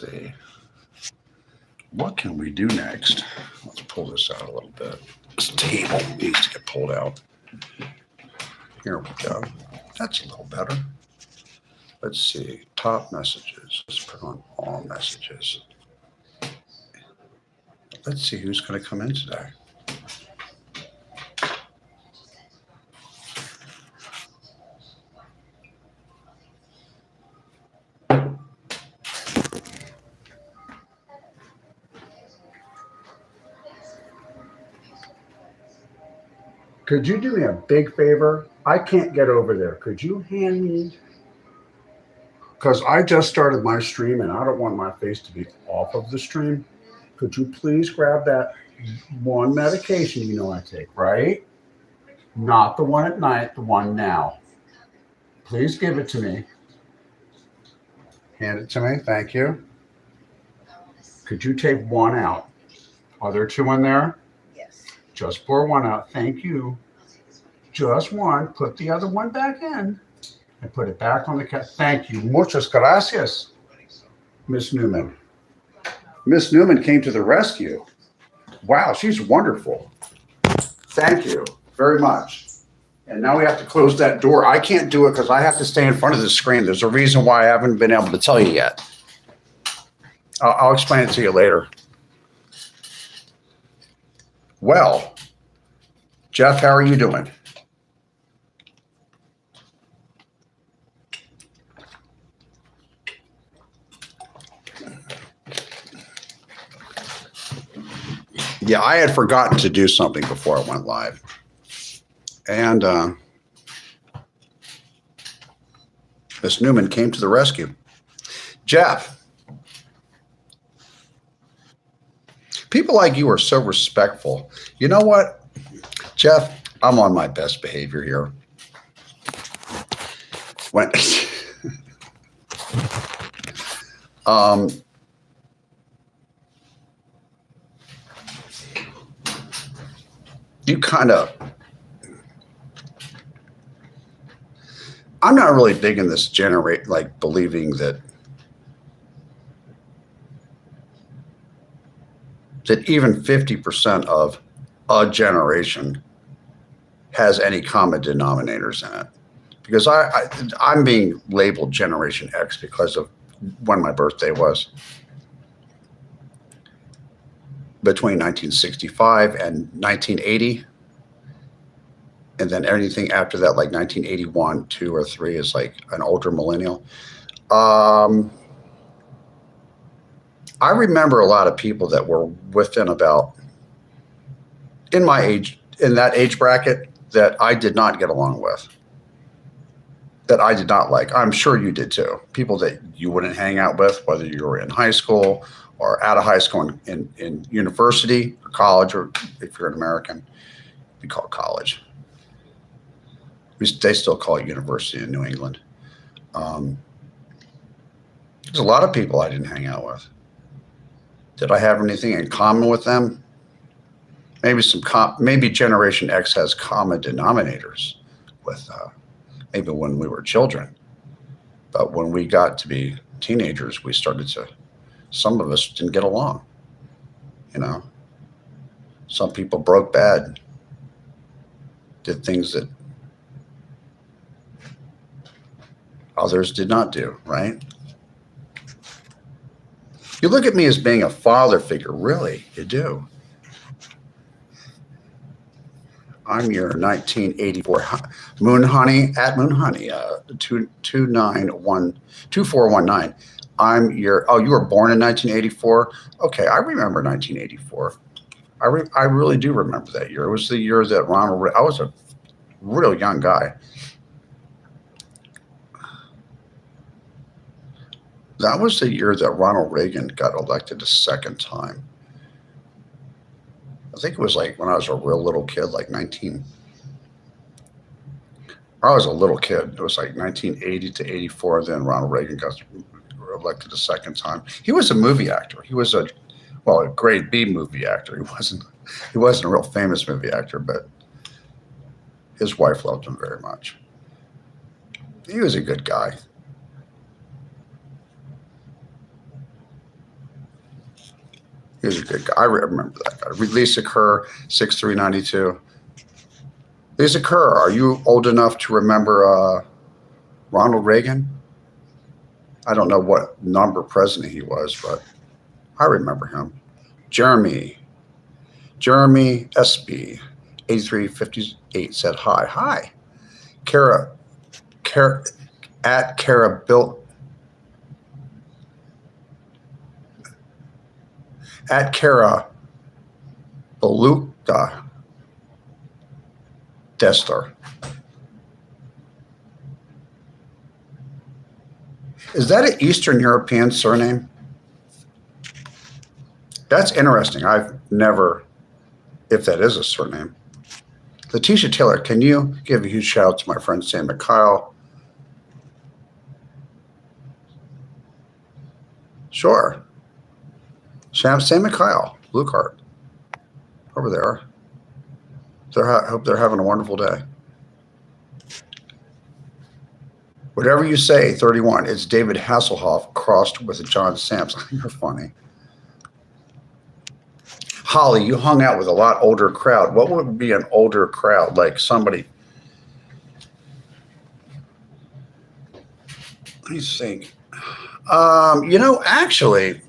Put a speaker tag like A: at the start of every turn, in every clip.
A: see. What can we do next? Let's pull this out a little bit. This table needs to get pulled out. Here we go. That's a little better. Let's see. Top messages. Let's put on all messages. Let's see who's going to come in today. Could you do me a big favor? I can't get over there. Could you hand me? Because I just started my stream and I don't want my face to be off of the stream. Could you please grab that one medication you know I take, right? Not the one at night, the one now. Please give it to me. Hand it to me. Thank you. Could you take one out? Are there two in there?
B: Yes.
A: Just pour one out. Thank you. Just one. Put the other one back in and put it back on the cat. Thank you. Muchas gracias, Miss Newman. Miss Newman came to the rescue. Wow, she's wonderful. Thank you very much. And now we have to close that door. I can't do it because I have to stay in front of the screen. There's a reason why I haven't been able to tell you yet. I'll explain it to you later. Well, Jeff, how are you doing? Yeah, I had forgotten to do something before I went live. And Miss Newman came to the rescue. Jeff, people like you are so respectful. You know what, Jeff? I'm on my best behavior here. When you kind of, I'm not really big in this believing that even 50% of a generation has any common denominators in it. Because I'm being labeled Generation X because of when my birthday was. Between 1965 and 1980. And then anything after that, like 1981, 2 or 3 is like an older millennial. I remember a lot of people that were within about, in my age, in that age bracket, that I did not get along with, that I did not like. I'm sure you did too. People that you wouldn't hang out with, whether you were in high school or out of high school in university or college, or if you're an American, we call it college. They still call it university in New England. There's a lot of people I didn't hang out with. Did I have anything in common with them? Maybe Generation X has common denominators with maybe when we were children. But when we got to be teenagers, some of us didn't get along. You know, some people broke bad, did things that others did not do, right? You look at me as being a father figure, really, you do. I'm your 1984 Moon Honey, at Moon Honey, 2419. You were born in 1984? Okay, I remember 1984. I really do remember that year. It was the year that I was a real young guy. That was the year that Ronald Reagan got elected a second time. I think it was like when I was a real little kid, like I was a little kid. It was like 1980 to 84. Then Ronald Reagan got elected a second time. He was a movie actor. He was a grade B movie actor. He wasn't a real famous movie actor, but his wife loved him very much. He was a good guy. He was a good guy. I remember that guy. Lisa Kerr, 6'3", 92. Lisa Kerr, are you old enough to remember Ronald Reagan? I don't know what number president he was, but I remember him. Jeremy SB, 8358 said hi. Hi. Kara at Kara built at Kara Beluga Destler. Is that an Eastern European surname? That's interesting. I've never, if that is a surname. Letitia Taylor, can you give a huge shout out to my friend Sam McKyle? Sure. Sam McKyle, Blue Card, over there. I hope they're having a wonderful day. Whatever you say, 31, it's David Hasselhoff crossed with John Samps. You're funny. Holly, you hung out with a lot older crowd. What would be an older crowd? Like somebody, let me think. Actually,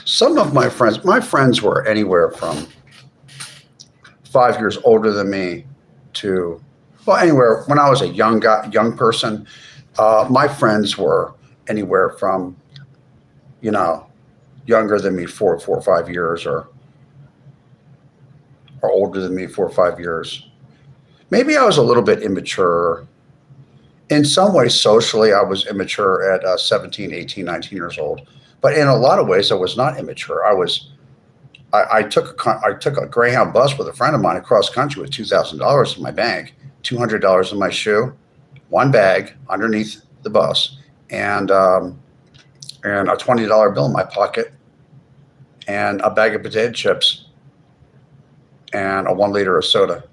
A: some of my friends were anywhere from 5 years older than me to, well, anywhere. When I was a young person, my friends were anywhere from, younger than me 4 or 5 years, or older than me 4 or 5 years. Maybe I was a little bit immature. In some ways, socially, I was immature at 17, 18, 19 years old. But in a lot of ways, I was not immature. I took a Greyhound bus with a friend of mine across country with $2,000 in my bank, $200 in my shoe, one bag underneath the bus, and a $20 bill in my pocket, and a bag of potato chips, and a 1 liter of soda.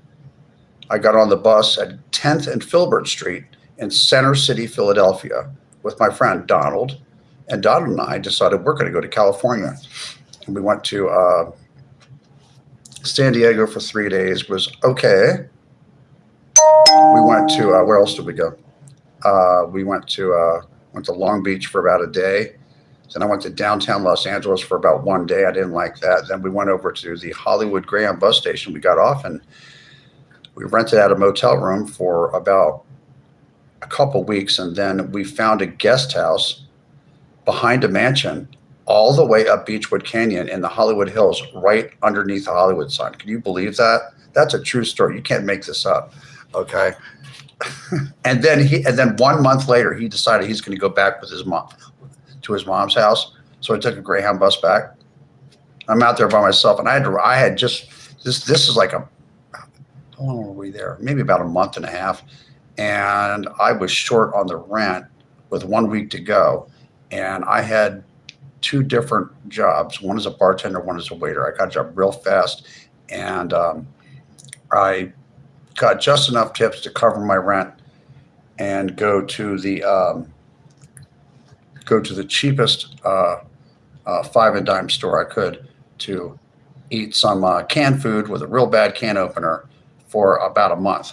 A: I got on the bus at 10th and Filbert Street in Center City, Philadelphia, with my friend Donald. And Donald and I decided we're going to go to California. And we went to San Diego for 3 days. It was okay. We went to where else did we go? We went to Long Beach for about a day. Then I went to downtown Los Angeles for about 1 day. I didn't like that. Then we went over to the Hollywood Greyhound bus station. We got off and we rented out a motel room for about a couple weeks. And then we found a guest house behind a mansion all the way up Beechwood Canyon in the Hollywood Hills, right underneath the Hollywood sign. Can you believe that? That's a true story. You can't make this up. Okay. And then 1 month later, he decided he's going to go back with his mom to his mom's house. So I took a Greyhound bus back. I'm out there by myself, and I had just this is like how long were we there? Maybe about a month and a half. And I was short on the rent with 1 week to go. And I had 2 different jobs. One as a bartender, one as a waiter. I got a job real fast. And I got just enough tips to cover my rent and go to the cheapest 5 and dime store I could to eat some canned food with a real bad can opener for about a month.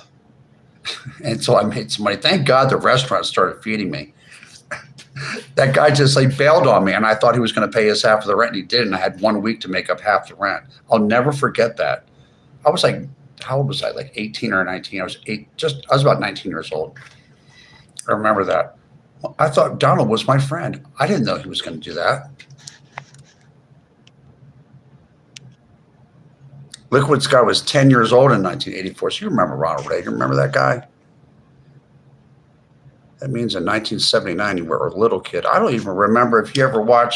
A: And so I made some money. Thank God the restaurant started feeding me. That guy just bailed on me, and I thought he was going to pay us half of the rent, and he didn't. I had 1 week to make up half the rent. I'll never forget that. I was like, how old was I? Like 18 or 19. I was about 19 years old. I remember that. I thought Donald was my friend. I didn't know he was going to do that. Liquid Sky was 10 years old in 1984. So you remember Ronald Reagan. Remember that guy? That means in 1979 you were a little kid. I don't even remember if you ever went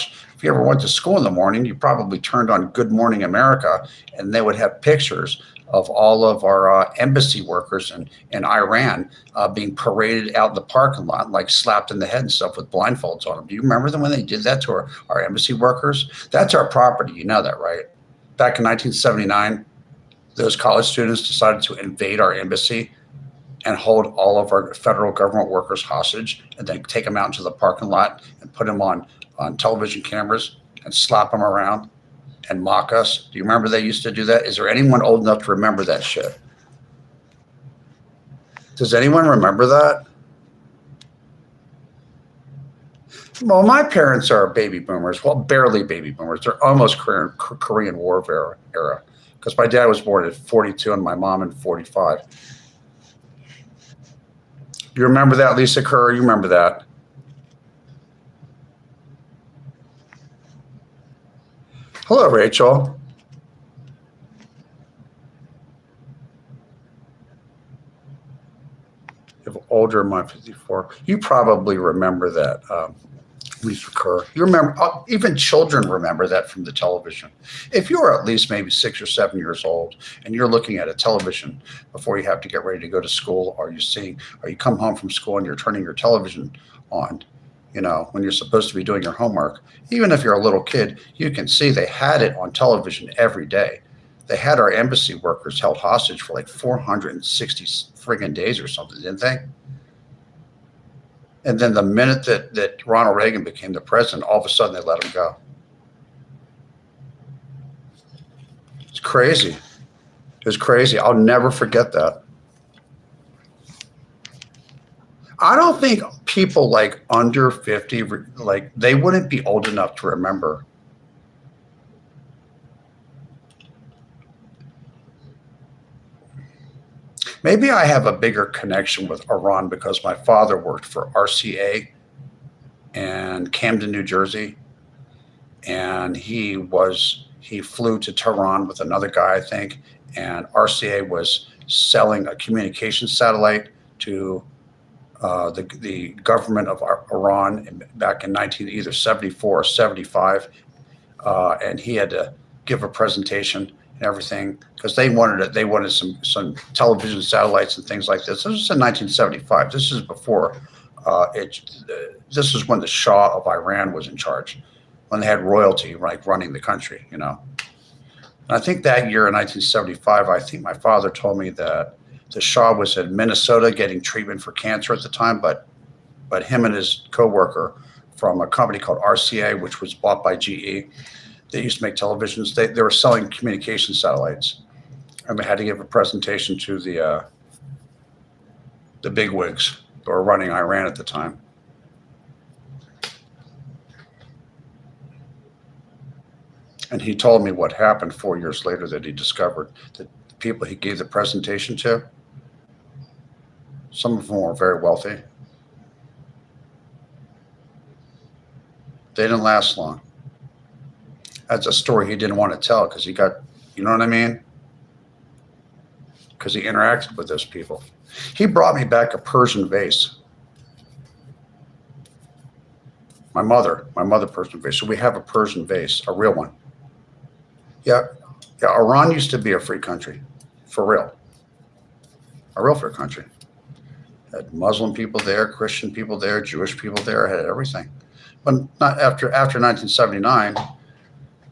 A: to school in the morning, you probably turned on Good Morning America, and they would have pictures of all of our embassy workers in Iran being paraded out in the parking lot, like slapped in the head and stuff with blindfolds on them. Do you remember them when they did that to our embassy workers? That's our property. You know that, right? Back in 1979, those college students decided to invade our embassy and hold all of our federal government workers hostage and then take them out into the parking lot and put them on television cameras and slap them around and mock us? Do you remember they used to do that? Is there anyone old enough to remember that shit? Does anyone remember that? Well, my parents are baby boomers. Well, barely baby boomers. They're almost Korean War era. Because my dad was born at 42 and my mom in 45. You remember that, Lisa Kerr? You remember that? Hello, Rachel. If older, my 54. You probably remember that, Lisa Kerr. You remember, even children remember that from the television. If you're at least maybe 6 or 7 years old and you're looking at a television before you have to get ready to go to school, or you come home from school and you're turning your television on, when you're supposed to be doing your homework, even if you're a little kid, you can see they had it on television every day. They had our embassy workers held hostage for like 460 friggin' days or something, didn't they? And then the minute that Ronald Reagan became the president, all of a sudden they let him go. It's crazy. It was crazy. I'll never forget that. I don't think people like under 50, like they wouldn't be old enough to remember. Maybe I have a bigger connection with Iran because my father worked for RCA in Camden, New Jersey. And he flew to Tehran with another guy, I think. And RCA was selling a communication satellite to the government of Iran back in either 74 or 75. And he had to give a presentation and everything because they wanted some television satellites and things like this. This was in 1975. This is before this is when the Shah of Iran was in charge, when they had royalty like running the country, And I think that year in 1975, I think my father told me that the Shah was in Minnesota getting treatment for cancer at the time, but him and his coworker from a company called RCA, which was bought by GE, they used to make televisions. They were selling communication satellites, and they had to give a presentation to the bigwigs that were running Iran at the time. And he told me what happened 4 years later, that he discovered that the people he gave the presentation to, some of them were very wealthy. They didn't last long. That's a story he didn't want to tell because he got, you know what I mean? Because he interacted with those people. He brought me back a Persian vase. My mother Persian vase. So we have a Persian vase, a real one. Yeah, Iran used to be a free country, for real. A real free country. Had Muslim people there, Christian people there, Jewish people there, had everything. But not after 1979.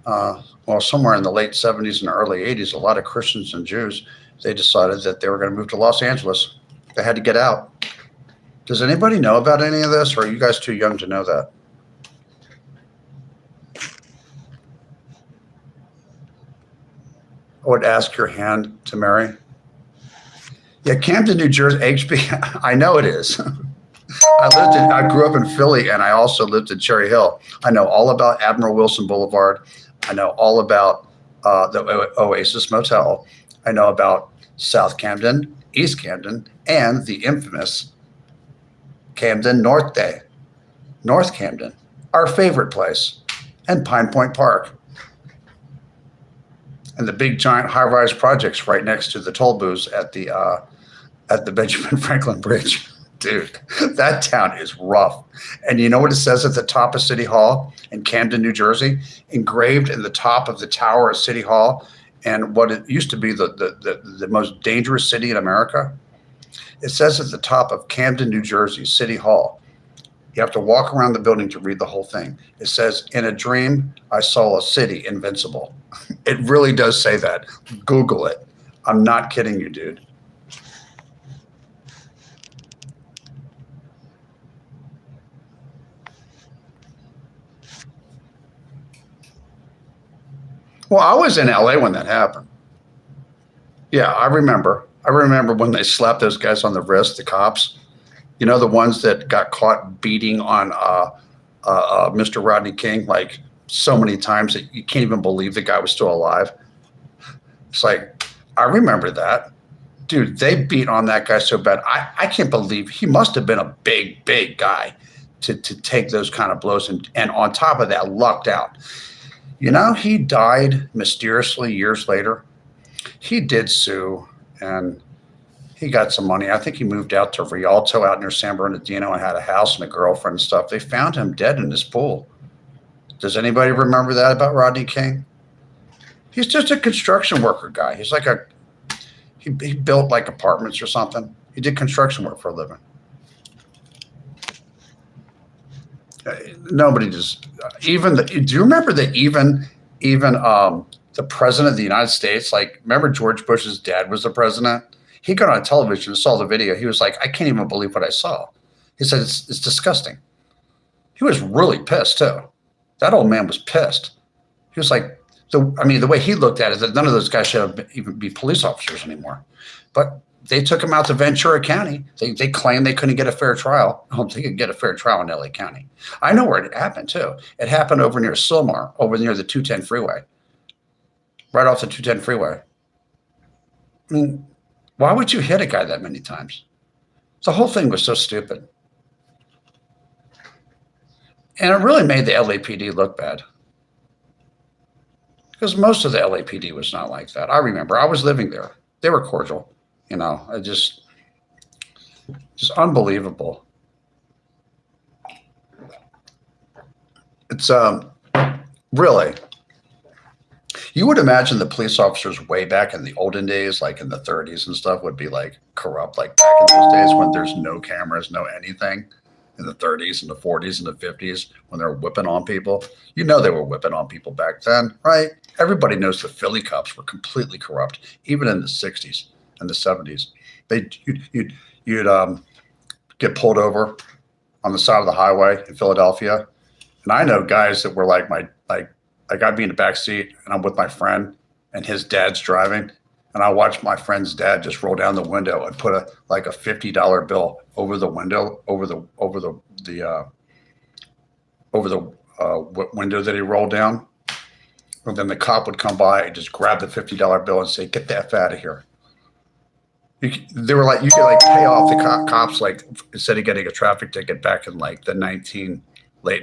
A: Well, somewhere in the late 70s and early 80s, a lot of Christians and Jews, they decided that they were going to move to Los Angeles. They had to get out. Does anybody know about any of this, or are you guys too young to know that? I would ask your hand to marry. Yeah, Camden, New Jersey, HB, I know it is. I grew up in Philly, and I also lived in Cherry Hill. I know all about Admiral Wilson Boulevard. I know all about the Oasis Motel. I know about South Camden, East Camden, and the infamous Camden North Camden, our favorite place, and Pine Point Park. And the big giant high-rise projects right next to the toll booths at the Benjamin Franklin Bridge. Dude, that town is rough. And you know what it says at the top of City Hall in Camden, New Jersey? Engraved in the top of the tower of City Hall, and what it used to be the most dangerous city in America. It says at the top of Camden, New Jersey, City Hall. You have to walk around the building to read the whole thing. It says, "In a dream, I saw a city invincible." It really does say that. Google it. I'm not kidding you, dude. Well, I was in LA when that happened. Yeah, I remember. I remember when they slapped those guys on the wrist, the cops. You know, the ones that got caught beating on Mr. Rodney King like so many times that you can't even believe the guy was still alive. It's like, I remember that. Dude, they beat on that guy so bad. I can't believe he must have been a big, big guy to take those kind of blows. And on top of that, lucked out. You know, he died mysteriously years later. He did sue, and he got some money. I think he moved out to Rialto out near San Bernardino and had a house and a girlfriend and stuff. They found him dead in his pool. Does anybody remember that about Rodney King? He's just a construction worker guy. He's like he built like apartments or something. He did construction work for a living. Nobody just do you remember that even the president of the United States, like, remember George Bush's dad was the president? He got on television and saw the video. He was like, I can't even believe what I saw. He said, it's disgusting. He was really pissed too. That old man was pissed. He was like, the way he looked at it, that none of those guys should even be police officers anymore. But they took him out to Ventura County. They claimed they couldn't get a fair trial. Oh, they could get a fair trial in LA County. I know where it happened too. It happened over near Sylmar, over near the 210 freeway. Right off the 210 freeway. I mean, why would you hit a guy that many times? The whole thing was so stupid. And it really made the LAPD look bad. Because most of the LAPD was not like that. I remember, I was living there. They were cordial. You know, just unbelievable. It's really, you would imagine the police officers way back in the olden days, like in the 30s and stuff, would be like corrupt, like back in those days when there's no cameras, no anything. In the 30s and the 40s and the 50s, when they're whipping on people. You know, they were whipping on people back then, right? Everybody knows the Philly cops were completely corrupt, even in the 60s and the 70s. You'd get pulled over on the side of the highway in Philadelphia. And I know guys that were like I'd be in the back seat and I'm with my friend and his dad's driving. And I watched my friend's dad just roll down the window and put a $50 bill over the window, over the window that he rolled down. And then the cop would come by and just grab the $50 bill and say, "Get the F out of here." They were like, you could like pay off the cops, like, instead of getting a traffic ticket back in like the late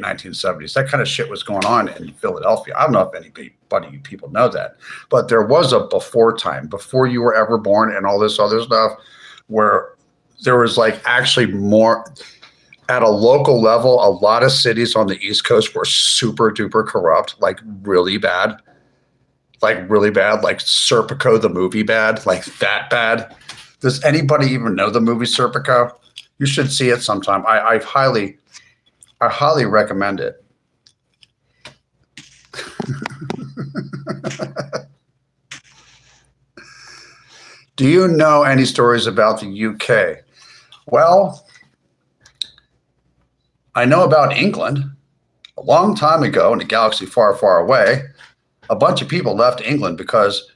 A: 1970s. That kind of shit was going on in Philadelphia. I don't know if anybody, people know that, but there was a before time, before you were ever born and all this other stuff, where there was like actually more at a local level. A lot of cities on the East Coast were super duper corrupt, like really bad, like Serpico, the movie bad, like that bad. Does anybody even know the movie Serpico? You should see it sometime. I highly recommend it. Do you know any stories about the UK? Well, I know about England. A long time ago in a galaxy far, far away, a bunch of people left England because,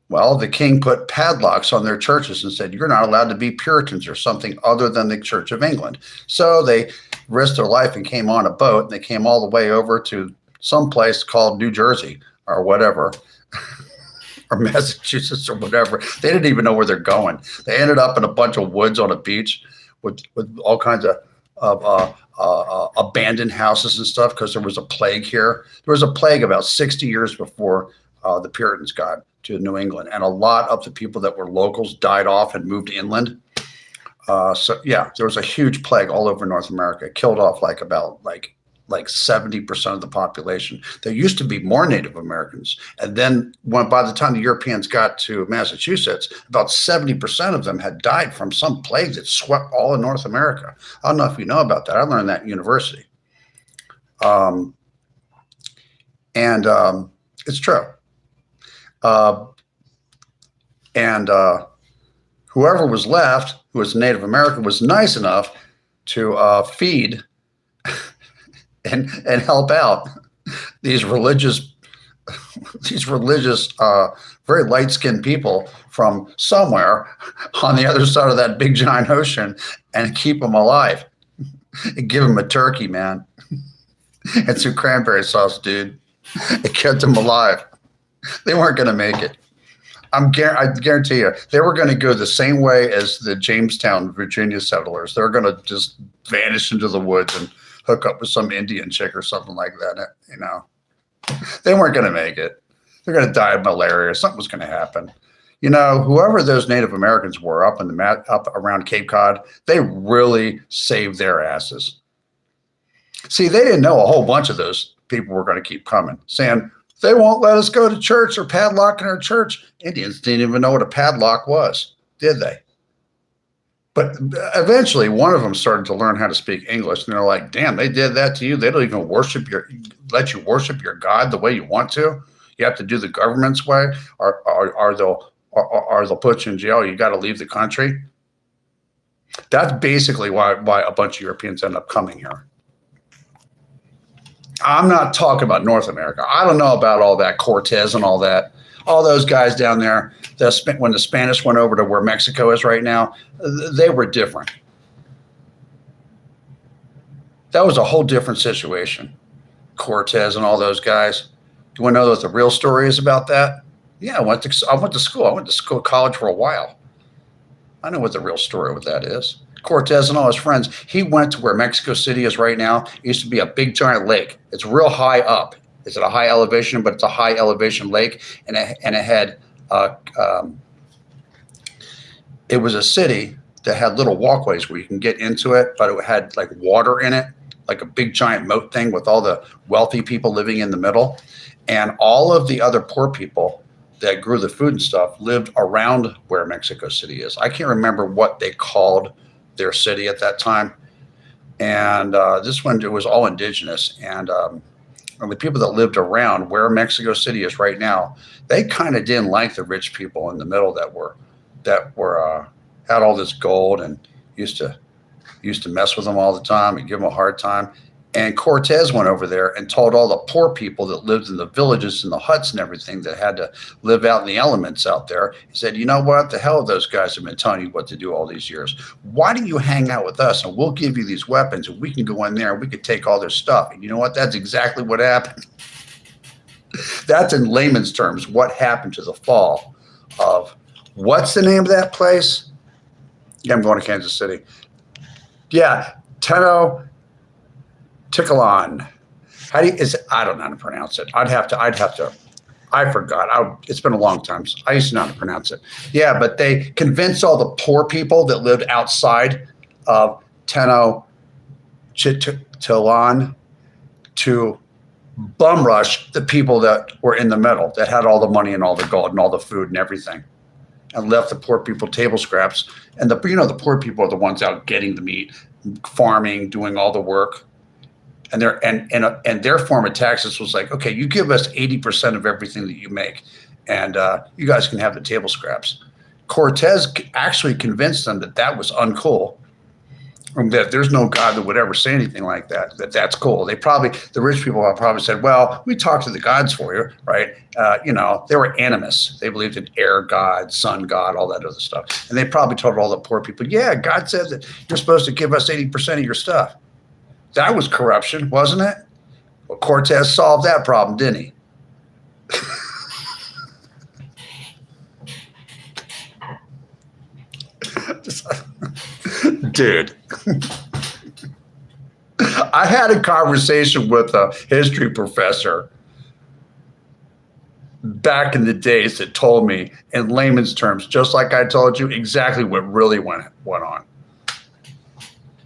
A: well, the king put padlocks on their churches and said, you're not allowed to be Puritans or something other than the Church of England. So they risked their life and came on a boat, and they came all the way over to some place called New Jersey or whatever, or Massachusetts or whatever. They didn't even know where they're going. They ended up in a bunch of woods on a beach with all kinds of abandoned houses and stuff, because there was a plague here. There was a plague about 60 years before the Puritans got to New England, and a lot of the people that were locals died off and moved inland. So yeah, there was a huge plague all over North America. It killed off like 70% of the population. There used to be more Native Americans, and then by the time the Europeans got to Massachusetts, about 70% of them had died from some plague that swept all of North America. I don't know if you know about that. I learned that in university, and it's true. Whoever was left, who was Native American, was nice enough to feed and help out these religious
B: these religious, very light-skinned people from somewhere on the other side of that big giant ocean and keep them alive. And give them a turkey, man, and some cranberry sauce, dude. It kept them alive. They weren't going to make it. I guarantee you, they were going to go the same way as the Jamestown, Virginia settlers. They're going to just vanish into the woods and hook up with some Indian chick or something like that. You know, they weren't going to make it. They're going to die of malaria. Something was going to happen. You know, whoever those Native Americans were up around Cape Cod, they really saved their asses. See, they didn't know a whole bunch of those people were going to keep coming, saying, they won't let us go to church or padlocking our church. Indians didn't even know what a padlock was, did they? But eventually, one of them started to learn how to speak English, and they're like, damn, they did that to you? They don't even let you worship your God the way you want to? You have to do the government's way, or they'll put you in jail. You got to leave the country. That's basically why a bunch of Europeans end up coming here. I'm not talking about North America. I don't know about all that Cortez and all that. All those guys down there, when the Spanish went over to where Mexico is right now, they were different. That was a whole different situation. Cortez and all those guys. You want to know what the real story is about that? Yeah, I went to school. I went to school, college for a while. I know what the real story with that is. Cortez and all his friends, he went to where Mexico City is right now. It used to be a big giant lake. It's real high up. It's at a high elevation, but it's a high elevation lake, and it had it was a city that had little walkways where you can get into it, but it had like water in it, like a big giant moat thing with all the wealthy people living in the middle, and all of the other poor people that grew the food and stuff lived around where Mexico City is. I can't remember what they called their city at that time. And this one, it was all indigenous. And the people that lived around where Mexico City is right now, they kind of didn't like the rich people in the middle that had all this gold and used to mess with them all the time and give them a hard time. And Cortez went over there and told all the poor people that lived in the villages and the huts and everything that had to live out in the elements out there. He said, you know what? The hell of those guys have been telling you what to do all these years. Why don't you hang out with us and we'll give you these weapons and we can go in there and we could take all their stuff. And you know what? That's exactly what happened. That's in layman's terms what happened to the fall of, what's the name of that place? Yeah, I'm going to Kansas City. Yeah, Tenochtitlan. I don't know how to pronounce it. I'd have to. I forgot. It's been a long time. I used to know how to pronounce it. Yeah, but they convinced all the poor people that lived outside of Tenochtitlan to bum rush the people that were in the middle, that had all the money and all the gold and all the food and everything, and left the poor people table scraps. And the poor people are the ones out getting the meat, farming, doing all the work. And their form of taxes was like, okay, you give us 80% of everything that you make, and you guys can have the table scraps. Cortez actually convinced them that was uncool, that there's no God that would ever say anything like that. That's cool. The rich people have probably said, well, we talked to the gods for you, right? They were animists. They believed in air god, sun god, all that other stuff. And they probably told all the poor people, yeah, God said that you're supposed to give us 80% of your stuff. That was corruption, wasn't it? Well, Cortez solved that problem, didn't he? Dude. I had a conversation with a history professor back in the days that told me in layman's terms, just like I told you, exactly what really went on.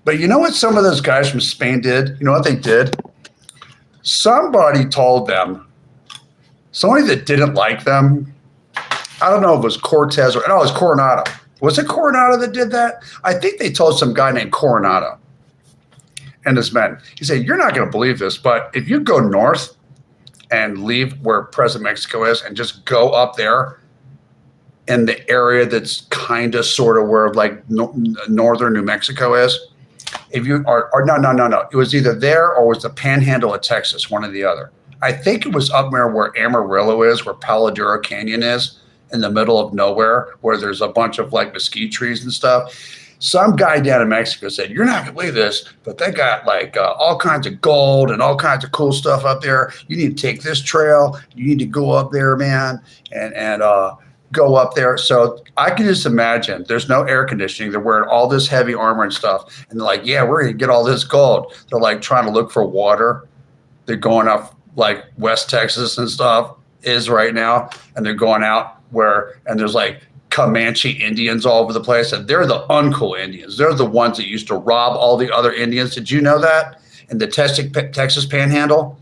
B: But you know what some of those guys from Spain did? You know what they did? Somebody told them, somebody that didn't like them, I don't know if it was Cortez or, no, it was Coronado. Was it Coronado that did that? I think they told some guy named Coronado and his men. He said, you're not going to believe this, but if you go north and leave where present Mexico is and just go up there in the area that's kind of sort of where like northern New Mexico is, if you are, or no, it was either there or was the panhandle of Texas, one or the other. I think it was up there where Amarillo is, where Palo Duro Canyon is, in the middle of nowhere, where there's a bunch of like mesquite trees and stuff. Some guy down in Mexico said, "You're not gonna believe this, but they got like all kinds of gold and all kinds of cool stuff up there. You need to take this trail. You need to go up there, man, and go up there." So I can just imagine there's no air conditioning. They're wearing all this heavy armor and stuff, and they're like, "Yeah, we're gonna get all this gold." They're like trying to look for water. They're going up like West Texas and stuff is right now, and they're going out and there's like Comanche Indians all over the place, and they're the uncool Indians. They're the ones that used to rob all the other Indians. Did you know that? In the Texas Panhandle,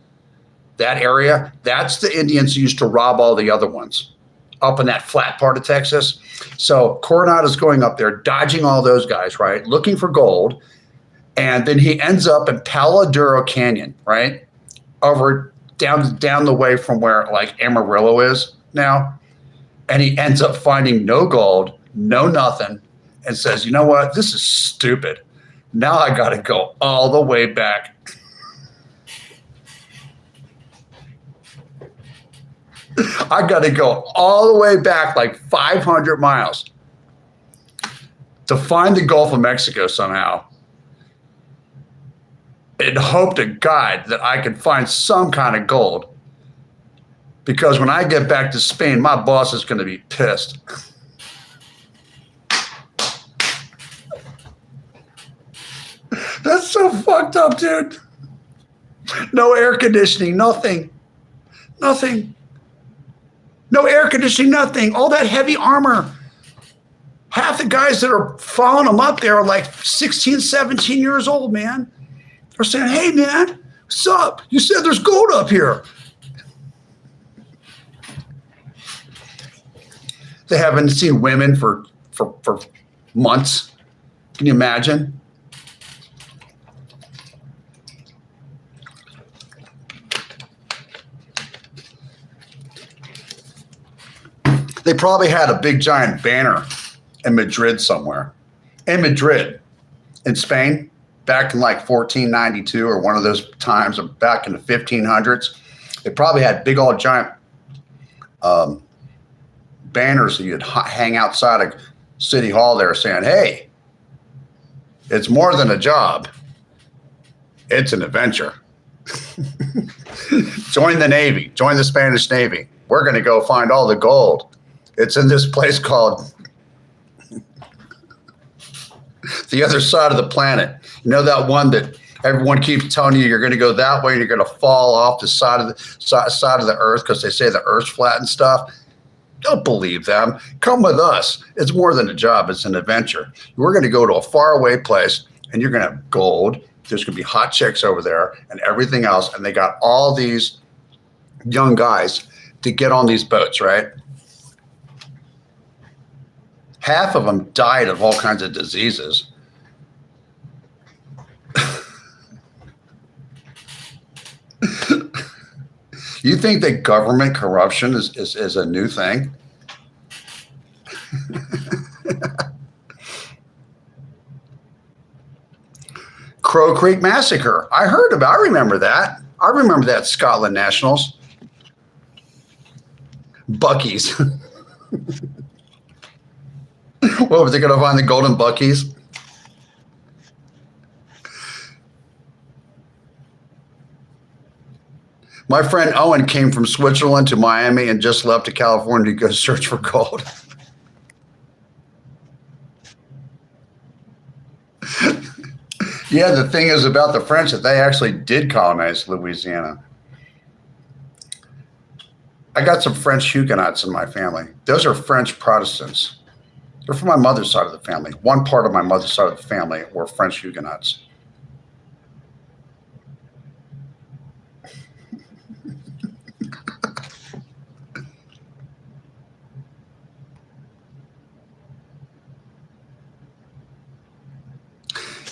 B: that area, that's the Indians who used to rob all the other ones up in that flat part of Texas. So Coronado's going up there, dodging all those guys, right, looking for gold, and then he ends up in Palo Duro Canyon, right, over down the way from where like Amarillo is now. And he ends up finding no gold, no nothing, and says, "You know what? This is stupid. Now I got to go all the way back." I got to go all the way back like 500 miles to find the Gulf of Mexico somehow, and hope to God that I can find some kind of gold. Because when I get back to Spain, my boss is going to be pissed. That's so fucked up, dude. No air conditioning, nothing. Nothing. No air conditioning, nothing. All that heavy armor. Half the guys that are following them up there are like 16, 17 years old, man. They're saying, "Hey, man, what's up? You said there's gold up here." They haven't seen women for months. Can you imagine? They probably had a big giant banner in Madrid somewhere. In Madrid, in Spain, back in like 1492 or one of those times, or back in the 1500s, they probably had big old giant banners that you'd hang outside of City Hall there saying, "Hey, it's more than a job. It's an adventure. Join the Navy. Join the Spanish Navy. We're going to go find all the gold. It's in this place called the other side of the planet." You know that one that everyone keeps telling you you're going to go that way and you're going to fall off the side of the earth because they say the earth's flat and stuff? Don't believe them. Come with us. It's more than a job. It's an adventure. We're going to go to a faraway place, and you're going to have gold. There's going to be hot chicks over there and everything else. And they got all these young guys to get on these boats, right? Half of them died of all kinds of diseases. You think that government corruption is a new thing? Crow Creek Massacre. I remember that. I remember that Scotland Nationals. Buckies. What, was they going to find the golden Buckies? My friend Owen came from Switzerland to Miami and just left to California to go search for gold. Yeah, the thing is about the French that they actually did colonize Louisiana. I got some French Huguenots in my family. Those are French Protestants. They're from my mother's side of the family. One part of my mother's side of the family were French Huguenots.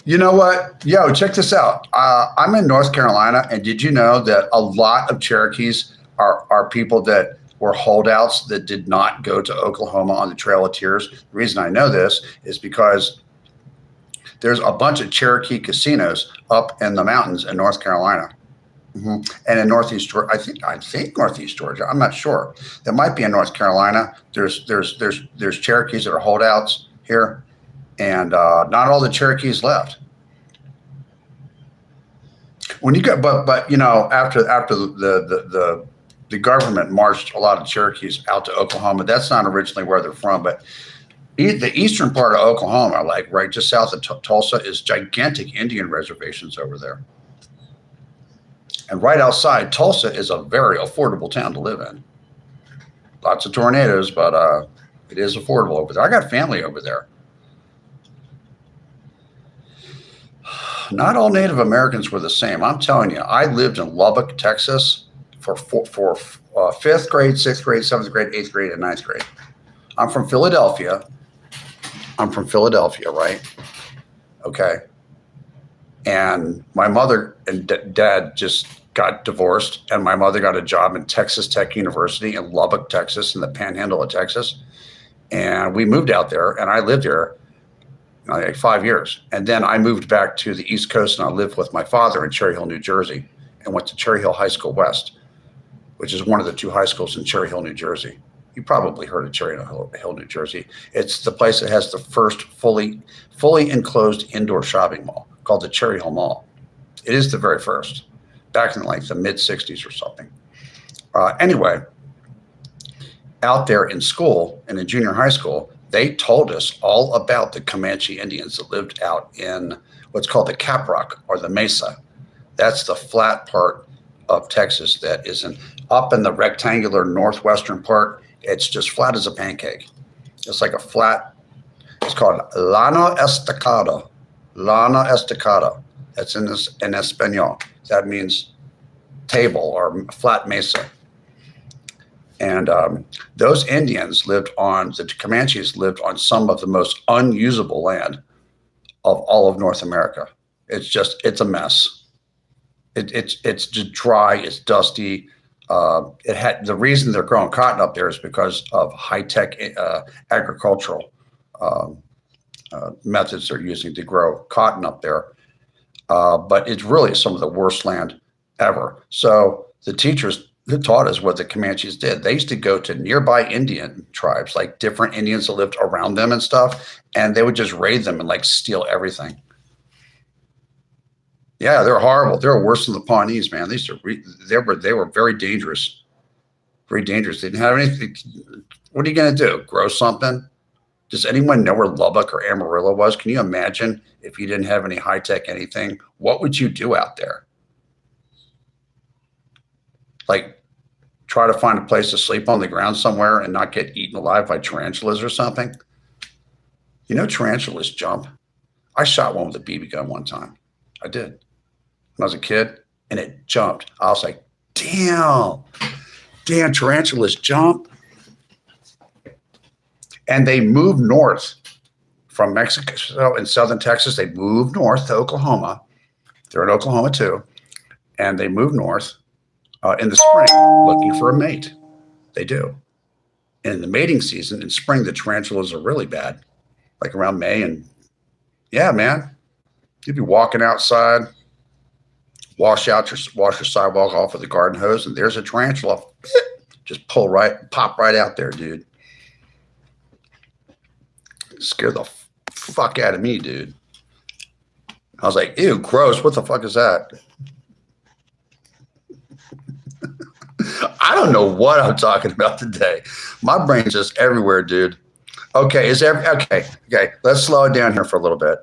B: You know what? Yo, check this out. I'm in North Carolina, and did you know that a lot of Cherokees are people that were holdouts that did not go to Oklahoma on the Trail of Tears? The reason I know this is because there's a bunch of Cherokee casinos up in the mountains in North Carolina. And in Northeast Georgia, I think Northeast Georgia. I'm not sure. There might be in North Carolina. There's Cherokees that are holdouts here, and not all the Cherokees left. When you go, but you know, after the government marched a lot of Cherokees out to Oklahoma. That's not originally where they're from, but the eastern part of Oklahoma, like right just south of Tulsa, is gigantic Indian reservations over there. And right outside Tulsa is a very affordable town to live in. Lots of tornadoes, but it is affordable over there. I got family over there. Not all Native Americans were the same. I'm telling you, I lived in Lubbock, Texas for 5th grade, 6th grade, 7th grade, 8th grade, and 9th grade. I'm from Philadelphia, right? Okay. And my mother and dad just got divorced, and my mother got a job in Texas Tech University in Lubbock, Texas, in the panhandle of Texas. And we moved out there, and I lived there like 5 years. And then I moved back to the East Coast, and I lived with my father in Cherry Hill, New Jersey, and went to Cherry Hill High School West, which is one of the 2 high schools in Cherry Hill, New Jersey. You probably heard of Cherry Hill, New Jersey. It's the place that has the first fully enclosed indoor shopping mall called the Cherry Hill Mall. It is the very first, back in like the mid 60s or something. Anyway, out there in school, in a junior high school, they told us all about the Comanche Indians that lived out in what's called the Caprock or the Mesa. That's the flat part of Texas that isn't up in the rectangular northwestern part. It's just flat as a pancake. It's like a flat, it's called Lana Estacada. Lana Estacada. That's in Espanol. That means table or flat mesa. And those Indians the Comanches lived on some of the most unusable land of all of North America. It's a mess. It's just dry, it's dusty. The reason they're growing cotton up there is because of high-tech agricultural methods they're using to grow cotton up there. But it's really some of the worst land ever. So the teachers who taught us what the Comanches did, they used to go to nearby Indian tribes, like different Indians that lived around them and stuff, and they would just raid them and like steal everything. Yeah, they're horrible. They're worse than the Pawnees, man. They were very dangerous. Very dangerous. They didn't have anything. What are you going to do? Grow something? Does anyone know where Lubbock or Amarillo was? Can you imagine if you didn't have any high-tech anything? What would you do out there? Like try to find a place to sleep on the ground somewhere and not get eaten alive by tarantulas or something? You know tarantulas jump. I shot one with a BB gun one time. I did. When I was a kid, and it jumped. I was like, damn, tarantulas jump. And they moved north from Mexico and southern Texas. They moved north to Oklahoma. They're in Oklahoma too. And they moved north in the spring looking for a mate. They do. And in the mating season, in spring, the tarantulas are really bad, like around May. And yeah, man, you'd be walking outside, wash your sidewalk off with a garden hose, and there's a tarantula. Just pop right out there, dude. Scared the fuck out of me, dude. I was like, ew, gross. What the fuck is that? I don't know what I'm talking about today. My brain's just everywhere, dude. Okay, okay. Let's slow it down here for a little bit.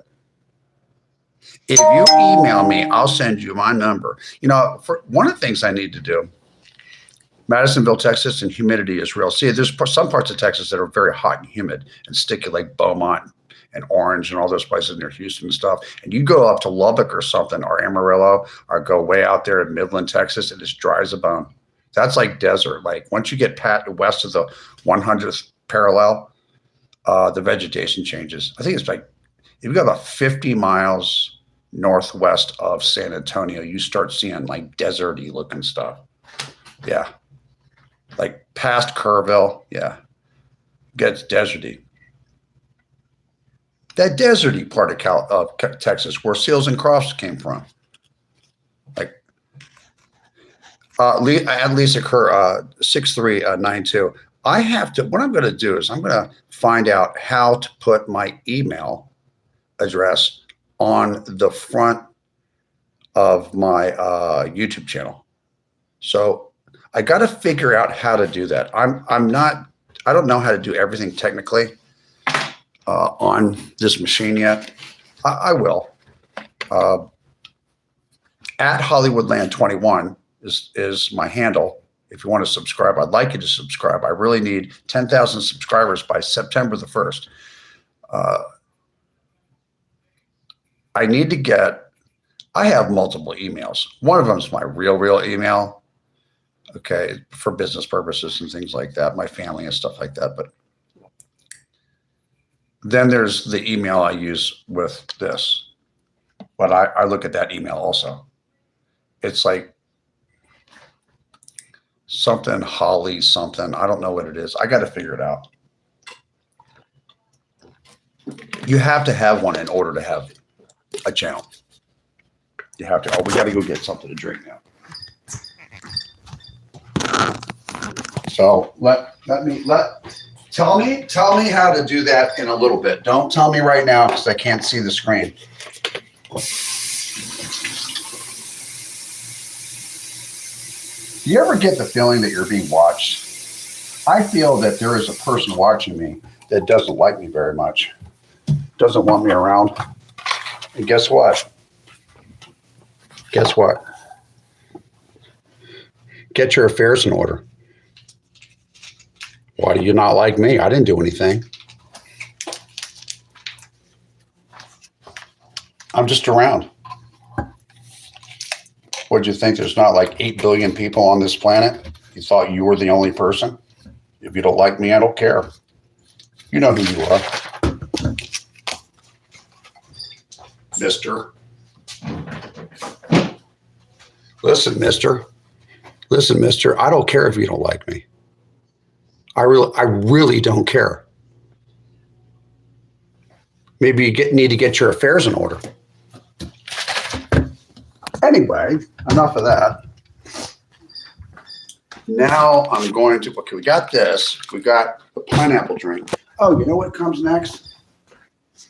B: If you email me, I'll send you my number. You know, for one of the things I need to do, Madisonville, Texas, and humidity is real. See, there's some parts of Texas that are very hot and humid and sticky, like Beaumont and Orange and all those places near Houston and stuff. And you go up to Lubbock or something, or Amarillo, or go way out there in Midland, Texas, it just dry as a bone. That's like desert. Like once you get west of the 100th parallel, the vegetation changes. I think it's like, if you go about 50 miles northwest of San Antonio, you start seeing like deserty looking stuff. Yeah. Like past Kerrville. Yeah. Gets deserty. That deserty part of Texas where seals and crofts came from. Like Add Lisa Kerr, 6392. I have to, what I'm going to do is I'm going to find out how to put my email address on the front of my YouTube channel. So I got to figure out how to do that. I don't know how to do everything technically on this machine yet. I will. At Hollywoodland22 is my handle. If you want to subscribe, I'd like you to subscribe. I really need 10,000 subscribers by September the 1st. I need to get, I have multiple emails. One of them is my real email, okay, for business purposes and things like that, my family and stuff like that. But then there's the email I use with this. But I look at that email also. It's like something Holly something. I don't know what it is. I got to figure it out. You have to have one in order to have a channel. You have to. Oh, we got to go get something to drink now. So tell me how to do that in a little bit. Don't tell me right now because I can't see the screen. Do you ever get the feeling that you're being watched? I feel that there is a person watching me that doesn't like me very much, doesn't want me around. And guess what? Guess what? Get your affairs in order. Why do you not like me? I didn't do anything. I'm just around. What'd you think? There's not like 8 billion people on this planet? You thought you were the only person? If you don't like me, I don't care. You know who you are. Mister. Listen, mister. Listen, mister, I don't care if you don't like me. I really don't care. Maybe you need to get your affairs in order. Anyway, enough of that. Now I'm going to, okay, we got this. We got the pineapple drink. Oh, you know what comes next?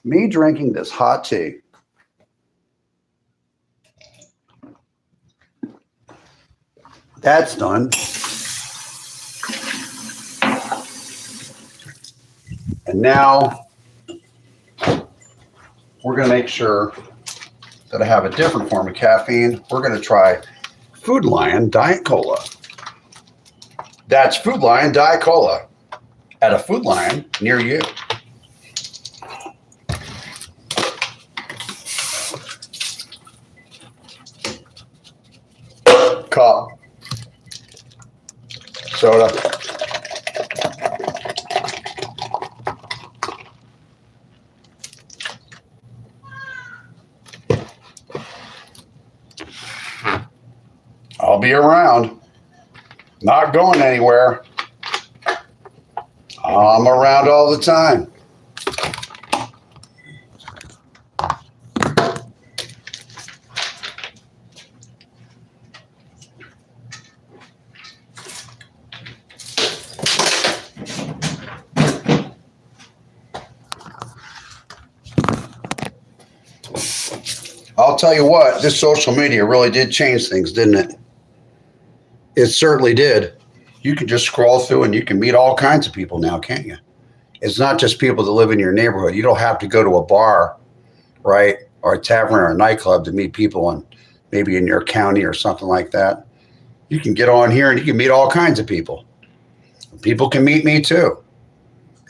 B: Me drinking this hot tea. That's done. And now we're going to make sure that I have a different form of caffeine. We're going to try Food Lion Diet Cola. That's Food Lion Diet Cola at a Food Lion near you. Cup. Soda. I'll be around. Not going anywhere. I'm around all the time. I'll tell you what, this social media really did change things, didn't it? It certainly did. You can just scroll through and you can meet all kinds of people now, can't you? It's not just people that live in your neighborhood. You don't have to go to a bar, right? Or a tavern or a nightclub to meet people in maybe in your county or something like that. You can get on here and you can meet all kinds of people. People can meet me too.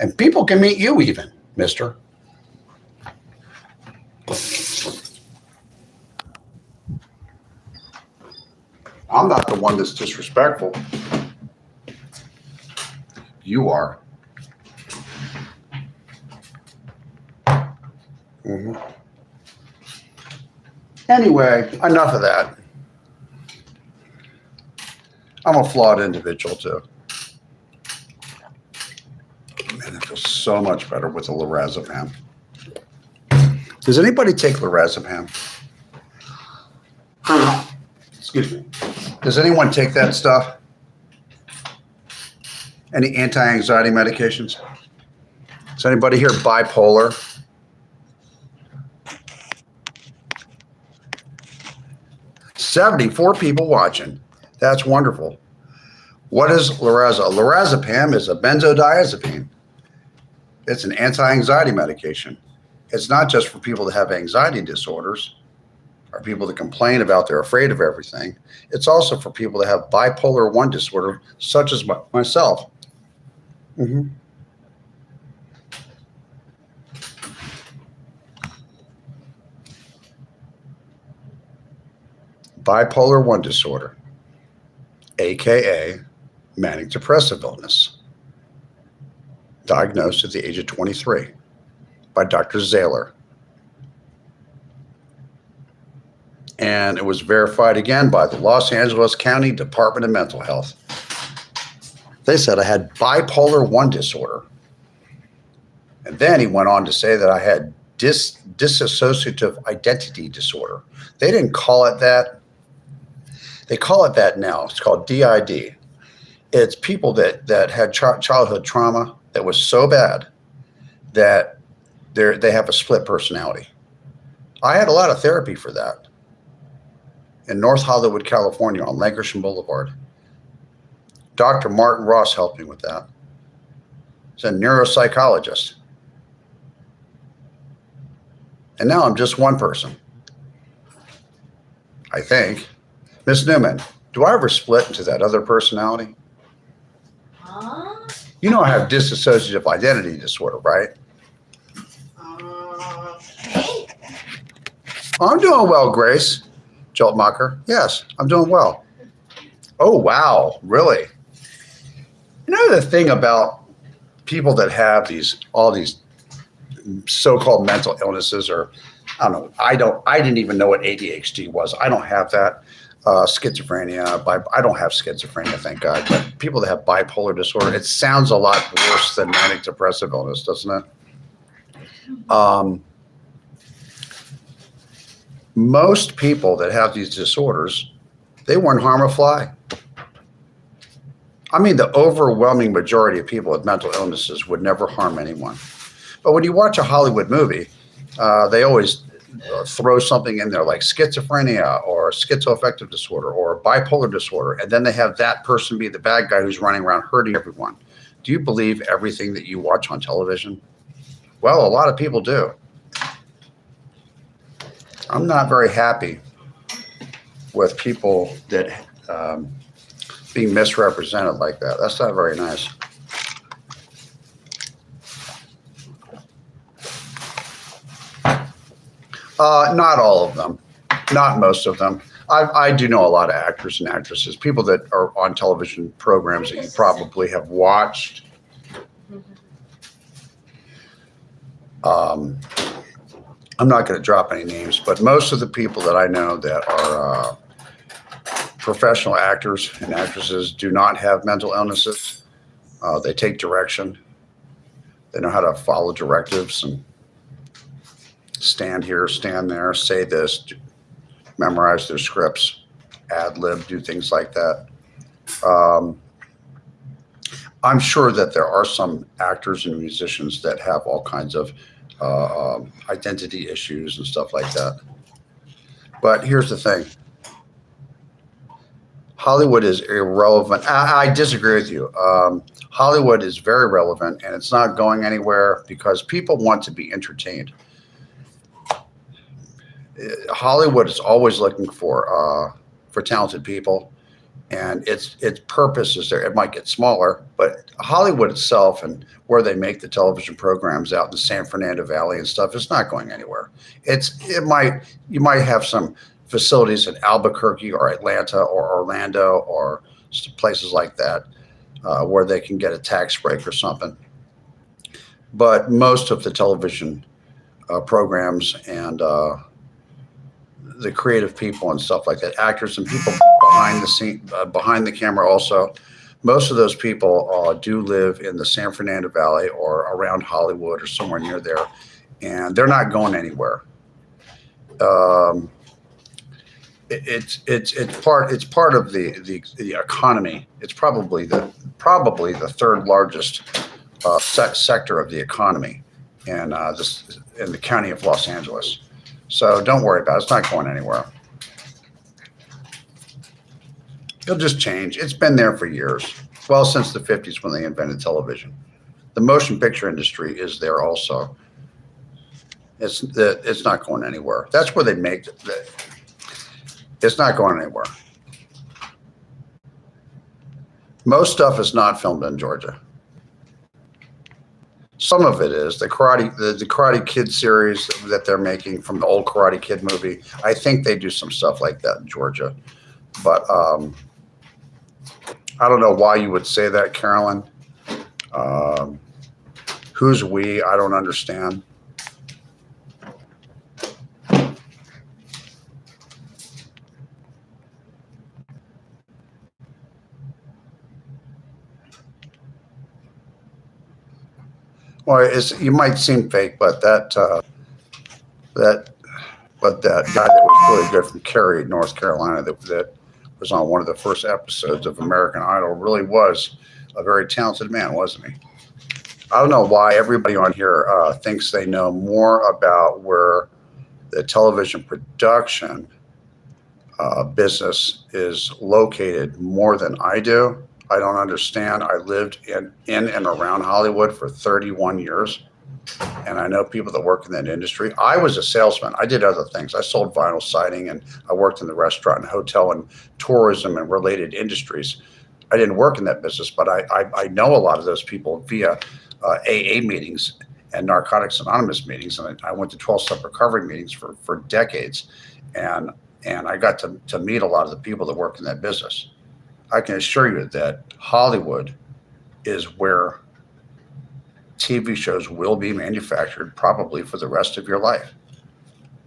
B: And people can meet you even, mister. I'm not the one that's disrespectful. You are. Mm-hmm. Anyway, enough of that. I'm a flawed individual too. Man, it feels so much better with the lorazepam. Does anybody take lorazepam? Excuse me. Does anyone take that stuff? Any anti-anxiety medications? Is anybody here bipolar? "74 people watching. That's wonderful." What is Lorazepam? Lorazepam is a benzodiazepine. It's an anti-anxiety medication. It's not just for people that have anxiety disorders or people that complain about they're afraid of everything. It's also for people that have bipolar 1 disorder, such as myself. Bipolar 1 disorder, aka manic depressive illness, diagnosed at the age of 23 by Dr. Zahler. And it was verified again by the Los Angeles County Department of Mental Health. They said I had bipolar 1 disorder. And then he went on to say that I had dissociative identity disorder. They didn't call it that. They call it that now. It's called DID. It's people that had childhood trauma that was so bad that they have a split personality. I had a lot of therapy for that in North Hollywood, California on Lankershim Boulevard. Dr. Martin Ross helped me with that. He's a neuropsychologist. And now I'm just one person, I think. Miss Newman, do I ever split into that other personality? You know I have dissociative identity disorder, right? I'm doing well, Grace Joltmacher. Yes, I'm doing well. Oh, wow, really? You know the thing about people that have all these so-called mental illnesses, or I don't know, I didn't even know what ADHD was. I don't have that. Schizophrenia. I don't have schizophrenia, thank God. But people that have bipolar disorder, it sounds a lot worse than manic depressive illness, doesn't it? Most people that have these disorders, they wouldn't harm a fly. I mean, the overwhelming majority of people with mental illnesses would never harm anyone. But when you watch a Hollywood movie, they always throw something in there like schizophrenia or schizoaffective disorder or bipolar disorder, and then they have that person be the bad guy who's running around hurting everyone. Do you believe everything that you watch on television? Well, a lot of people do. I'm not very happy with people that being misrepresented like that. That's not very nice. Not all of them, not most of them. I do know a lot of actors and actresses, people that are on television programs that you probably have watched. I'm not going to drop any names, but most of the people that I know that are professional actors and actresses do not have mental illnesses. They take direction. They know how to follow directives and stand here, stand there, say this, memorize their scripts, ad lib, do things like that. I'm sure that there are some actors and musicians that have all kinds of identity issues and stuff like that. But here's the thing. Hollywood is irrelevant. I disagree with you. Hollywood is very relevant, and it's not going anywhere because people want to be entertained. Hollywood is always looking for talented people, and its purpose is there. It might get smaller, but Hollywood itself and where they make the television programs out in the San Fernando Valley and stuff is not going anywhere. You might have some facilities in Albuquerque or Atlanta or Orlando or places like that where they can get a tax break or something. But most of the television programs and the creative people and stuff like that, actors and people behind the scene, behind the camera also, most of those people do live in the San Fernando Valley or around Hollywood or somewhere near there, and they're not going anywhere. it's part of the economy. It's probably the third largest sector of the economy in this in the county of Los Angeles. So don't worry about it. It's not going anywhere. It'll just change. It's been there for years. Well, since the 50s when they invented television. The motion picture industry is there also. It's not going anywhere. That's where they make it. It's not going anywhere. Most stuff is not filmed in Georgia. Some of it is. The Karate Kid series that they're making from the old Karate Kid movie. I think they do some stuff like that in Georgia. But I don't know why you would say that, Carolyn. Who's we? I don't understand. Well, you might seem fake, but that guy that was really good from Cary, North Carolina, that was on one of the first episodes of American Idol, really was a very talented man, wasn't he? I don't know why everybody on here thinks they know more about where the television production business is located more than I do. I don't understand. I lived in and around Hollywood for 31 years, and I know people that work in that industry. I was a salesman. I did other things. I sold vinyl siding, and I worked in the restaurant and hotel and tourism and related industries. I didn't work in that business, but I know a lot of those people via AA meetings and Narcotics Anonymous meetings, and I went to 12-step recovery meetings for decades, and I got to meet a lot of the people that work in that business. I can assure you that Hollywood is where TV shows will be manufactured probably for the rest of your life.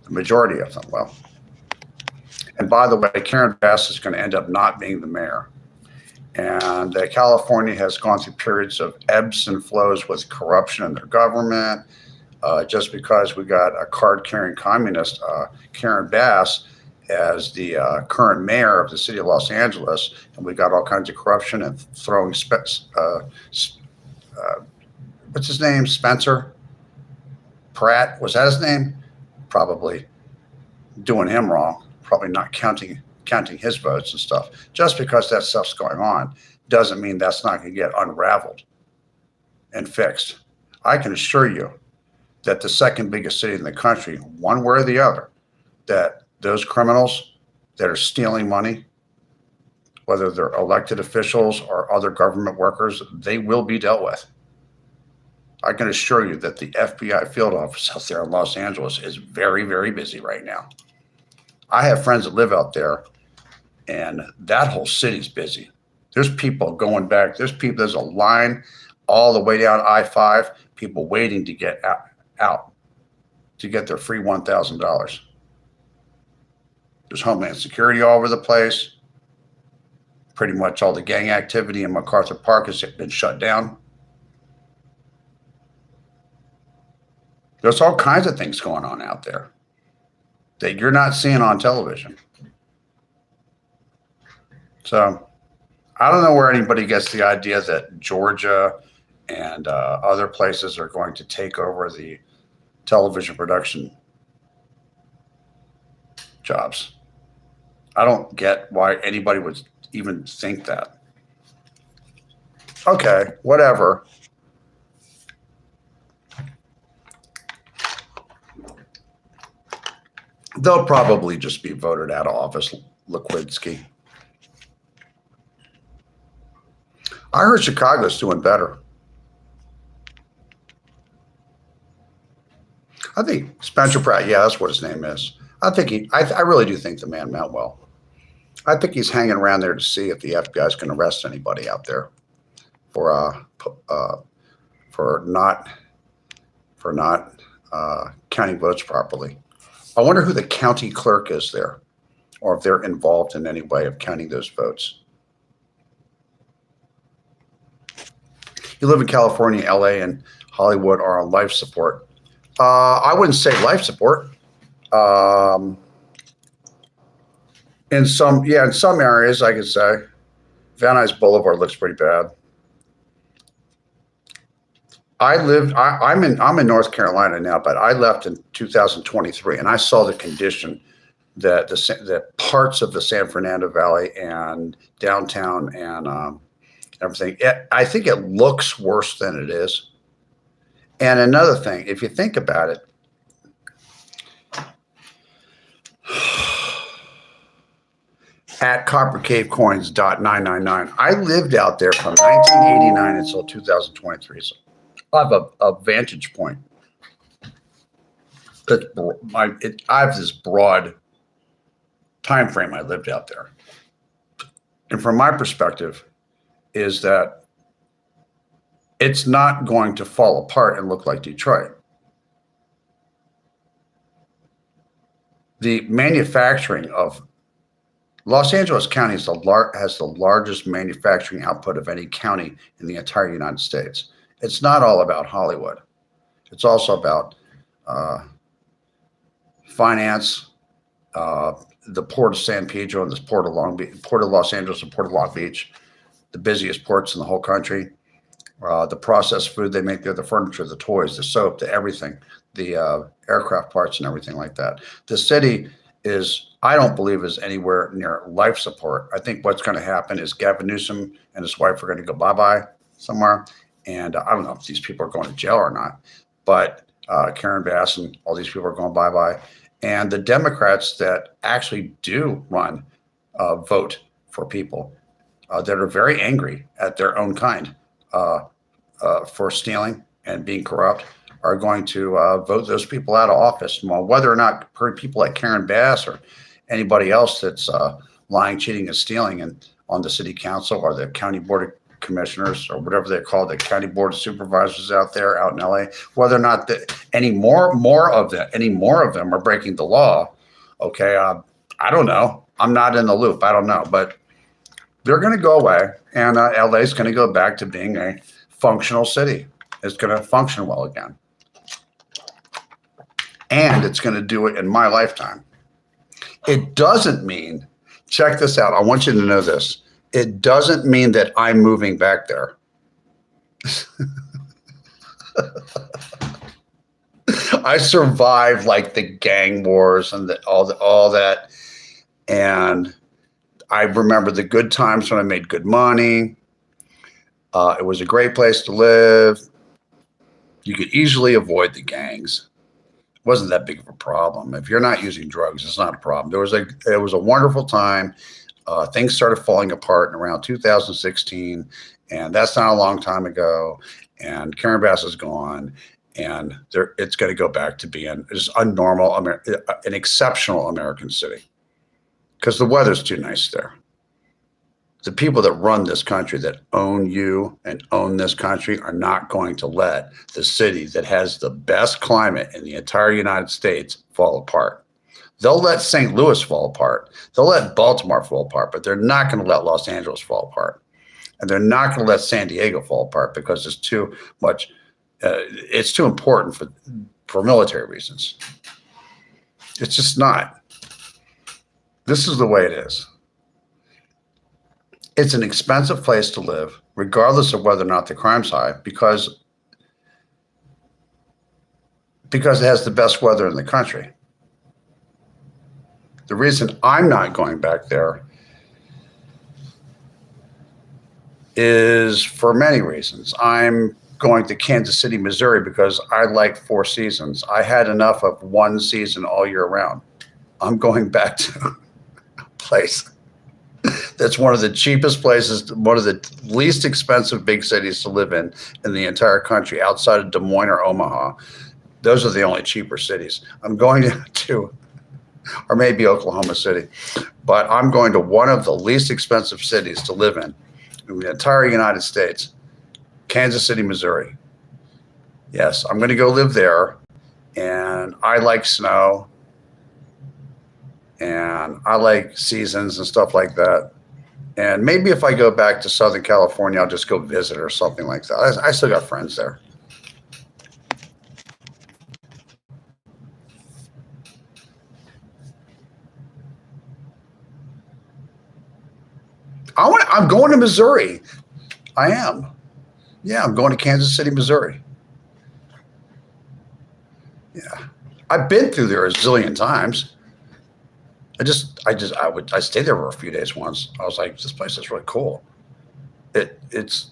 B: The majority of them will. And by the way, Karen Bass is going to end up not being the mayor. And California has gone through periods of ebbs and flows with corruption in their government. Just because we got a card-carrying communist, Karen Bass, as the current mayor of the city of Los Angeles, and we got all kinds of corruption and throwing what's his name? Spencer Pratt, was that his name? Probably doing him wrong, probably not counting his votes and stuff. Just because that stuff's going on doesn't mean that's not going to get unraveled and fixed. I can assure you that the second biggest city in the country, one way or the other, that those criminals that are stealing money, whether they're elected officials or other government workers, they will be dealt with. I can assure you that the FBI field office out there in Los Angeles is very, very busy right now. I have friends that live out there, and that whole city's busy. There's people going back. There's a line all the way down I-5, people waiting to get out to get their free $1,000. There's Homeland Security all over the place. Pretty much all the gang activity in MacArthur Park has been shut down. There's all kinds of things going on out there that you're not seeing on television. So I don't know where anybody gets the idea that Georgia and other places are going to take over the television production jobs. I don't get why anybody would even think that. Okay, whatever. They'll probably just be voted out of office, Liquidsky. I heard Chicago's doing better. I think Spencer Pratt, yeah, that's what his name is. I really do think the man meant well. I think he's hanging around there to see if the FBI is going to arrest anybody out there for not counting votes properly. I wonder who the county clerk is there, or if they're involved in any way of counting those votes. You live in California, LA, and Hollywood are on life support. I wouldn't say life support. in some areas, I could say Van Nuys Boulevard looks pretty bad. I'm in North Carolina now, but I left in 2023, and I saw the condition that the parts of the San Fernando Valley and downtown and everything. I think it looks worse than it is. And another thing, if you think about it, at coppercavecoins.999, I lived out there from 1989 until 2023. So I have a vantage point. I have this broad time frame I lived out there. And from my perspective is that it's not going to fall apart and look like Detroit. The manufacturing of Los Angeles County has the largest manufacturing output of any county in the entire United States. It's not all about Hollywood. It's also about finance, the port of San Pedro and the port of Los Angeles and port of Long Beach, the busiest ports in the whole country. The processed food they make there, the furniture, the toys, the soap, the everything, the aircraft parts and everything like that. The city I don't believe is anywhere near life support. I think what's going to happen is Gavin Newsom and his wife are going to go bye-bye somewhere. And I don't know if these people are going to jail or not, but Karen Bass and all these people are going bye-bye. And the Democrats that actually do run vote for people that are very angry at their own kind for stealing and being corrupt are going to vote those people out of office. Well, whether or not people like Karen Bass or anybody else that's lying, cheating, and stealing on the city council or the county board of commissioners or whatever they're called, the county board of supervisors out in LA, whether or not any more of them are breaking the law. Okay, I don't know. I'm not in the loop. I don't know, but they're going to go away, and LA is going to go back to being a functional city. It's going to function well again. And it's going to do it in my lifetime. It doesn't mean, check this out. I want you to know this. It doesn't mean that I'm moving back there. I survived like the gang wars and all that. And I remember the good times when I made good money. It was a great place to live. You could easily avoid the gangs. It wasn't that big of a problem. If you're not using drugs, it's not a problem. It was a wonderful time. Things started falling apart in around 2016, and that's not a long time ago. And Karen Bass is gone, and it's going to go back to being just an exceptional American city because the weather's too nice there. The people that run this country, that own you and own this country, are not going to let the city that has the best climate in the entire United States fall apart. They'll let St. Louis fall apart. They'll let Baltimore fall apart, but they're not going to let Los Angeles fall apart. And they're not going to let San Diego fall apart because it's too much. It's too important for military reasons. It's just not. This is the way it is. It's an expensive place to live, regardless of whether or not the crime's high, because it has the best weather in the country. The reason I'm not going back there is for many reasons. I'm going to Kansas City, Missouri, because I like 4 seasons. I had enough of one season all year round. I'm going back to a place that's one of the cheapest places, one of the least expensive big cities to live in the entire country, outside of Des Moines or Omaha. Those are the only cheaper cities. I'm going to or maybe Oklahoma City, but I'm going to one of the least expensive cities to live in the entire United States, Kansas City, Missouri. Yes, I'm going to go live there, and I like snow, and I like seasons and stuff like that. And maybe if I go back to Southern California, I'll just go visit or something like that. I still got friends there. I'm going to Missouri. I am. Yeah, I'm going to Kansas City, Missouri. Yeah. I've been through there a zillion times. I stayed there for a few days once. I was like, this place is really cool. It's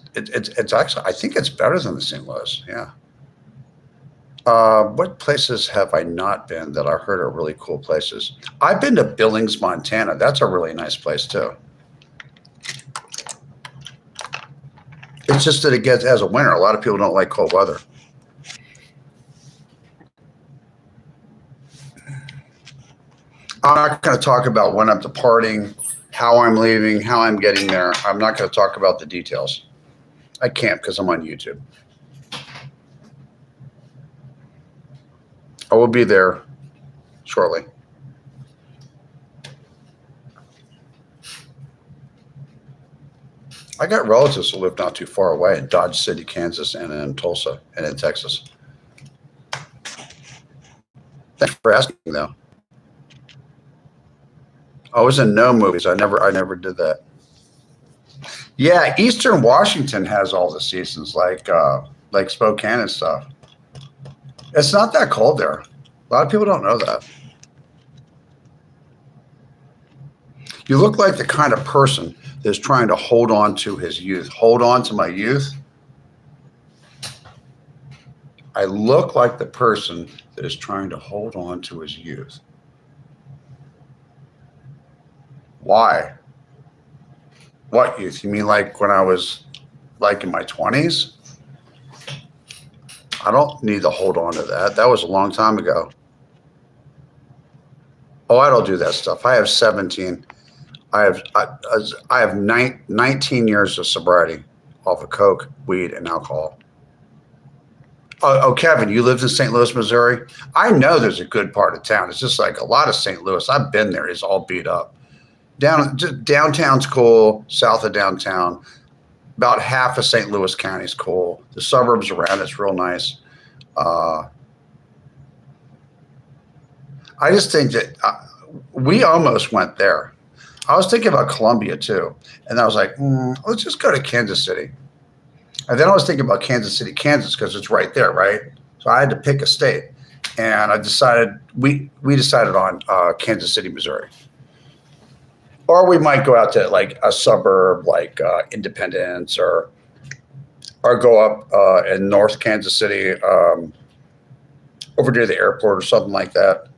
B: actually, I think it's better than the St. Louis. Yeah. What places have I not been that I heard are really cool places? I've been to Billings, Montana. That's a really nice place too. It's just that it gets as a winter. A lot of people don't like cold weather. I'm not going to talk about when I'm departing, how I'm leaving, how I'm getting there. I'm not going to talk about the details. I can't because I'm on YouTube. I will be there shortly. I got relatives who live not too far away in Dodge City, Kansas, and in Tulsa, and in Texas. Thanks for asking, though. I was in no movies. I never did that. Yeah, Eastern Washington has all the seasons, like Spokane and stuff. It's not that cold there. A lot of people don't know that. You look like the kind of person that's trying to hold on to his youth. Hold on to my youth. I look like the person that is trying to hold on to his youth. Why? What youth? You mean like when I was like in my 20s? I don't need to hold on to that. That was a long time ago. Oh, I don't do that stuff. I have 17. I have 19 years of sobriety off of coke, weed, and alcohol. Oh, Kevin, you lived in St. Louis, Missouri? I know there's a good part of town. It's just like a lot of St. Louis. I've been there. It's all beat up. Downtown's cool. South of downtown, about half of St. Louis County is cool. The suburbs around it's real nice. I just think that we almost went there. I was thinking about Columbia too, and I was like, let's just go to Kansas City. And then I was thinking about Kansas City, Kansas, because it's right there, right? So I had to pick a state, and I decided we decided on Kansas City, Missouri. Or we might go out to like a suburb like Independence, or go up in North Kansas City, over near the airport or something like that.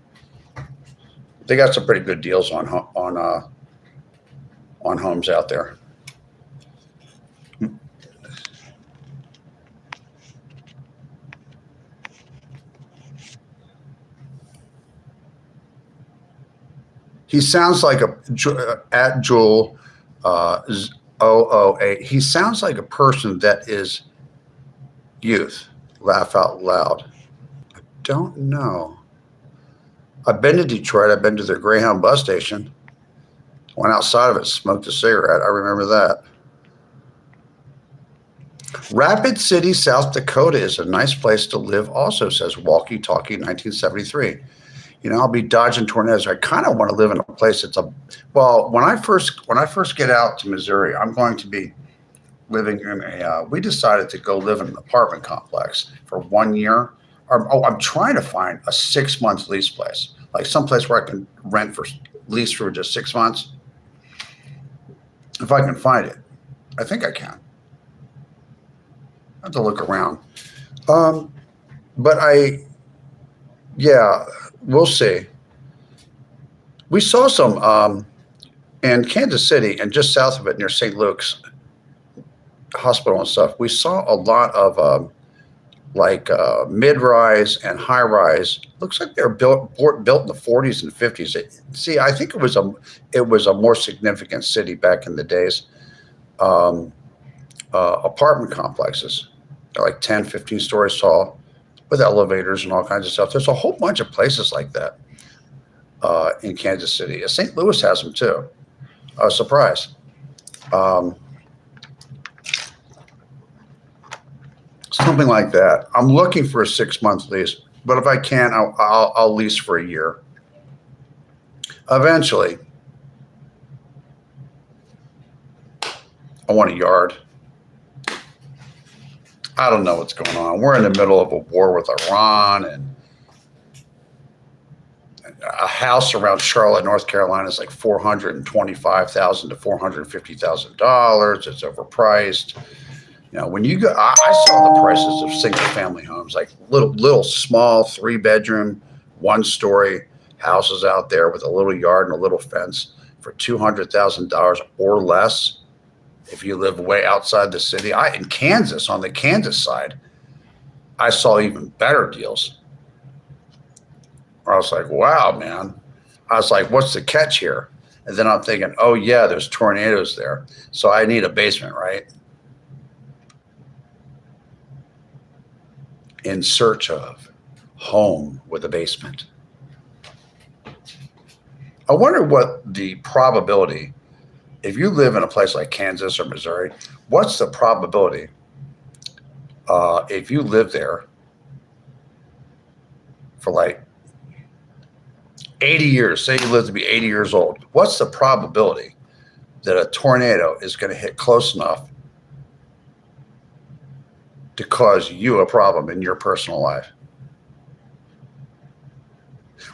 B: They got some pretty good deals on homes out there. He sounds like at Jewel 008. He sounds like a person that is youth. Laugh out loud. I don't know. I've been to Detroit. I've been to the Greyhound bus station. Went outside of it, smoked a cigarette. I remember that. Rapid City, South Dakota is a nice place to live also, says Walkie Talkie 1973. You know, I'll be dodging tornadoes. I kind of want to live in a place that's when I first get out to Missouri, I'm going to be living in we decided to go live in an apartment complex for 1 year. I'm trying to find a 6-month lease place, like someplace where I can rent for lease for just 6 months. If I can find it, I think I can. I have to look around. Yeah, we'll see. We saw some in Kansas City and just south of it near St. Luke's Hospital and stuff. We saw a lot of mid-rise and high-rise. Looks like they were built in the 40s and 50s. I think it was a more significant city back in the days. Apartment complexes. They're like 10, 15 stories tall with elevators and all kinds of stuff. There's a whole bunch of places like that in Kansas City. St. Louis has them too. I was surprised. Something like that. I'm looking for a 6-month lease, but if I can, I'll lease for a year. Eventually. I want a yard. I don't know what's going on. We're in the middle of a war with Iran, and a house around Charlotte, North Carolina is like $425,000 to $450,000. It's overpriced. You know, when you go, I saw the prices of single family homes, like little small 3-bedroom, 1-story houses out there with a little yard and a little fence for $200,000 or less. If you live way outside the city, in Kansas, on the Kansas side, I saw even better deals. I was like, wow, man. I was like, what's the catch here? And then I'm thinking, oh yeah, there's tornadoes there. So I need a basement, right? In search of home with a basement. I wonder what the probability, if you live in a place like Kansas or Missouri, what's the probability if you live there for like 80 years, say you live to be 80 years old, what's the probability that a tornado is going to hit close enough to cause you a problem in your personal life?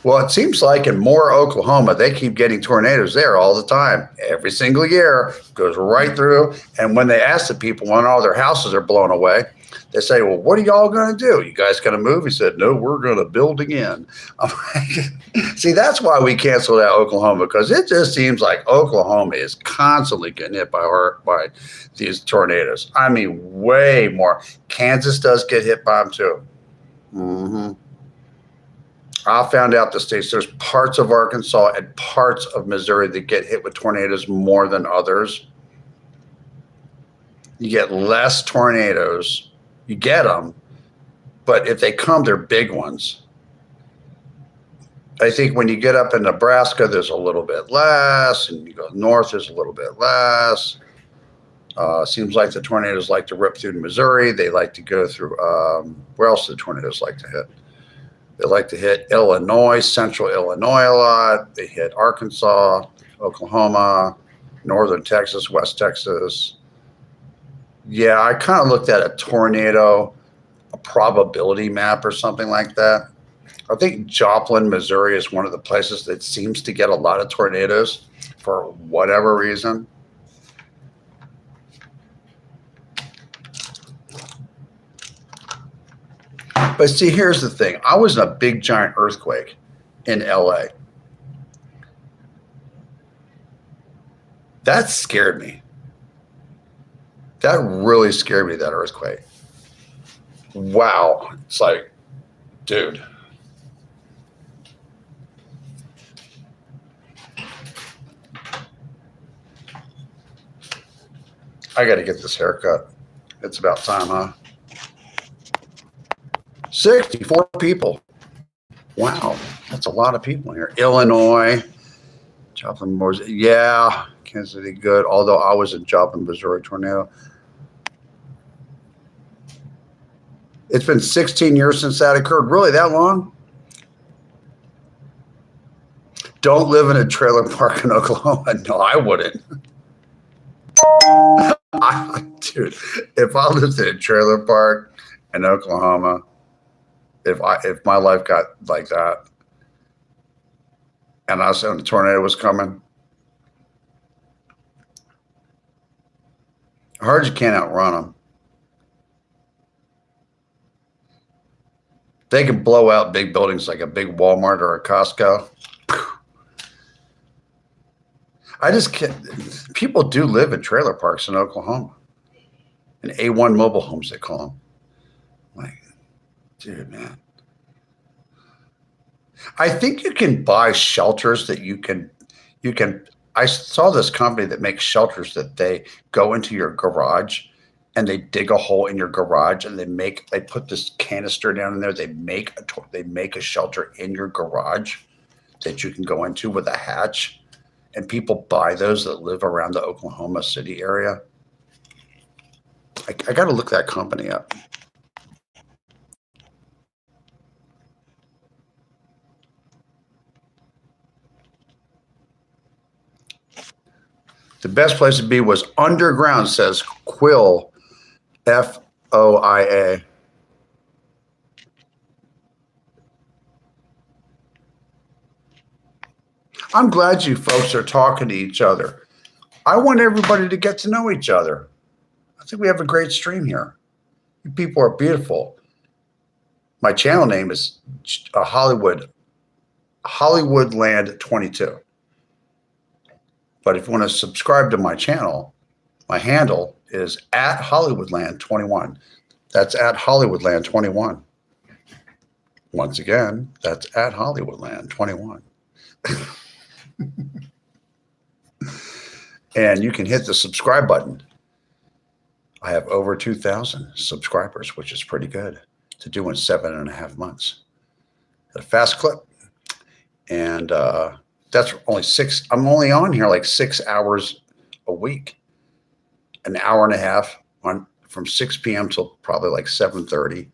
B: Well, it seems like in Moore, Oklahoma, they keep getting tornadoes there all the time. Every single year, goes right through. And when they ask the people when all their houses are blown away, they say, well, what are y'all going to do? You guys going to move? He said, no, we're going to build again. I'm like, see, that's why we canceled out Oklahoma, because it just seems like Oklahoma is constantly getting hit by these tornadoes. I mean, way more. Kansas does get hit by them too. Mm-hmm. I found out the states, there's parts of Arkansas and parts of Missouri that get hit with tornadoes more than others. You get less tornadoes. You get them, but if they come, they're big ones. I think when you get up in Nebraska, there's a little bit less, and you go north, there's a little bit less. Seems like the tornadoes like to rip through Missouri. They like to go through, where else do the tornadoes like to hit? They like to hit Illinois, central Illinois a lot. They hit Arkansas, Oklahoma, northern Texas, West Texas. Yeah, I kind of looked at a tornado, a probability map or something like that. I think Joplin, Missouri is one of the places that seems to get a lot of tornadoes for whatever reason. But see, here's the thing. I was in a big, giant earthquake in LA. That scared me. That really scared me, that earthquake. Wow. It's like, dude. I got to get this haircut. It's about time, huh? 64 people. Wow, that's a lot of people here. Illinois, Joplin, Missouri. Yeah, Kansas City, good. Although I was in Joplin, Missouri tornado. It's been 16 years since that occurred. Really, that long? Don't live in a trailer park in Oklahoma. No, I wouldn't. Dude, if I lived in a trailer park in Oklahoma, if my life got like that, and I said a tornado was coming, I heard you can't outrun them. They can blow out big buildings like a big Walmart or a Costco. I just can't. People do live in trailer parks in Oklahoma, and A1 mobile homes, they call them. Like, dude, man. I think you can buy shelters that you can. I saw this company that makes shelters that they go into your garage and they dig a hole in your garage and they put this canister down in there. They make a shelter in your garage that you can go into with a hatch. And people buy those that live around the Oklahoma City area. I got to look that company up. The best place to be was underground, says Quill, FOIA. I'm glad you folks are talking to each other. I want everybody to get to know each other. I think we have a great stream here. You people are beautiful. My channel name is Hollywoodland22. But if you want to subscribe to my channel, my handle is at Hollywoodland21. That's at Hollywoodland21. Once again, that's at Hollywoodland21. And you can hit the subscribe button. I have over 2,000 subscribers, which is pretty good to do in 7.5 months. At a fast clip. And that's only 6. I'm only on here like 6 hours a week. An hour and a half from 6 p.m. till probably like 7:30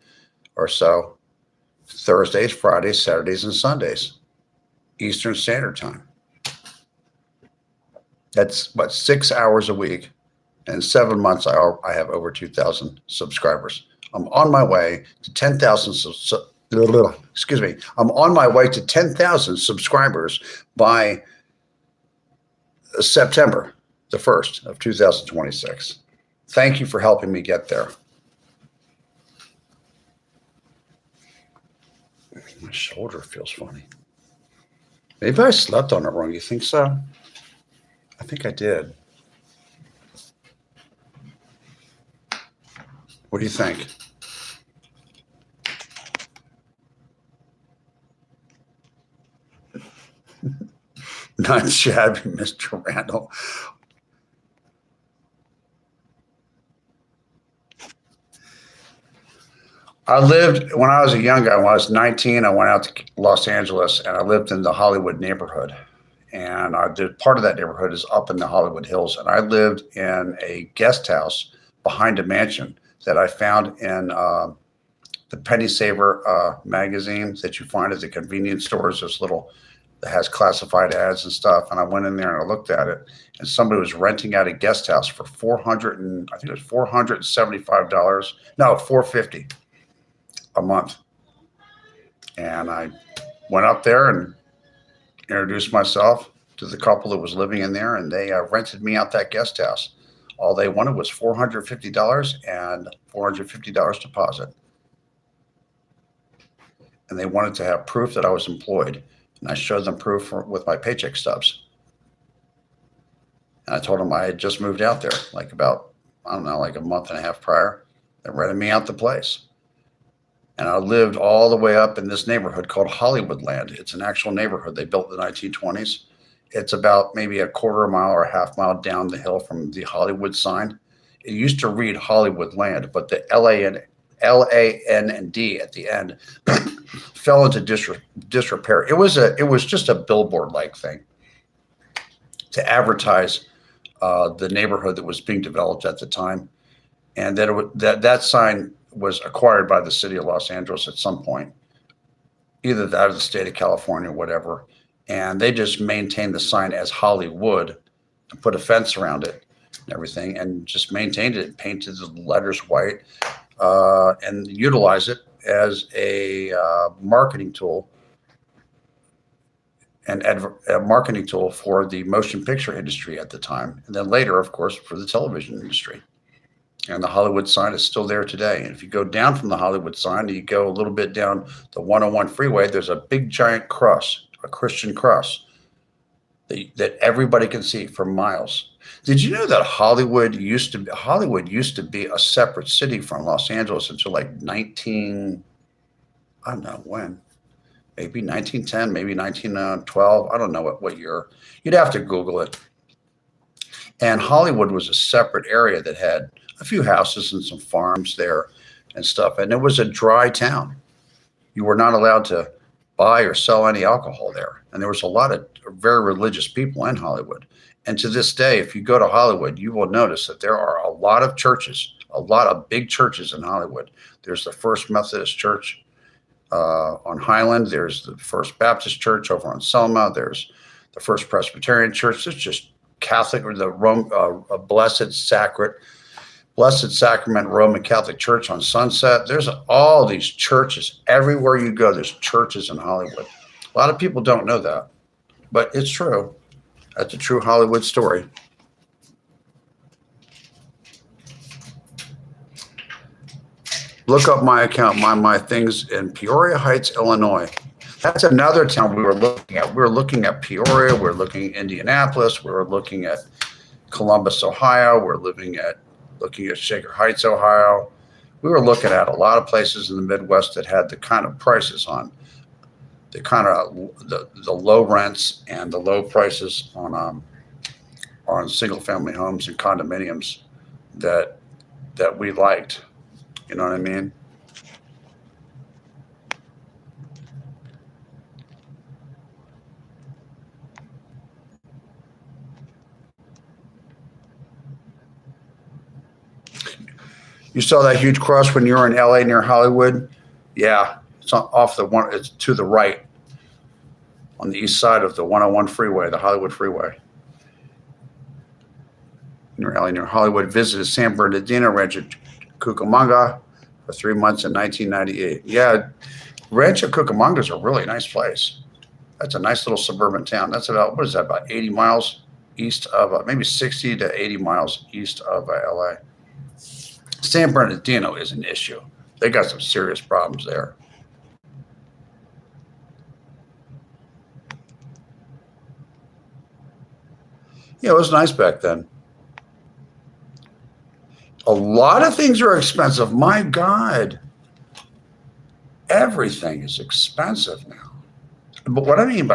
B: or so. Thursdays, Fridays, Saturdays, and Sundays. Eastern Standard Time. That's what, 6 hours a week. And 7 months, I have over 2,000 subscribers. I'm on my way to 10,000. Excuse me. I'm on my way to 10,000 subscribers by September the 1st of 2026. Thank you for helping me get there. My shoulder feels funny. Maybe I slept on it wrong. You think so? I think I did. What do you think? Not shabby, Mr. Randall. I lived, when I was a young guy, when I was 19, I went out to Los Angeles and I lived in the Hollywood neighborhood. And I did part of that neighborhood is up in the Hollywood Hills. And I lived in a guest house behind a mansion that I found in the Penny Saver magazines that you find at the convenience stores. This little that has classified ads and stuff. And I went in there and I looked at it, and somebody was renting out a guest house for $475. No, $450 a month. And I went up there and introduced myself to the couple that was living in there, and they rented me out that guest house. All they wanted was $450 and $450 deposit. And they wanted to have proof that I was employed. And I showed them proof with my paycheck stubs. And I told them I had just moved out there, like about, I don't know, like a month and a half prior. They rented me out the place. And I lived all the way up in this neighborhood called Hollywoodland. It's an actual neighborhood they built in the 1920s. It's about maybe a quarter mile or a half mile down the hill from the Hollywood sign. It used to read Hollywoodland, but the L-A-N and D at the end fell into disrepair. It was just a billboard-like thing to advertise the neighborhood that was being developed at the time. And that sign was acquired by the city of Los Angeles at some point, either that or the state of California, whatever. And they just maintained the sign as Hollywood and put a fence around it and everything, and just maintained it, painted the letters white, and utilized it as a marketing tool and a marketing tool for the motion picture industry at the time. And then later, of course, for the television industry. And the Hollywood sign is still there today. And if you go down from the Hollywood sign, you go a little bit down the 101 freeway, there's a big giant cross, a Christian cross that everybody can see for miles. Did you know that Hollywood used to be a separate city from Los Angeles until like I don't know when, maybe 1910, maybe 1912. I don't know what year. You'd have to Google it. And Hollywood was a separate area that had a few houses and some farms there and stuff. And it was a dry town. You were not allowed to buy or sell any alcohol there. And there was a lot of very religious people in Hollywood. And to this day, if you go to Hollywood, you will notice that there are a lot of churches, a lot of big churches in Hollywood. There's the First Methodist Church on Highland. There's the First Baptist Church over on Selma. There's the First Presbyterian Church. There's just Catholic or the Blessed Sacrament Roman Catholic Church on Sunset. There's all these churches everywhere you go. There's churches in Hollywood. A lot of people don't know that, but it's true. That's a true Hollywood story. Look up my account, my things in Peoria Heights, Illinois. That's another town we were looking at. We were looking at Peoria. We're looking at Indianapolis. We were looking at Columbus, Ohio. We're looking at Shaker Heights, Ohio. We were looking at a lot of places in the Midwest that had the kind of prices on the kind of the low rents and the low prices on single family homes and condominiums that we liked. You know what I mean? You saw that huge cross when you were in LA near Hollywood? Yeah, it's off the one. It's to the right, on the east side of the 101 freeway, the Hollywood freeway. Near LA, near Hollywood. Visited San Bernardino Rancho Cucamonga for 3 months in 1998. Yeah, Rancho Cucamonga is a really nice place. That's a nice little suburban town. That's about, what is that, about 80 miles east of, maybe 60 to 80 miles east of LA. San Bernardino is an issue. They got some serious problems there. Yeah, it was nice back then. A lot of things are expensive. My God, everything is expensive now. But what I mean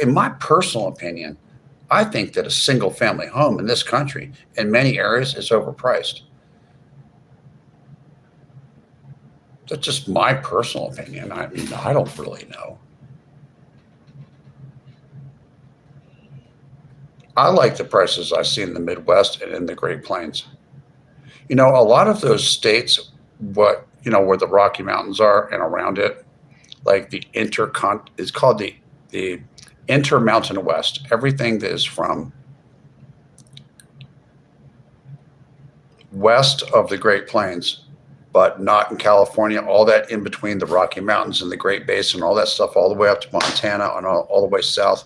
B: in my personal opinion, I think that a single family home in this country, in many areas, is overpriced. That's just my personal opinion. I mean, I don't really know. I like the prices I see in the Midwest and in the Great Plains. You know, a lot of those states, where the Rocky Mountains are and around it, like it's called the Intermountain West. Everything that is from west of the Great Plains, but not in California, all that in between the Rocky Mountains and the Great Basin, all that stuff, all the way up to Montana and all the way south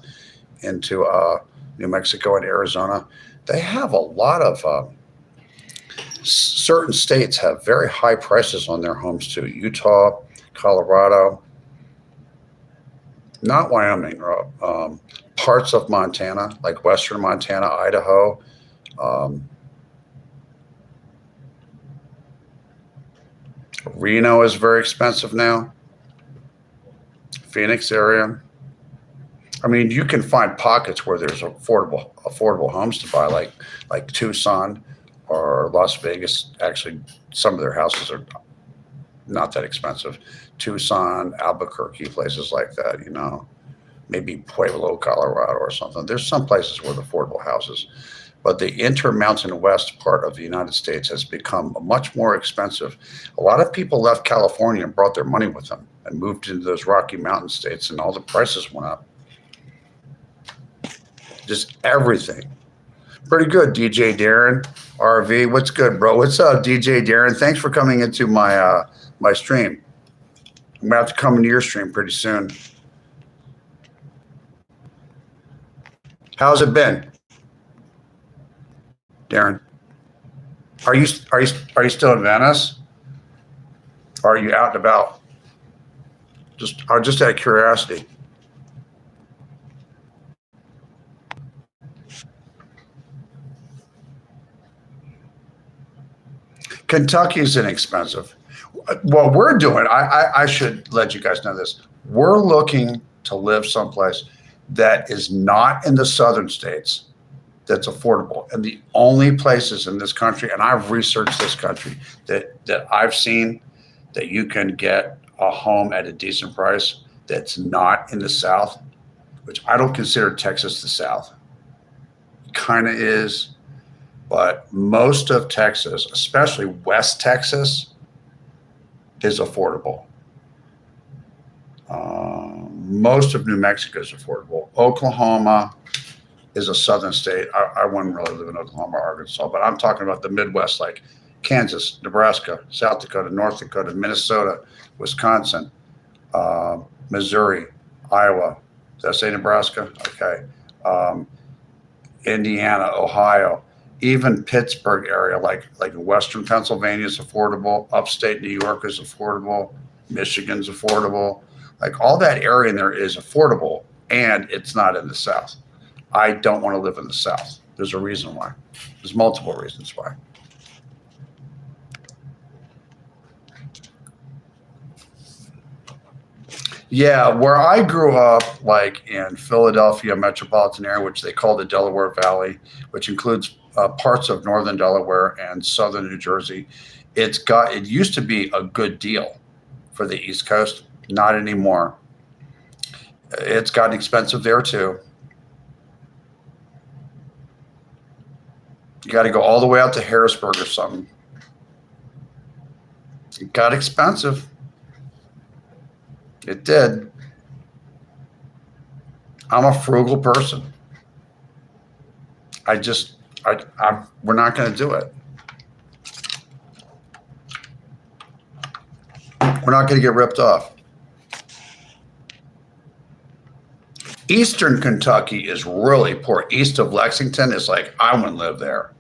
B: into New Mexico and Arizona. They have a lot of certain states have very high prices on their homes too. Utah, Colorado, not Wyoming, parts of Montana, like western Montana, Idaho. Reno is very expensive now. Phoenix area. I mean, you can find pockets where there's affordable homes to buy, like Tucson or Las Vegas. Actually, some of their houses are not that expensive. Tucson, Albuquerque, places like that, maybe Pueblo, Colorado or something. There's some places with affordable houses. But the Intermountain West part of the United States has become much more expensive. A lot of people left California and brought their money with them and moved into those Rocky Mountain states, and all the prices went up. Just everything. Pretty good, DJ Darren. RV, what's good, bro? What's up, DJ Darren? Thanks for coming into my my stream. I'm gonna have to come into your stream pretty soon. How's it been, Darren? Are you still in Venice? Or are you out and about? Just out of curiosity. Kentucky is inexpensive. What we're doing, I should let you guys know this. We're looking to live someplace that is not in the southern states, that's affordable. And the only places in this country, and I've researched this country, that I've seen that you can get a home at a decent price that's not in the South, which I don't consider Texas the South. It kind of is. But most of Texas, especially West Texas, is affordable. Most of New Mexico is affordable. Oklahoma, is a southern state. I wouldn't really live in Oklahoma or Arkansas, but I'm talking about the Midwest, like Kansas, Nebraska, South Dakota, North Dakota, Minnesota, Wisconsin, Missouri, Iowa. Did I say Nebraska? Okay. Indiana, Ohio, even Pittsburgh area, like Western Pennsylvania is affordable. Upstate New York is affordable. Michigan's affordable. Like all that area in there is affordable, and it's not in the South. I don't want to live in the South. There's a reason why. There's multiple reasons why. Yeah, where I grew up, like in Philadelphia metropolitan area, which they call the Delaware Valley, which includes parts of northern Delaware and southern New Jersey. It used to be a good deal for the East Coast. Not anymore. It's gotten expensive there too. You got to go all the way out to Harrisburg or something. It got expensive. It did. I'm a frugal person. We're not going to do it. We're not going to get ripped off. Eastern Kentucky is really poor. East of Lexington is like, I wouldn't live there.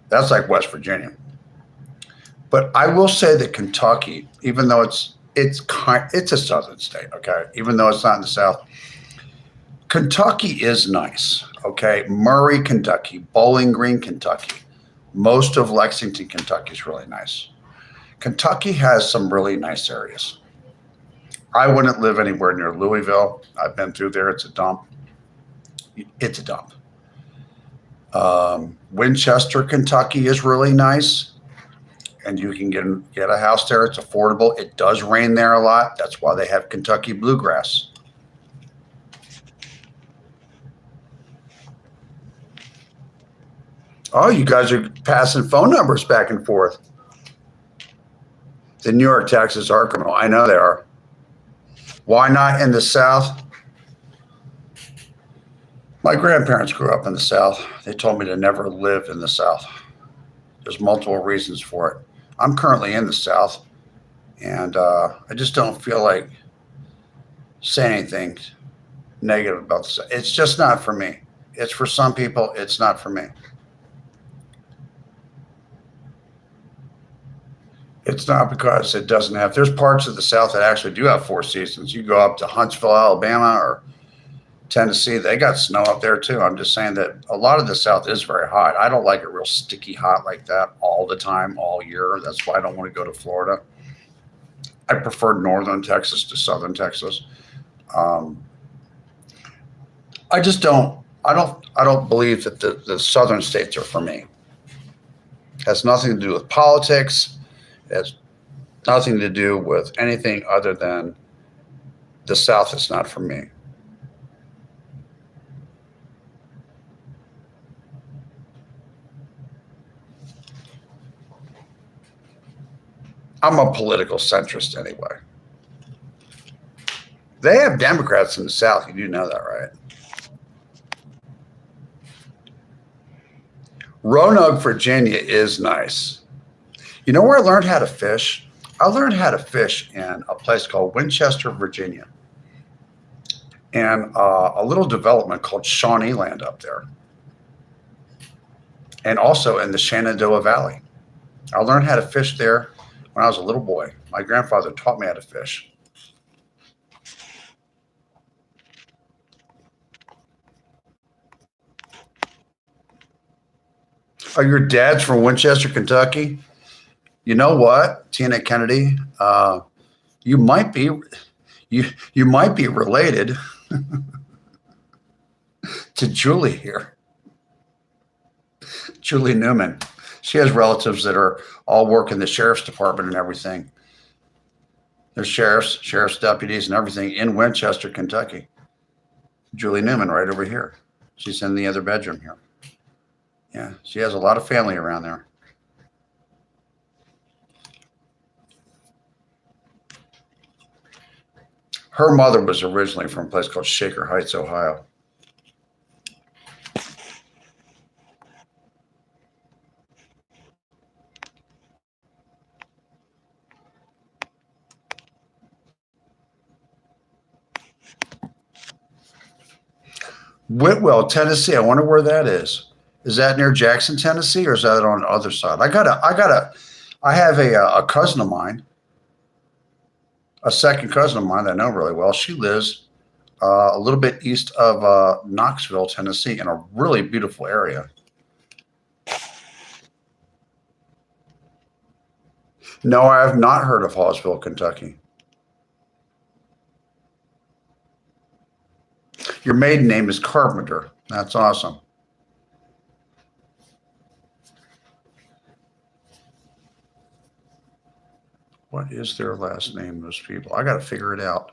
B: That's like West Virginia. But I will say that Kentucky, even though it's a southern state, okay? Even though it's not in the South, Kentucky is nice, okay? Murray, Kentucky, Bowling Green, Kentucky. Most of Lexington, Kentucky is really nice. Kentucky has some really nice areas. I wouldn't live anywhere near Louisville. I've been through there. It's a dump. It's a dump. Winchester, Kentucky is really nice. And you can get a house there. It's affordable. It does rain there a lot. That's why they have Kentucky bluegrass. Oh, you guys are passing phone numbers back and forth. The New York, Texas are criminal. I know they are. Why not in the South? My grandparents grew up in the South. They told me to never live in the South. There's multiple reasons for it. I'm currently in the South, and I just don't feel like saying anything negative about the South. It's just not for me. It's for some people. It's not for me. It's not because it doesn't have. There's parts of the South that actually do have 4 seasons. You go up to Huntsville, Alabama, or Tennessee, they got snow up there too. I'm just saying that a lot of the South is very hot. I don't like it real sticky hot like that all the time, all year. That's why I don't want to go to Florida. I prefer northern Texas to southern Texas. I just don't. I don't believe that the southern states are for me. It has nothing to do with politics. It has nothing to do with anything other than the South is not for me. I'm a political centrist anyway. They have Democrats in the South. You do know that, right? Roanoke, Virginia is nice. You know where I learned how to fish? I learned how to fish in a place called Winchester, Virginia, and a little development called Shawnee Land up there, and also in the Shenandoah Valley. I learned how to fish there when I was a little boy. My grandfather taught me how to fish. Are your dads from Winchester, Kentucky? You know what, Tina Kennedy? You might be related to Julie here. Julie Newman. She has relatives that are all work in the sheriff's department and everything. There's sheriff's deputies and everything in Winchester, Kentucky. Julie Newman right over here. She's in the other bedroom here. Yeah, she has a lot of family around there. Her mother was originally from a place called Shaker Heights, Ohio. Whitwell, Tennessee. I wonder where that is. Is that near Jackson, Tennessee, or is that on the other side? I have a cousin of mine, a second cousin of mine that I know really well. She lives a little bit east of Knoxville, Tennessee, in a really beautiful area. No, I have not heard of Hallsville, Kentucky. Your maiden name is Carpenter. That's awesome. What is their last name, those people? I got to figure it out.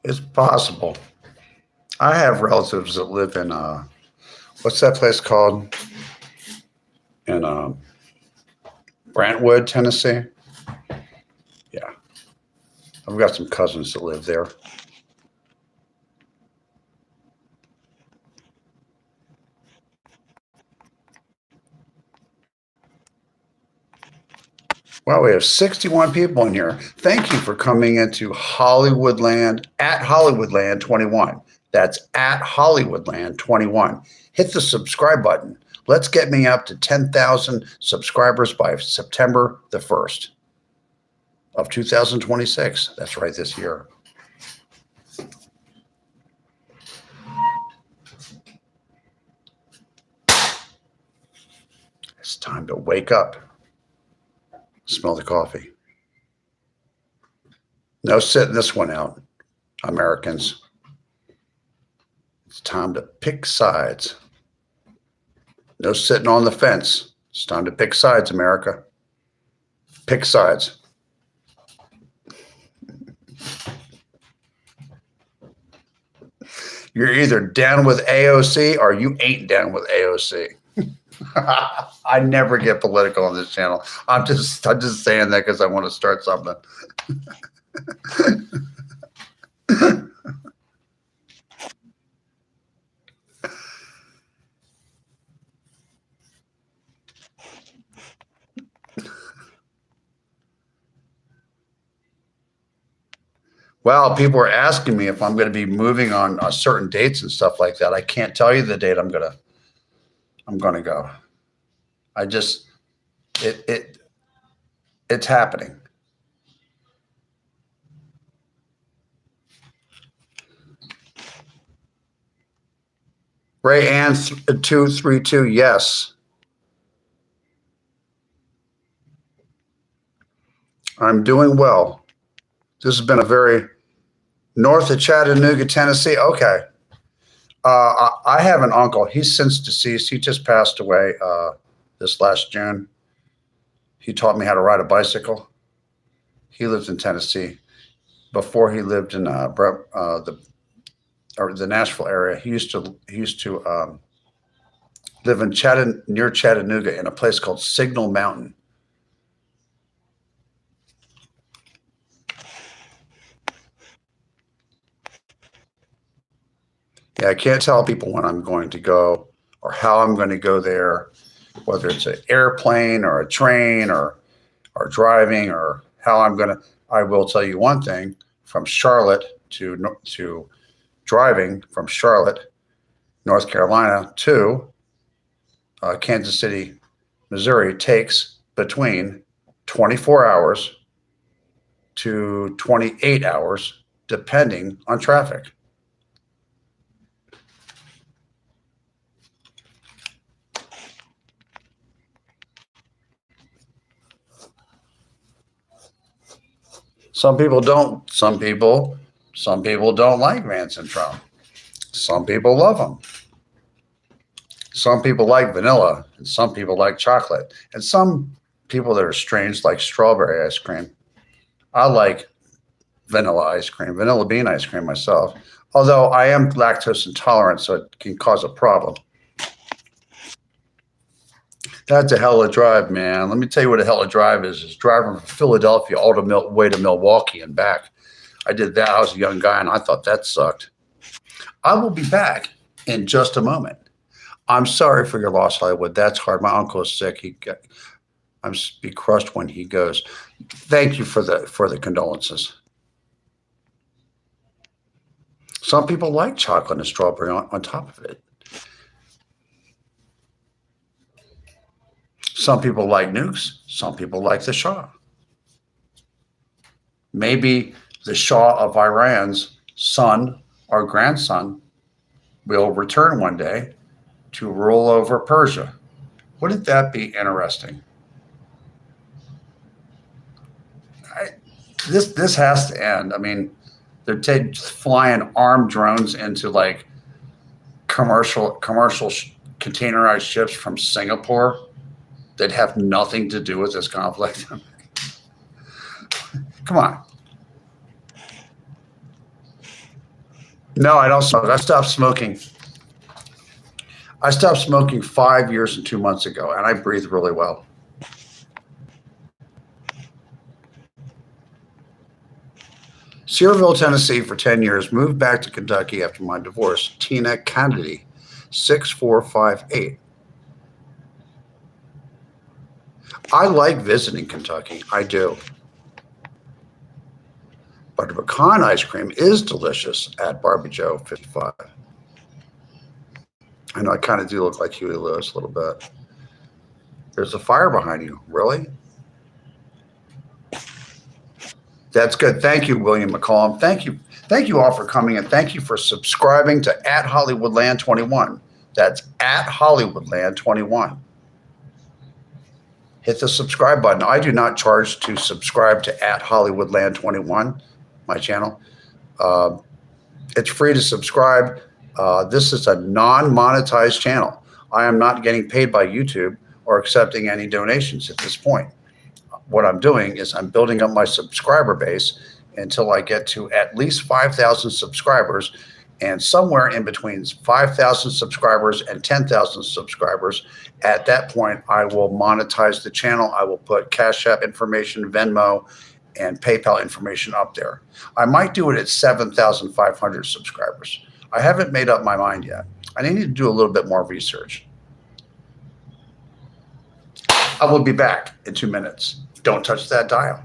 B: It's possible. I have relatives that live in what's that place called? In Brentwood, Tennessee. Yeah, I've got some cousins that live there. Well, we have 61 people in here. Thank you for coming into Hollywoodland at Hollywoodland21. That's at Hollywoodland21. Hit the subscribe button. Let's get me up to 10,000 subscribers by September the 1st of 2026. That's right, this year. It's time to wake up. Smell the coffee. No sitting this one out, Americans. It's time to pick sides. No sitting on the fence. It's time to pick sides, America. Pick sides. You're either down with AOC or you ain't down with AOC. I never get political on this channel. I'm just saying that because I want to start something. Well, people are asking me if I'm going to be moving on certain dates and stuff like that. I can't tell you the date I'm going to go. I just, it's happening. Ray Ann 232, yes. I'm doing well. This has been a very north of Chattanooga, Tennessee. Okay. I have an uncle. He's since deceased. He just passed away this last June. He taught me how to ride a bicycle. He lives in Tennessee. Before he lived in the Nashville area, he used to live in near Chattanooga in a place called Signal Mountain. Yeah, I can't tell people when I'm going to go or how I'm going to go there, whether it's an airplane or a train or driving or how I'm going to. I will tell you one thing: from Charlotte to driving from Charlotte, North Carolina to Kansas City, Missouri takes between 24 hours to 28 hours, depending on traffic. Some people don't. Some people don't like Vance and Trump. Some people love them. Some people like vanilla, and some people like chocolate, and some people that are strange like strawberry ice cream. I like vanilla ice cream, vanilla bean ice cream myself. Although I am lactose intolerant, so it can cause a problem. That's a hell of a drive, man. Let me tell you what a hell of a drive is driving from Philadelphia all the way to Milwaukee and back. I did that. I was a young guy, and I thought that sucked. I will be back in just a moment. I'm sorry for your loss, Hollywood. That's hard. My uncle is sick. I'm be crushed when he goes. Thank you for the condolences. Some people like chocolate and strawberry on top of it. Some people like nukes. Some people like the Shah. Maybe the Shah of Iran's son or grandson will return one day to rule over Persia. Wouldn't that be interesting? This has to end. I mean, they're flying armed drones into like commercial containerized ships from Singapore that have nothing to do with this conflict. Come on. No, I don't smoke. I stopped smoking. I stopped smoking 5 years and 2 months ago, and I breathe really well. Cedarville, Tennessee for 10 years, moved back to Kentucky after my divorce. Tina Kennedy, 6458. I like visiting Kentucky. I do. Butter pecan ice cream is delicious at Barbie Joe 55. I know I kind of do look like Huey Lewis a little bit. There's a fire behind you. Really? That's good. Thank you, William McCollum. Thank you. Thank you all for coming, and thank you for subscribing to @Hollywoodland21. That's @Hollywoodland21. Hit the subscribe button. I do not charge to subscribe to @Hollywoodland21, my channel. It's free to subscribe. This is a non-monetized channel. I am not getting paid by YouTube or accepting any donations at this point. What I'm doing is I'm building up my subscriber base until I get to at least 5,000 subscribers, and somewhere in between 5,000 subscribers and 10,000 subscribers. At that point, I will monetize the channel. I will put Cash App information, Venmo, and PayPal information up there. I might do it at 7,500 subscribers. I haven't made up my mind yet. I need to do a little bit more research. I will be back in 2 minutes. Don't touch that dial.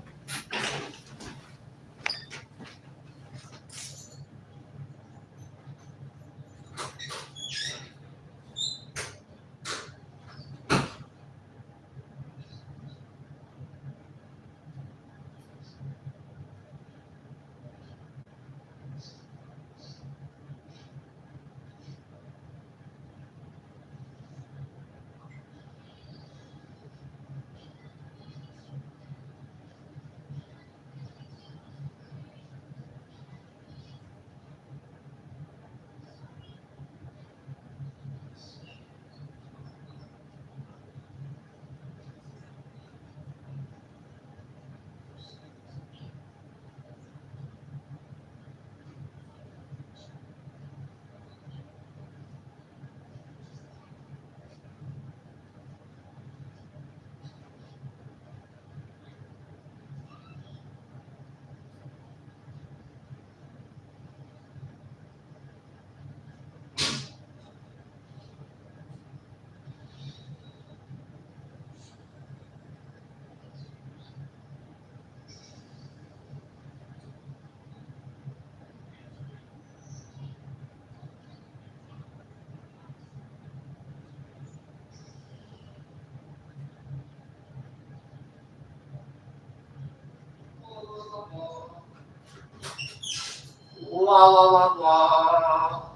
B: La la la la.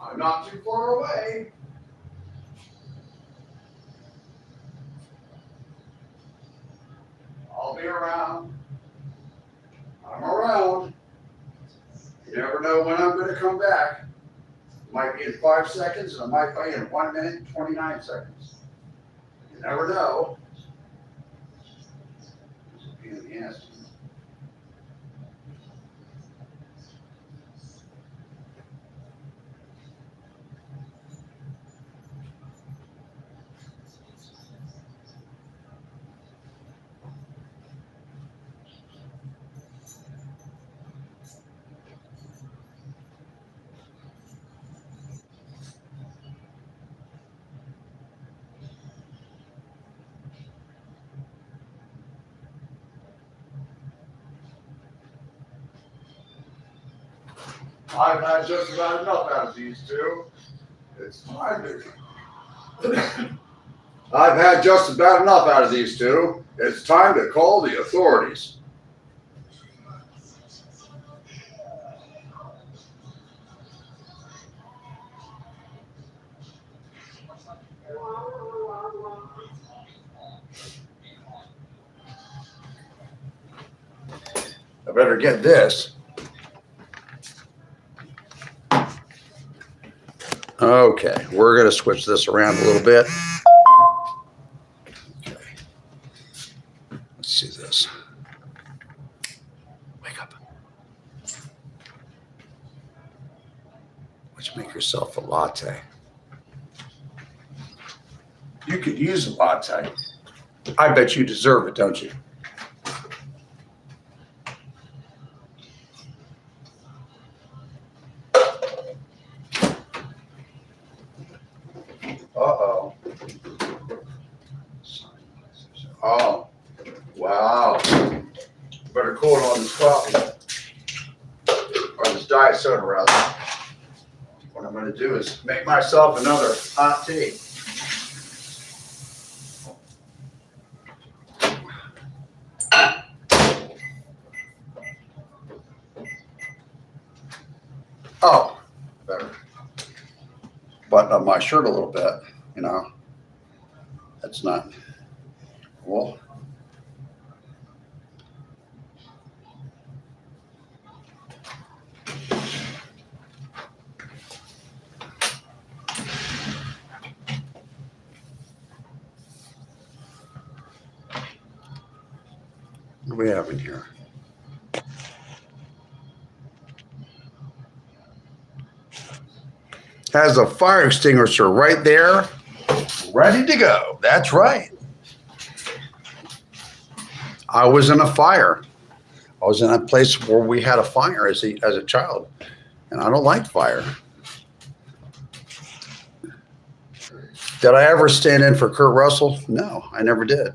B: I'm not too far away. I'll be around. I'm around. You never know when I'm going to come back. It might be in 5 seconds, and it might be in 1 minute and 29 seconds. You never know. Yes. I've had just about enough out of these two. It's time to. I've had just about enough out of these two. It's time to call the authorities. I better get this. Okay, we're going to switch this around a little bit. Okay. Let's see this. Wake up. Let's make yourself a latte. You could use a latte. I bet you deserve it, don't you? Uh-oh. Oh, wow. Better cool it on this coffee. Or this diet soda, rather. What I'm going to do is make myself another hot tea. Oh, better button up my shirt a little bit, you know. That's not, well. What do we have in here? Has a fire extinguisher right there, ready to go. That's right. I was in a fire. I was in a place where we had a fire as a child, and I don't like fire. Did I ever stand in for Kurt Russell? No, I never did.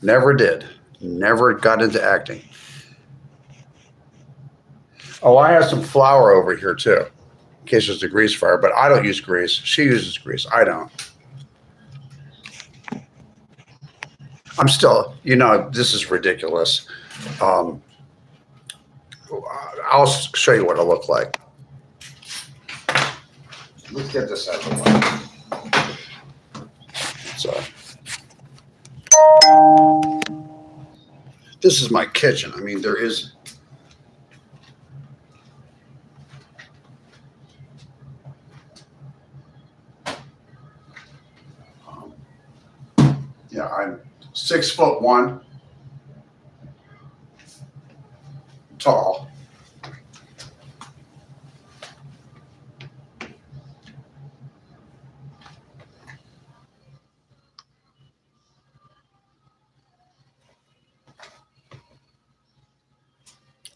B: Never did. Never got into acting. Oh, I have some flour over here too, in case there's a grease fire, but I don't use grease. She uses grease. I don't. I'm still, you know, this is ridiculous. I'll show you what I look like. Let's get this out of the way. So, this is my kitchen. I mean, there is. Yeah, I'm 6'1" tall.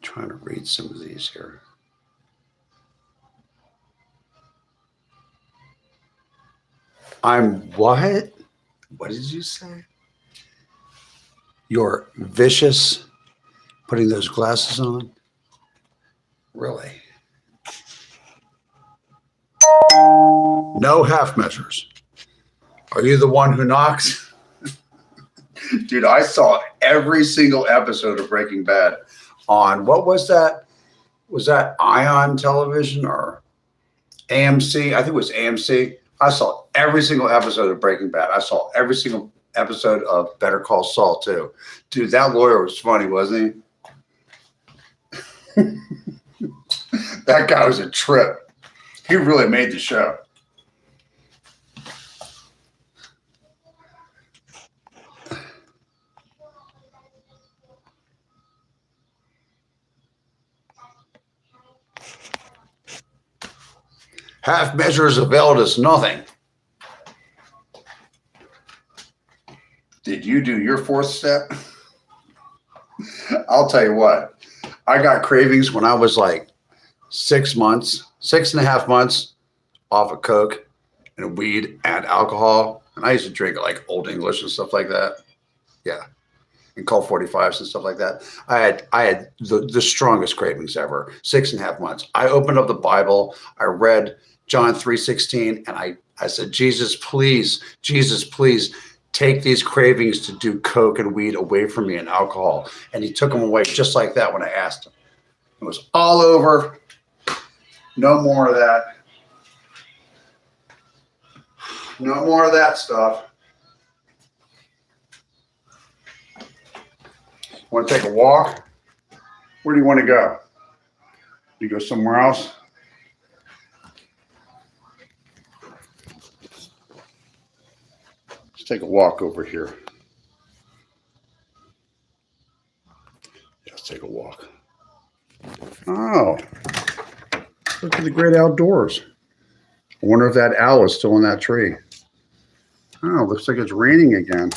B: Trying to read some of these here. I'm what? What did you say? You're vicious putting those glasses on? Really? No half measures. Are you the one who knocks? Dude, I saw every single episode of Breaking Bad on, what was that? Was that Ion Television or AMC? I think it was AMC. I saw every single episode of Breaking Bad. I saw every single episode of Better Call Saul too. Dude, that lawyer was funny, wasn't he? That guy was a trip. He really made the show. Half measures availed us nothing. Did you do your fourth step? I'll tell you what, I got cravings when I was like 6 months, 6.5 months off of Coke and weed and alcohol. And I used to drink like Old English and stuff like that. Yeah. and Colt 45s and stuff like that. I had the strongest cravings ever. 6.5 months. I opened up the Bible. I read John 3:16, and I said, Jesus, please, take these cravings to do coke and weed away from me and alcohol. And he took them away just like that when I asked him. It was all over. No more of that. No more of that stuff. Want to take a walk? Where do you want to go? Do you go somewhere else? Let's take a walk over here. Let's take a walk. Oh, look at the great outdoors. I wonder if that owl is still in that tree. Oh, looks like it's raining again.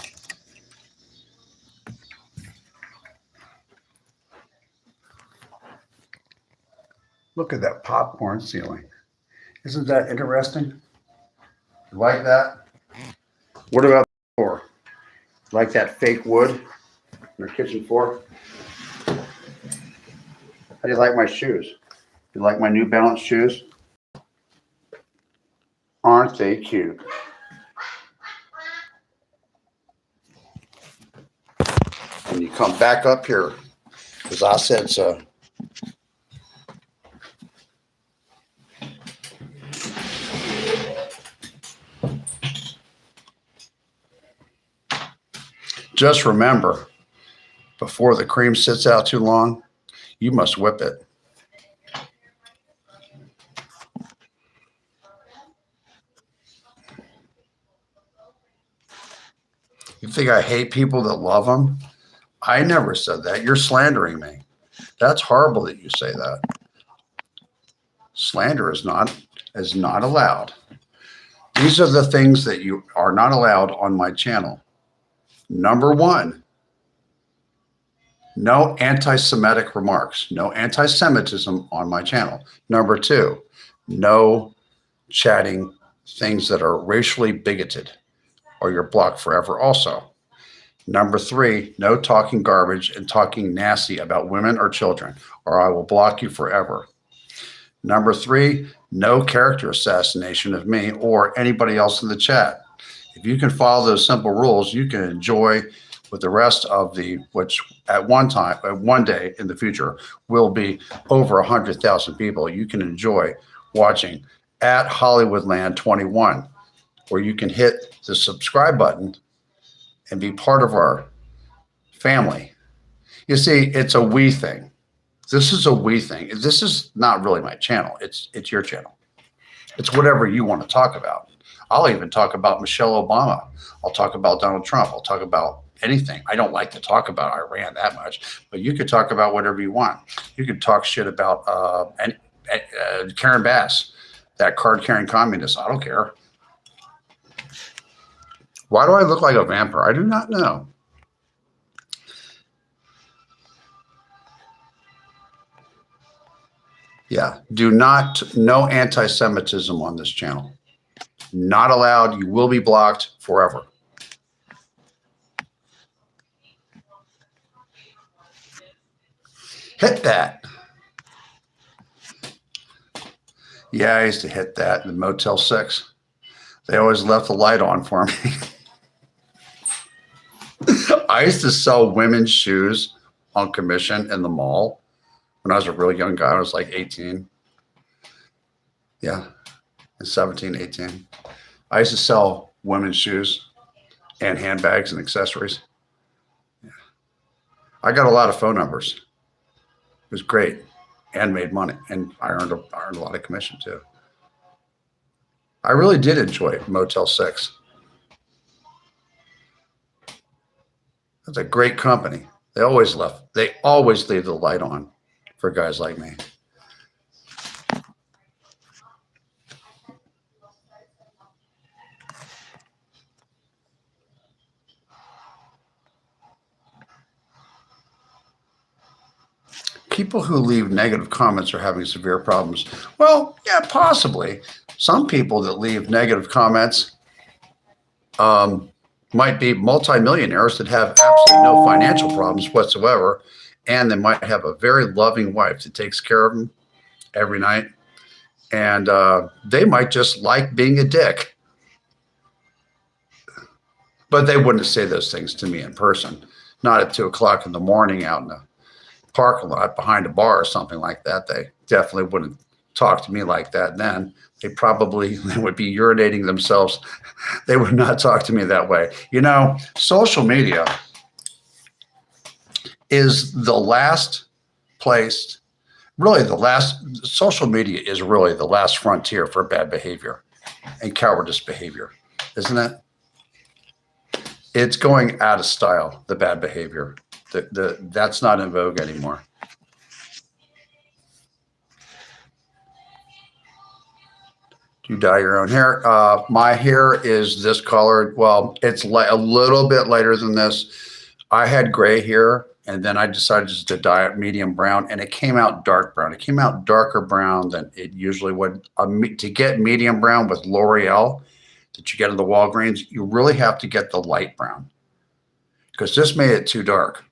B: Look at that popcorn ceiling. Isn't that interesting? You like that? What about the floor? Like that fake wood on your kitchen floor? How do you like my shoes? You like my New Balance shoes? Aren't they cute? And you come back up here, because I said so. Just remember, before the cream sits out too long, you must whip it. You think I hate people that love them? I never said that. You're slandering me. That's horrible that you say that. Slander is not allowed. These are the things that you are not allowed on my channel. Number one, no anti-Semitic remarks, no anti-Semitism on my channel. Number two, no chatting things that are racially bigoted, or you're blocked forever also. Number three, no talking garbage and talking nasty about women or children, or I will block you forever. Number three, no character assassination of me or anybody else in the chat. If you can follow those simple rules, you can enjoy with the rest of which at one day in the future will be over 100,000 people. You can enjoy watching at Hollywoodland22, where you can hit the subscribe button and be part of our family. You see, it's a we thing. This is a we thing. This is not really my channel. It's your channel. It's whatever you want to talk about. I'll even talk about Michelle Obama. I'll talk about Donald Trump. I'll talk about anything. I don't like to talk about Iran that much, but you could talk about whatever you want. You could talk shit about Karen Bass, that card-carrying communist. I don't care. Why do I look like a vampire? I do not know. Yeah, no anti-Semitism on this channel. Not allowed. You will be blocked forever. Hit that. Yeah, I used to hit that in the Motel 6. They always left the light on for me. I used to sell women's shoes on commission in the mall when I was a real young guy. I was like 18. Yeah, 17, 18. I used to sell women's shoes and handbags and accessories. Yeah. I got a lot of phone numbers. It was great and made money. And I earned a lot of commission too. I really did enjoy Motel 6. That's a great company. They always leave the light on for guys like me. People who leave negative comments are having severe problems. Well, yeah, possibly. Some people that leave negative comments might be multimillionaires that have absolutely no financial problems whatsoever, and they might have a very loving wife that takes care of them every night, and they might just like being a dick. But they wouldn't say those things to me in person, not at 2 o'clock in the morning out in the parking lot behind a bar or something like that. They definitely wouldn't talk to me like that then. They would be urinating themselves. They would not talk to me that way. You know, social media is the last place, social media is really the last frontier for bad behavior and cowardice behavior, isn't it? It's going out of style, the bad behavior. That's not in vogue anymore. Do you dye your own hair? My hair is this color. Well, it's a little bit lighter than this. I had gray hair, and then I decided just to dye it medium brown, and it came out dark brown. It came out darker brown than it usually would. To get medium brown with L'Oreal that you get in the Walgreens, you really have to get the light brown because this made it too dark.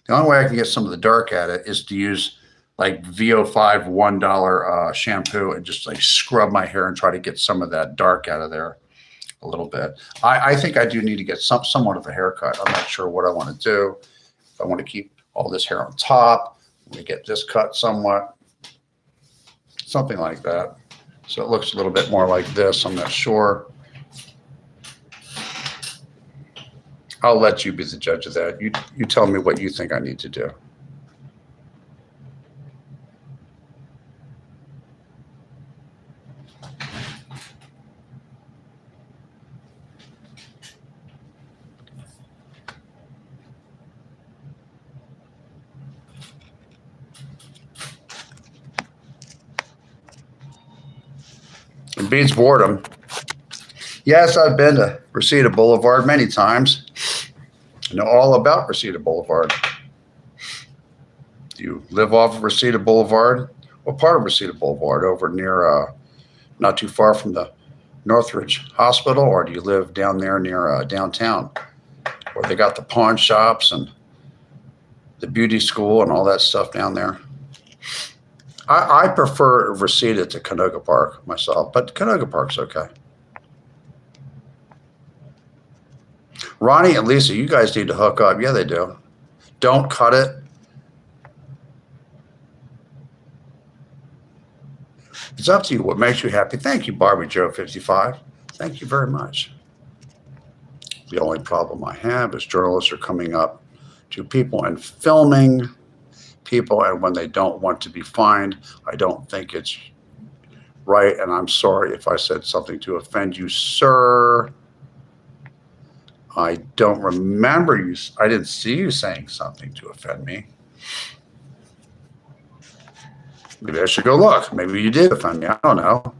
B: The only way I can get some of the dark at it is to use like VO5 $1 shampoo and just like scrub my hair and try to get some of that dark out of there a little bit. I think I do need to get somewhat of a haircut. I'm not sure what I want to do. If I want to keep all this hair on top, let me get this cut somewhat, something like that. So it looks a little bit more like this. I'm not sure. I'll let you be the judge of that. You tell me what you think I need to do. It beats boredom. Yes, I've been to Reseda Boulevard many times. I know all about Reseda Boulevard. Do you live off of Reseda Boulevard? What part of Reseda Boulevard? Over near, not too far from the Northridge Hospital, or do you live down there near downtown, where they got the pawn shops and the beauty school and all that stuff down there? I prefer Reseda to Canoga Park myself, but Canoga Park's okay. Ronnie and Lisa, you guys need to hook up. Yeah, they do. Don't cut it. It's up to you what makes you happy. Thank you, Barbie Joe 55. Thank you very much. The only problem I have is journalists are coming up to people and filming people, and when they don't want to be fined, I don't think it's right, and I'm sorry if I said something to offend you, sir. I don't remember you. I didn't see you saying something to offend me. Maybe I should go look. Maybe you did offend me. I don't know.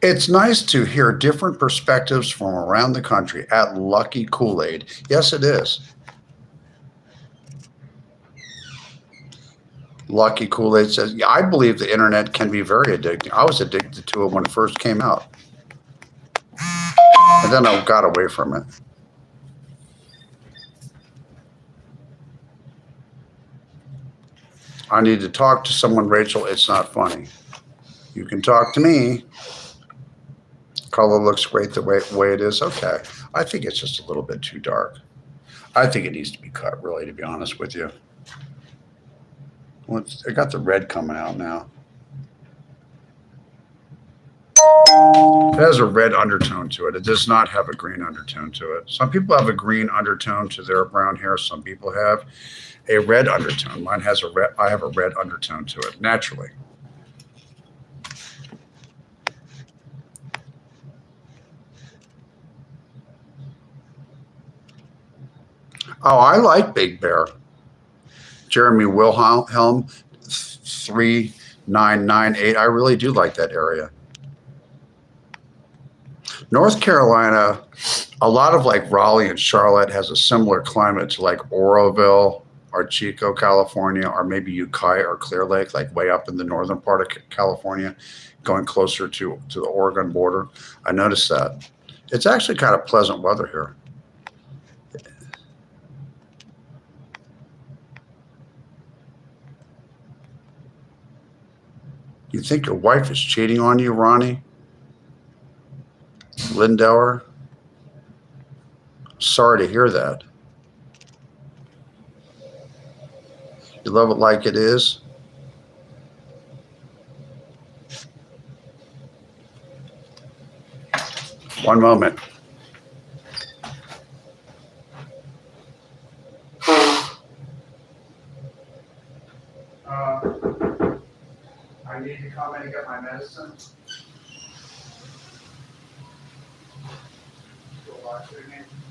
B: It's nice to hear different perspectives from around the country at Lucky Kool-Aid. Yes, it is. Lucky Kool-Aid says, yeah, I believe the internet can be very addicting. I was addicted to it when it first came out. And then I got away from it. I need to talk to someone, Rachel. It's not funny. You can talk to me. Color looks great the way it is. Okay. I think it's just a little bit too dark. I think it needs to be cut, really, to be honest with you. Well, I got the red coming out now. It has a red undertone to it. It does not have a green undertone to it. Some people have a green undertone to their brown hair. Some people have a red undertone. Mine has a red. I have a red undertone to it naturally. Oh, I like Big Bear. Jeremy Wilhelm 3998. I really do like that area. North Carolina, a lot of like Raleigh and Charlotte has a similar climate to like Oroville, Chico, California, or maybe Ukiah or Clear Lake, like way up in the northern part of California, going closer to the Oregon border. I noticed that. It's actually kind of pleasant weather here. You think your wife is cheating on you, Ronnie? Lindauer? Sorry to hear that. You love it like it is? One moment. I need to come in and get my medicine.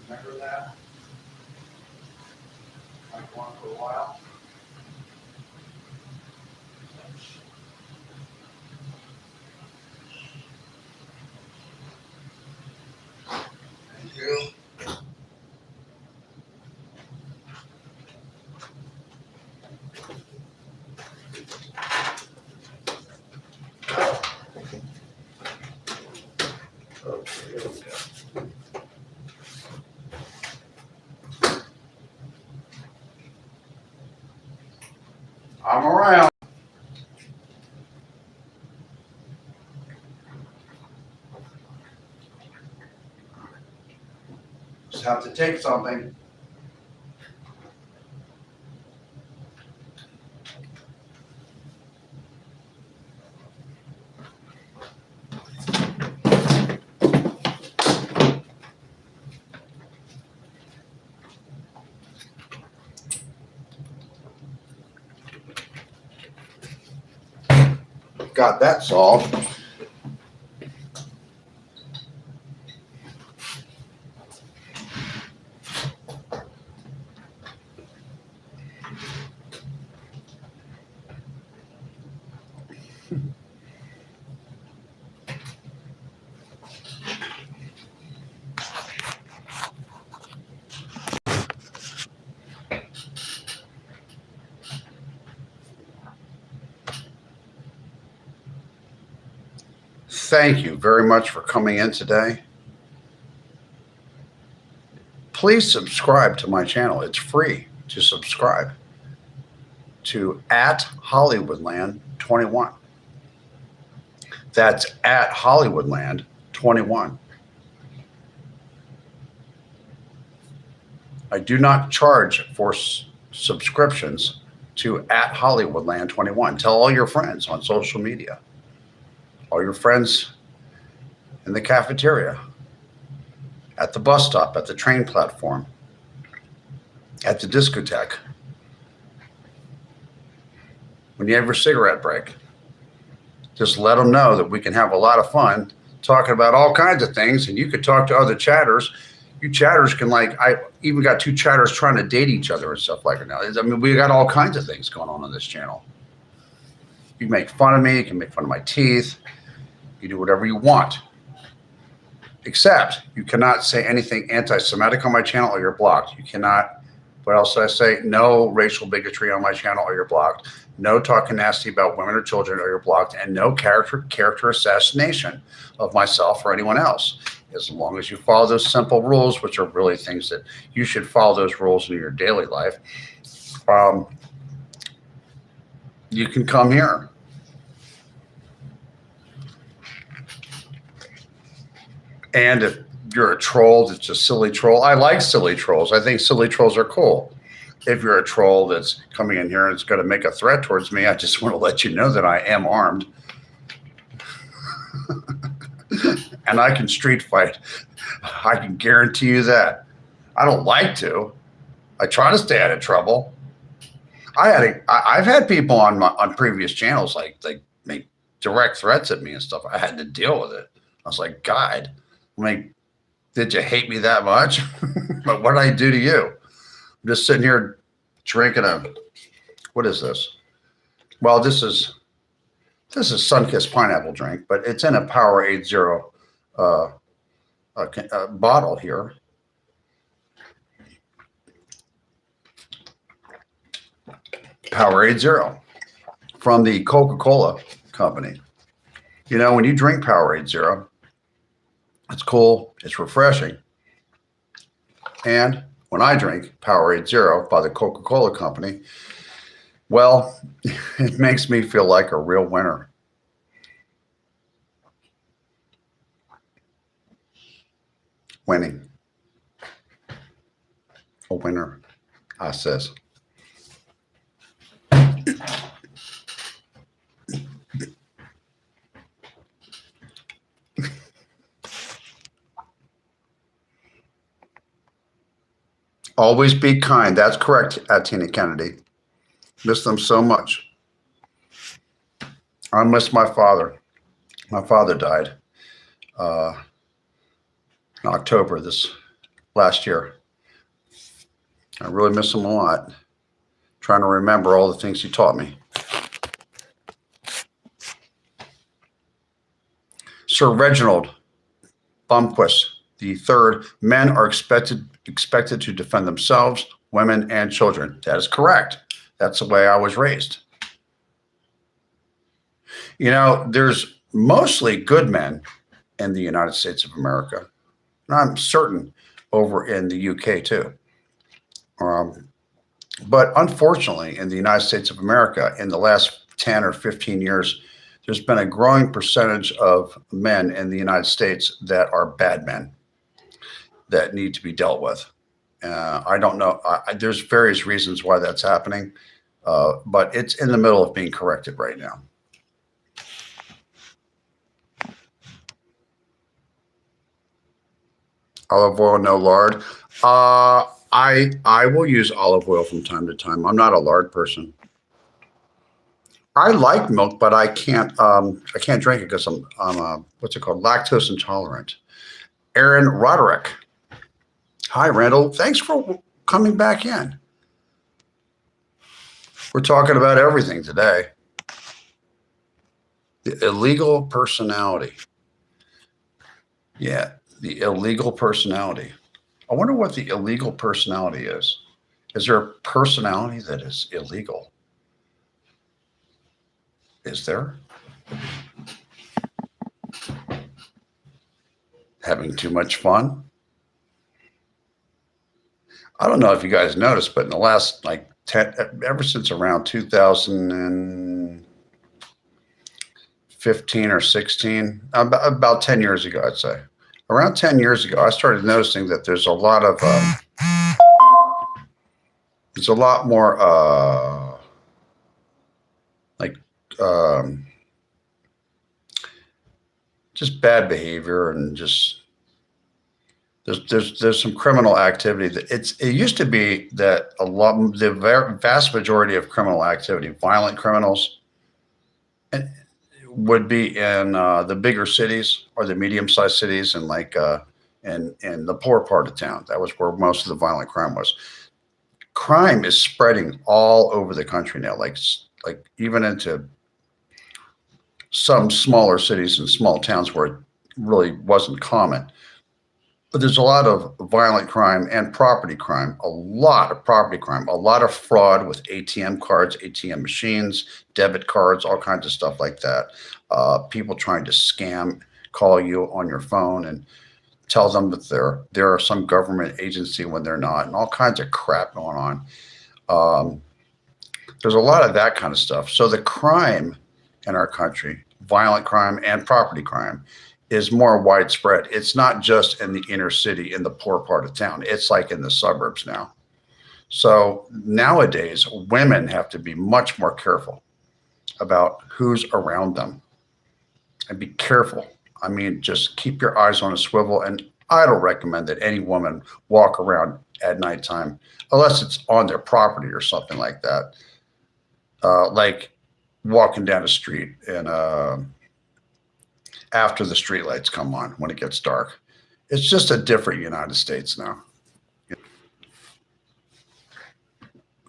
B: Remember that? I've gone for a while. Thank you. Okay, here we go. I'm around. Just have to take something. Got that solved. Thank you very much for coming in today. Please subscribe to my channel. It's free to subscribe to @Hollywoodland21. That's @Hollywoodland21. I do not charge for subscriptions to @Hollywoodland21. Tell all your friends on social media, all your friends in the cafeteria, at the bus stop, at the train platform, at the discotheque, when you have your cigarette break. Just let them know that we can have a lot of fun talking about all kinds of things, and you could talk to other chatters. You chatters can, like, I even got 2 chatters trying to date each other and stuff like that now. I mean, we got all kinds of things going on this channel. You make fun of me, you can make fun of my teeth, you do whatever you want. Except you cannot say anything anti-Semitic on my channel or you're blocked. You cannot, what else did I say? No racial bigotry on my channel or you're blocked. No talking nasty about women or children or you're blocked. And no character assassination of myself or anyone else. As long as you follow those simple rules, which are really things that you should follow those rules in your daily life, you can come here. And if you're a troll that's a silly troll, I like silly trolls. I think silly trolls are cool. If you're a troll that's coming in here and it's going to make a threat towards me, I just want to let you know that I am armed. And I can street fight. I can guarantee you that. I don't like to. I try to stay out of trouble. I've had people on previous channels like make direct threats at me and stuff. I had to deal with it. I was like, God, I'm like, did you hate me that much? But what did I do to you? I'm just sitting here drinking what is this? Well, this is Sunkist pineapple drink, but it's in a Powerade Zero bottle here. Powerade Zero from the Coca-Cola company. You know, when you drink Powerade Zero, it's cool, it's refreshing. And when I drink Powerade Zero by the Coca-Cola company, well, it makes me feel like a real winner. Winning. A winner, I says. Always be kind. That's correct, Tina Kennedy. Miss them so much. I miss my father. My father died in October this last year. I really miss him a lot. Trying to remember all the things he taught me. Sir Reginald Blomquist III, men are expected to defend themselves, women, and children. That is correct. That's the way I was raised. You know, there's mostly good men in the United States of America. And I'm certain over in the UK too. But unfortunately, in the United States of America, in the last 10 or 15 years, there's been a growing percentage of men in the United States that are bad men that need to be dealt with. I don't know. There's various reasons why that's happening, but it's in the middle of being corrected right now. Olive oil, no lard. I will use olive oil from time to time. I'm not a lard person. I like milk, but I can't drink it because I'm what's it called? Lactose intolerant. Aaron Roderick. Hi, Randall. Thanks for coming back in. We're talking about everything today. The illegal personality. Yeah, the illegal personality. I wonder what the illegal personality is. Is there a personality that is illegal? Is there? Having too much fun? I don't know if you guys noticed, but in the last ever since around 2015 or 16, about 10 years ago, I'd say. Around 10 years ago, I started noticing that there's a lot of, there's a lot more just bad behavior and just there's some criminal activity that it used to be that the vast majority of criminal activity, violent criminals, would be in the bigger cities or the medium-sized cities and in the poor part of town. That was where most of the violent crime was. Crime is spreading all over the country now, like even into some smaller cities and small towns where it really wasn't common. But there's a lot of violent crime and property crime, a lot of property crime, a lot of fraud with ATM cards, ATM machines, debit cards, all kinds of stuff like that. People trying to call you on your phone and tell them that they're some government agency when they're not, and all kinds of crap going on. There's a lot of that kind of stuff. So the crime in our country, violent crime and property crime, is more widespread. It's not just in the inner city, in the poor part of town. It's like in the suburbs now. So nowadays, women have to be much more careful about who's around them. And be careful. I mean, just keep your eyes on a swivel. And I don't recommend that any woman walk around at nighttime, unless it's on their property or something like that. Like walking down the street and after the streetlights come on when it gets dark. It's just a different United States now.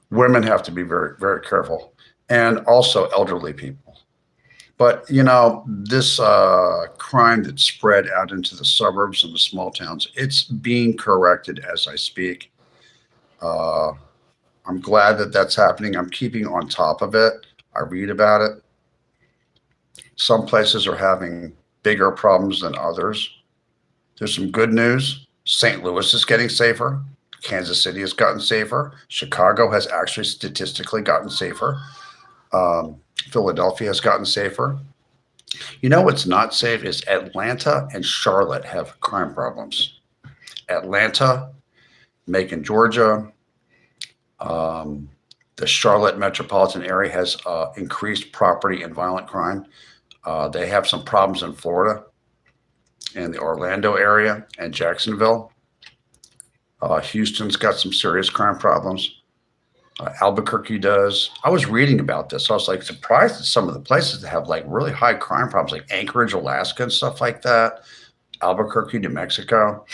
B: Women have to be very, very careful, and also elderly people. But, you know, this crime that spread out into the suburbs and the small towns, it's being corrected as I speak. I'm glad that that's happening. I'm keeping on top of it. I read about it. Some places are having bigger problems than others. There's some good news. St. Louis is getting safer. Kansas City has gotten safer. Chicago has actually statistically gotten safer. Philadelphia has gotten safer. You know what's not safe is Atlanta and Charlotte have crime problems. Atlanta, Macon, Georgia, the Charlotte metropolitan area has increased property and violent crime. They have some problems in Florida, in the Orlando area and Jacksonville. Houston's got some serious crime problems. Albuquerque does. I was reading about this. I was like surprised at some of the places that have like really high crime problems, like Anchorage, Alaska, and stuff like that. Albuquerque, New Mexico,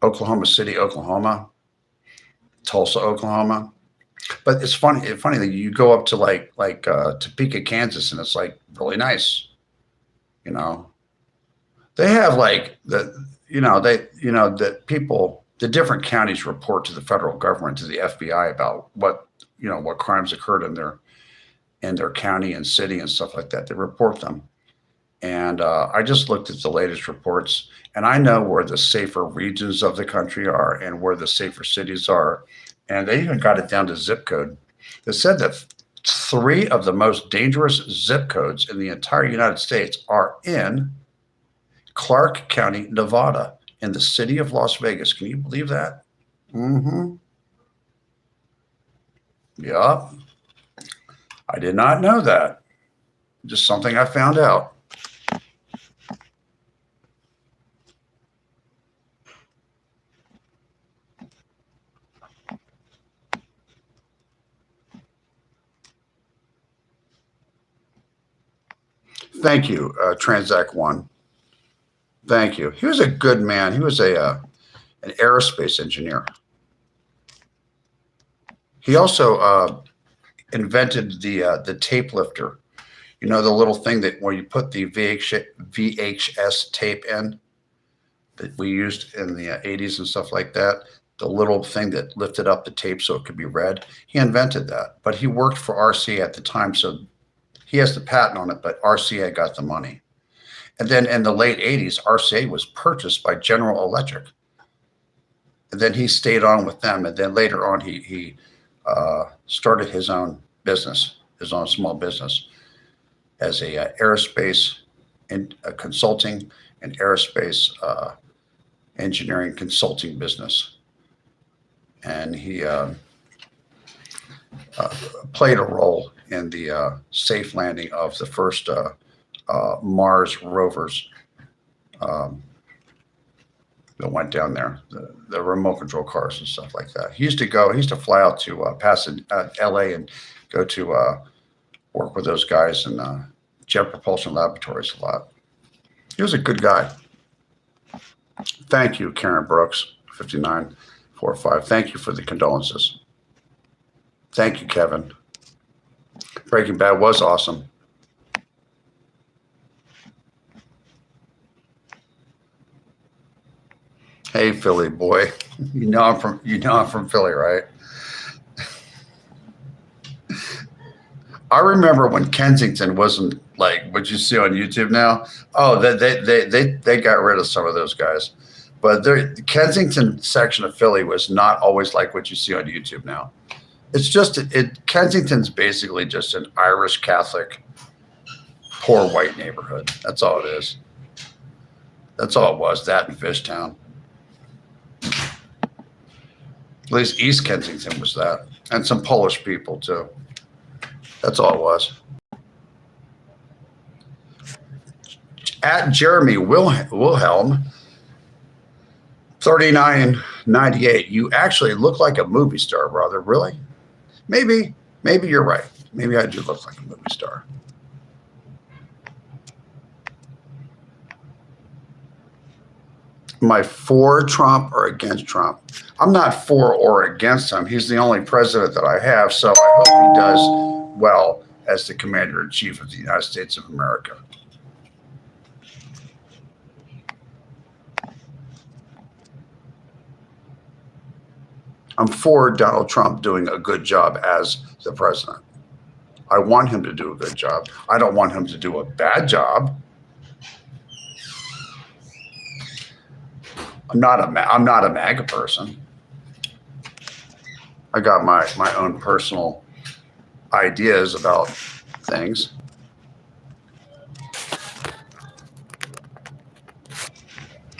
B: Oklahoma City, Oklahoma, Tulsa, Oklahoma. But it's funny that you go up to like Topeka, Kansas, and it's like really nice. You know, they have like that people, the different counties report to the federal government, to the FBI about what crimes occurred in their county and city and stuff like that. They report them. And I just looked at the latest reports, and I know where the safer regions of the country are and where the safer cities are. And they even got it down to zip code. They said that 3 of the most dangerous zip codes in the entire United States are in Clark County, Nevada, in the city of Las Vegas. Can you believe that? Mm-hmm. Yeah. I did not know that. Just something I found out. Thank you, Transact One. Thank you. He was a good man. He was an aerospace engineer. He also invented the tape lifter. You know, the little thing that where you put the VHS tape in that we used in the 80s and stuff like that. The little thing that lifted up the tape so it could be read. He invented that, but he worked for RCA at the time, so he has the patent on it, but RCA got the money. And then in the late 80s, RCA was purchased by General Electric. And then he stayed on with them. And then later on, he started his own business, his own small business as a aerospace and consulting and aerospace engineering consulting business. And he played a role in the safe landing of the first Mars rovers that went down there, the remote control cars and stuff like that. He used to fly out to LA and go to work with those guys in Jet Propulsion Laboratories a lot. He was a good guy. Thank you, Karen Brooks, 5945. Thank you for the condolences. Thank you, Kevin. Breaking Bad was awesome. Hey, Philly boy. You know I'm from Philly, right? I remember when Kensington wasn't like what you see on YouTube now. Oh, they got rid of some of those guys. But the Kensington section of Philly was not always like what you see on YouTube now. It's just Kensington's basically just an Irish Catholic poor white neighborhood. That's all it is. That's all it was. That and Fishtown. At least East Kensington was that, and some Polish people too. That's all it was. At Jeremy Wilhelm, 3998. You actually look like a movie star, brother. Really? Maybe you're right. Maybe I do look like a movie star. Am I for Trump or against Trump? I'm not for or against him. He's the only president that I have, so I hope he does well as the commander-in-chief of the United States of America. I'm for Donald Trump doing a good job as the president. I want him to do a good job. I don't want him to do a bad job. I'm not a MAGA person. I got my own personal ideas about things.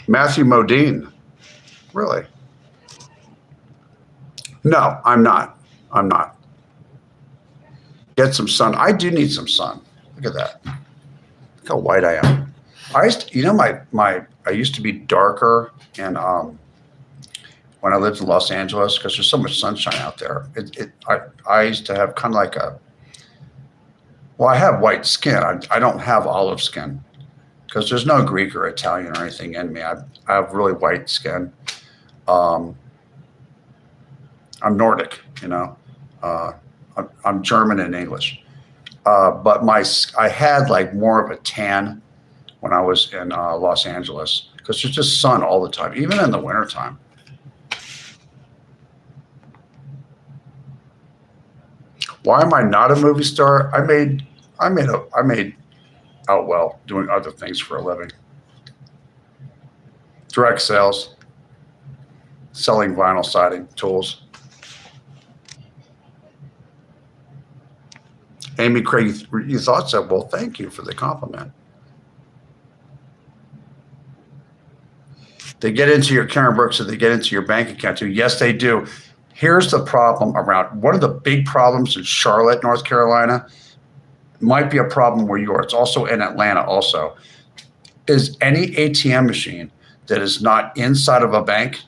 B: Matthew Modine. Really? No, I'm not. I'm not. Get some sun. I do need some sun. Look at that. Look how white I am. I used to be darker and when I lived in Los Angeles, because there's so much sunshine out there. I used to have kind of like I have white skin. I don't have olive skin because there's no Greek or Italian or anything in me. I have really white skin. I'm Nordic, I'm German and English. But I had like more of a tan when I was in Los Angeles because there's just sun all the time, even in the wintertime. Why am I not a movie star? I made out well doing other things for a living. Direct sales, selling vinyl siding tools. Amy Craig, you thought so? Well, thank you for the compliment. They get into your Karen Brooks and they get into your bank account too. Yes, they do. Here's the problem around one of the big problems in Charlotte, North Carolina, might be a problem where you are. It's also in Atlanta also, is any ATM machine that is not inside of a bank,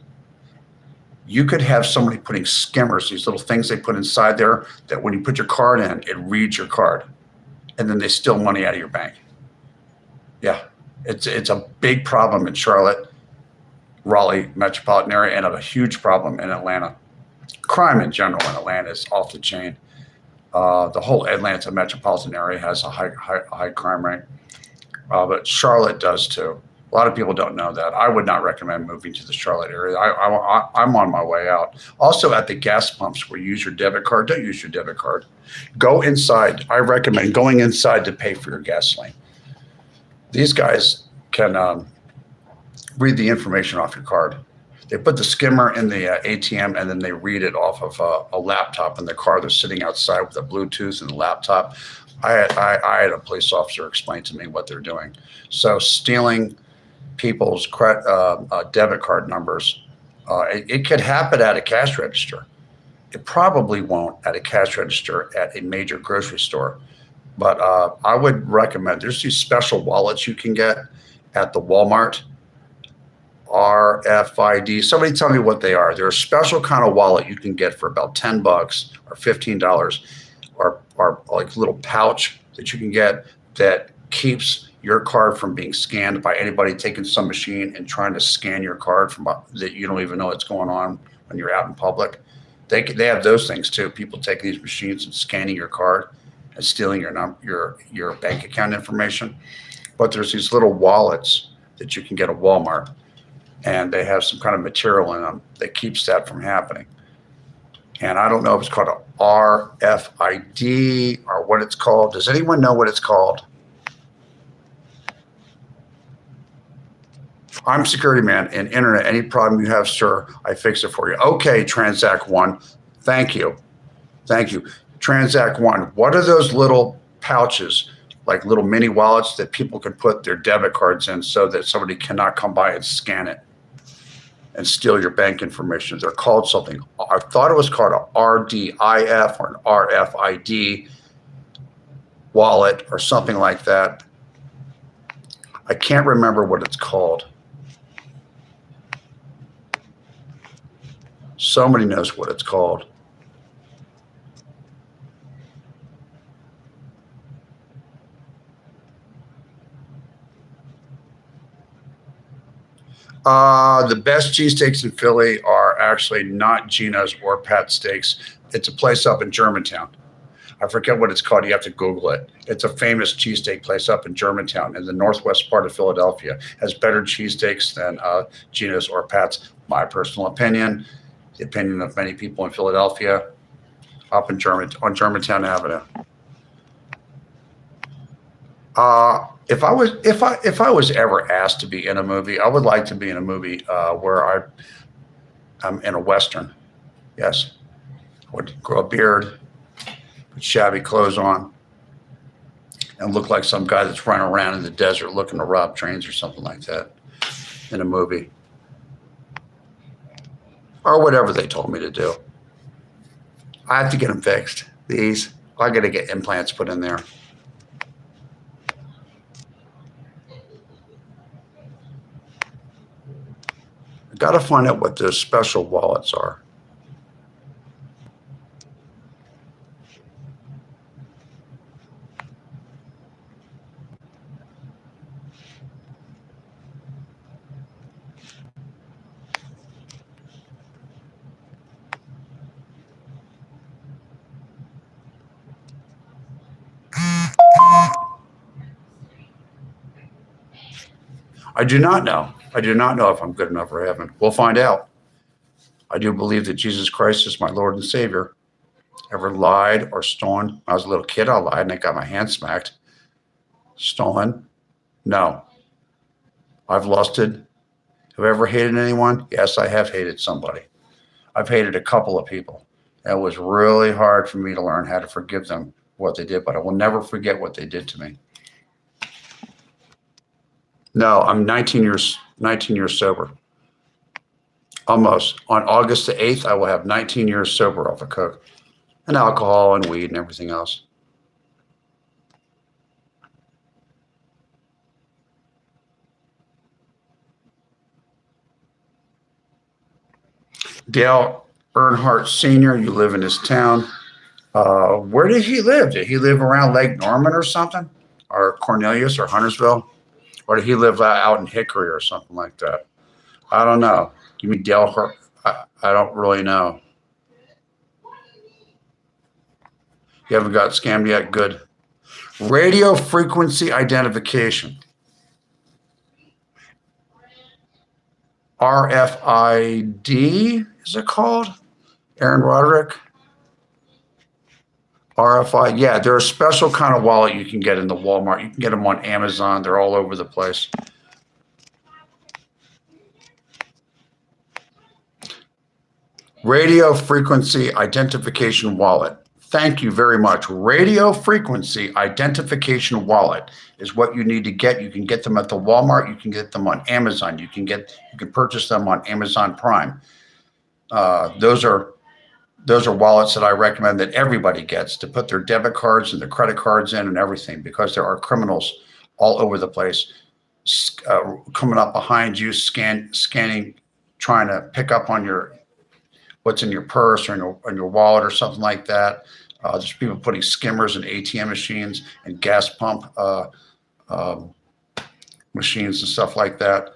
B: you could have somebody putting skimmers, these little things they put inside there that when you put your card in, it reads your card and then they steal money out of your bank. Yeah, it's a big problem in Charlotte, Raleigh metropolitan area, and a huge problem in Atlanta. Crime in general in Atlanta is off the chain. The whole Atlanta metropolitan area has a high crime rate, but Charlotte does too. A lot of people don't know that. I would not recommend moving to the Charlotte area. I'm on my way out. Also at the gas pumps where you use your debit card, don't use your debit card. Go inside. I recommend going inside to pay for your gasoline. These guys can read the information off your card. They put the skimmer in the ATM and then they read it off of a laptop in the car. They're sitting outside with a Bluetooth and the laptop. I had a police officer explain to me what they're doing. So stealing people's debit card numbers, it could happen at a cash register. It probably won't at a cash register at a major grocery store. But I would recommend, there's these special wallets you can get at the Walmart. RFID. Somebody tell me what they are. They're a special kind of wallet you can get for about $10 or $15, or like a little pouch that you can get that keeps your card from being scanned by anybody taking some machine and trying to scan your card from that you don't even know what's going on when you're out in public. They have those things too. People taking these machines and scanning your card and stealing your bank account information. But there's these little wallets that you can get at Walmart, and they have some kind of material in them that keeps that from happening. And I don't know if it's called a RFID or what it's called. Does anyone know what it's called? I'm security man and internet. Any problem you have, sir, I fix it for you. Okay, Transact One. Thank you. Thank you. Transact One. What are those little pouches, like little mini wallets that people can put their debit cards in so that somebody cannot come by and scan it and steal your bank information? They're called something. I thought it was called a RDIF or an RFID wallet or something like that. I can't remember what it's called. Somebody knows what it's called. The best cheesesteaks in Philly are actually not Gino's or Pat's Steaks. It's a place up in Germantown. I forget what it's called. You have to Google it. It's a famous cheesesteak place up in Germantown in the northwest part of Philadelphia. Has better cheesesteaks than Gino's or Pat's. My personal opinion. the opinion of many people in Philadelphia, up in on Germantown Avenue. If I was ever asked to be in a movie, I would like to be in a movie where I'm in a Western. Yes, I would grow a beard, put shabby clothes on, and look like some guy that's running around in the desert looking to rob trains or something like that in a movie. Or whatever they told me to do. I have to get them fixed. I got to get implants put in there. I got to find out what those special wallets are. I do not know. I do not know if I'm good enough for heaven. We'll find out. I do believe that Jesus Christ is my Lord and Savior. Ever lied or stolen? When I was a little kid, I lied and I got my hand smacked. Stolen? No. I've lusted. Have I ever hated anyone? Yes, I have hated somebody. I've hated a couple of people. It was really hard for me to learn how to forgive them what they did, but I will never forget what they did to me. No, I'm 19 years sober. Almost. On August the 8th, I will have 19 years sober off of coke and alcohol and weed and everything else. Dale Earnhardt Sr., you live in this town. Where did he live? Did he live around Lake Norman or something? Or Cornelius or Huntersville? Or did he live out in Hickory or something like that? I don't know. You mean Dale Hurt? I don't really know. You haven't got scammed yet? Good. Radio frequency identification. RFID, is it called? Aaron Roderick? RFID, yeah, they're a special kind of wallet you can get in the Walmart. You can get them on Amazon. They're all over the place. Radio frequency identification wallet. Thank you very much. Radio frequency identification wallet is what you need to get. You can get them at the Walmart. You can get them on Amazon. You can purchase them on Amazon Prime. Those are wallets that I recommend that everybody gets to put their debit cards and their credit cards in and everything, because there are criminals all over the place coming up behind you, scanning, trying to pick up on what's in your purse or in your wallet or something like that. There's people putting skimmers in ATM machines and gas pump machines and stuff like that.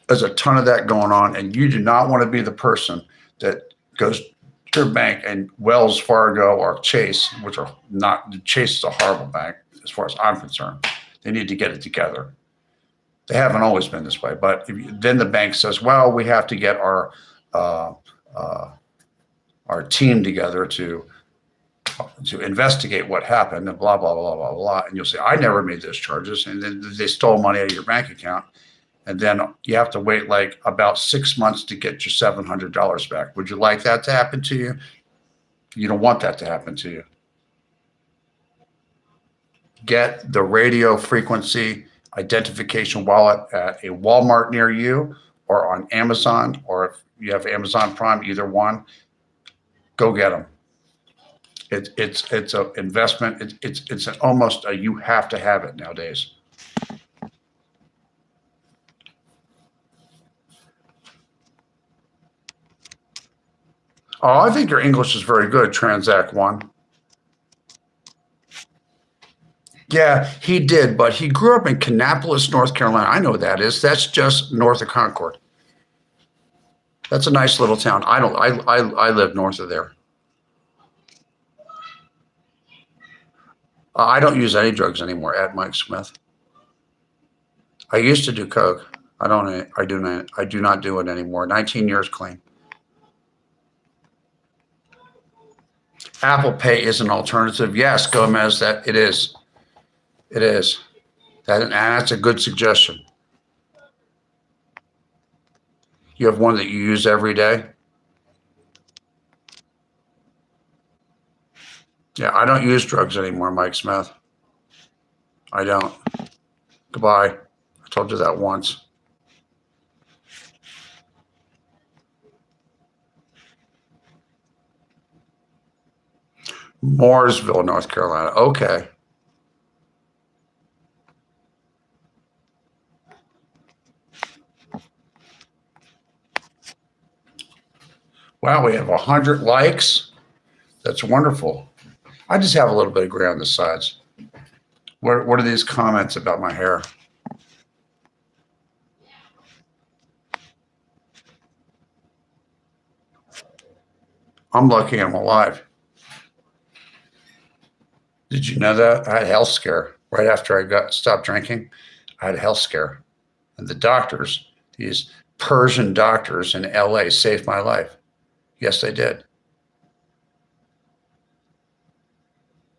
B: There's a ton of that going on, and you do not want to be the person that goes to your bank and Wells Fargo or Chase, which are not, Chase is a horrible bank as far as I'm concerned. They need to get it together. They haven't always been this way, but then the bank says, well, we have to get our team together to investigate what happened and blah, blah, blah, blah, blah. And you'll say, I never made those charges. And then they stole money out of your bank account. And then you have to wait like about 6 months to get your $700 back. Would you like that to happen to you? You don't want that to happen to you. Get the radio frequency identification wallet at a Walmart near you or on Amazon, or if you have Amazon Prime, either one, go get them. It's an investment. It's almost a you have to have it nowadays. Oh, I think your English is very good, Transact One. Yeah, he did, but he grew up in Kannapolis, North Carolina. I know what that is. That's just north of Concord. That's a nice little town. I live north of there. I don't use any drugs anymore at Mike Smith. I used to do coke. I do not do it anymore. 19 years clean. Apple Pay is an alternative. Yes, Gomez, that it is. It is. And that's a good suggestion. You have one that you use every day? Yeah, I don't use drugs anymore, Mike Smith. I don't. Goodbye. I told you that once. Mooresville, North Carolina. Okay. Wow, we have 100 likes. That's wonderful. I just have a little bit of gray on the sides. What are these comments about my hair? I'm lucky I'm alive. Did you know that? I had a health scare right after I stopped drinking. I had a health scare. And the doctors, these Persian doctors in LA, saved my life. Yes, they did.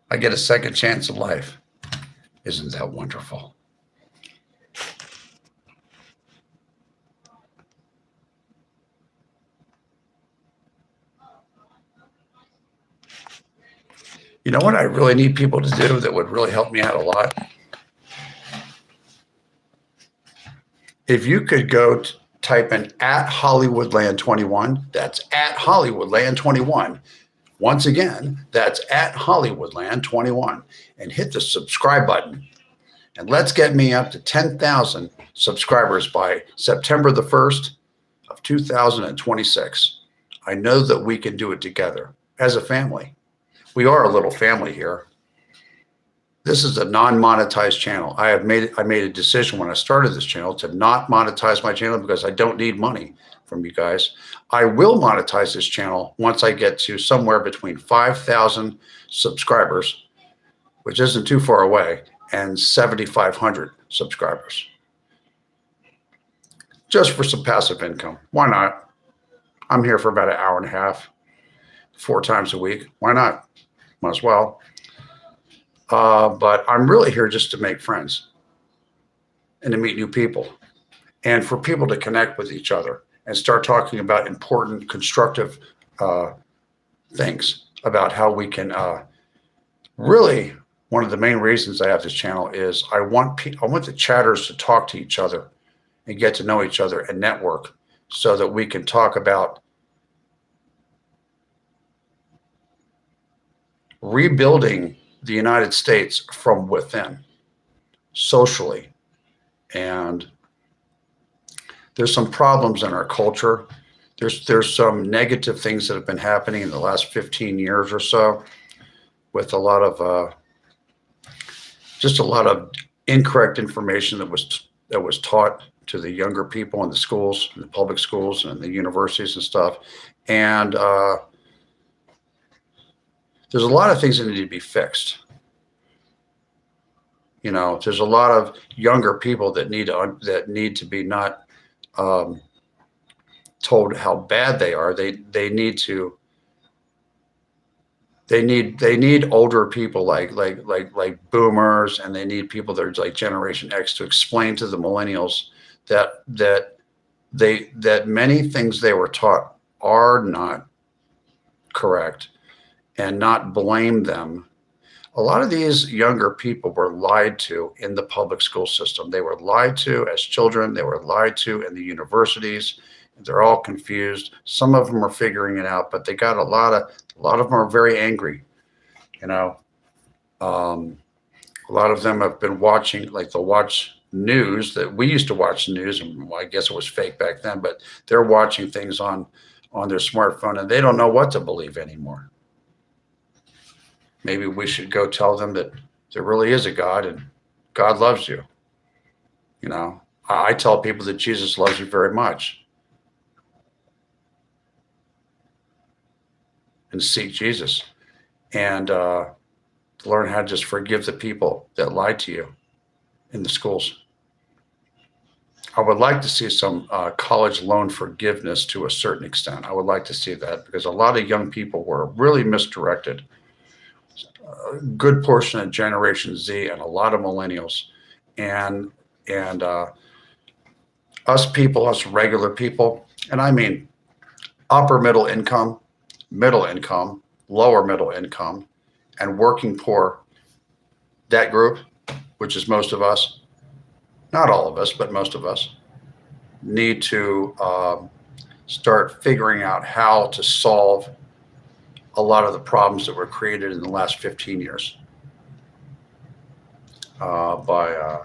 B: I get a second chance at life. Isn't that wonderful? You know what I really need people to do that would really help me out a lot? If you could go type in at Hollywoodland21, that's at Hollywoodland21. Once again, that's at Hollywoodland21, and hit the subscribe button. And let's get me up to 10,000 subscribers by September the 1st of 2026. I know that we can do it together as a family. We are a little family here. This is a non-monetized channel. I made a decision when I started this channel to not monetize my channel because I don't need money from you guys. I will monetize this channel once I get to somewhere between 5,000 subscribers, which isn't too far away, and 7,500 subscribers. Just for some passive income. Why not? I'm here for about an hour and a half, 4 times a week. Why not? Might as well. But I'm really here just to make friends and to meet new people and for people to connect with each other and start talking about important, constructive things about how we can really, one of the main reasons I have this channel is I want the chatters to talk to each other and get to know each other and network so that we can talk about rebuilding the United States from within, socially. And there's some problems in our culture. There's some negative things that have been happening in the last 15 years or so with a lot of incorrect information that was taught to the younger people in the schools, in the public schools and the universities and stuff. And there's a lot of things that need to be fixed. You know, there's a lot of younger people that need to be not told how bad they are. They need older people like boomers, and they need people that are like Generation X to explain to the millennials that many things they were taught are not correct, and not blame them. A lot of these younger people were lied to in the public school system. They were lied to as children. They were lied to in the universities. They're all confused. Some of them are figuring it out, but they got a lot of them are very angry. You know, a lot of them have been watching, like they'll watch news that we used to watch the news, and I guess it was fake back then, but they're watching things on their smartphone and they don't know what to believe anymore. Maybe we should go tell them that there really is a God and God loves you. You know, I tell people that Jesus loves you very much. And seek Jesus and learn how to just forgive the people that lied to you in the schools. I would like to see some college loan forgiveness to a certain extent. I would like to see that because a lot of young people were really misdirected. A good portion of Generation Z and a lot of millennials, and and us people, us regular people, and I mean upper middle income, lower middle income, and working poor. That group, which is most of us, not all of us, but most of us, need to start figuring out how to solve a lot of the problems that were created in the last 15 years by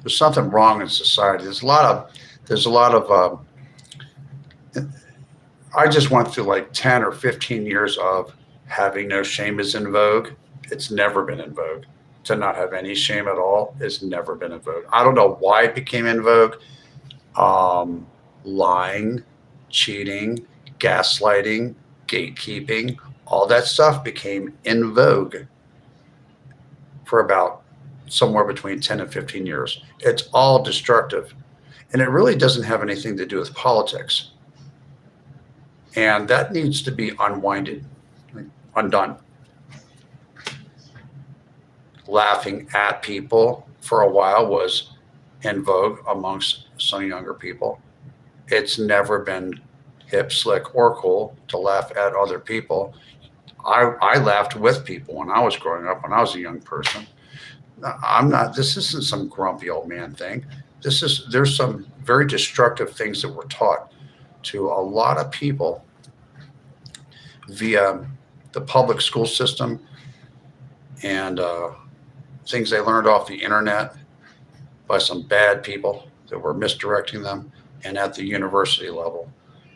B: there's something wrong in society. There's a lot of I just went through like 10 or 15 years of having no shame is in vogue. It's never been in vogue. To not have any shame at all has never been in vogue. I don't know why it became in vogue. Lying, cheating, gaslighting, gatekeeping, all that stuff became in vogue for about somewhere between 10 and 15 years. It's all destructive. And it really doesn't have anything to do with politics. And that needs to be undone. Laughing at people for a while was in vogue amongst some younger people. It's never been hip, slick, or cool to laugh at other people. I laughed with people when I was growing up, when I was a young person. This isn't some grumpy old man thing. There's some very destructive things that were taught to a lot of people via the public school system and things they learned off the internet by some bad people that were misdirecting them, and at the university level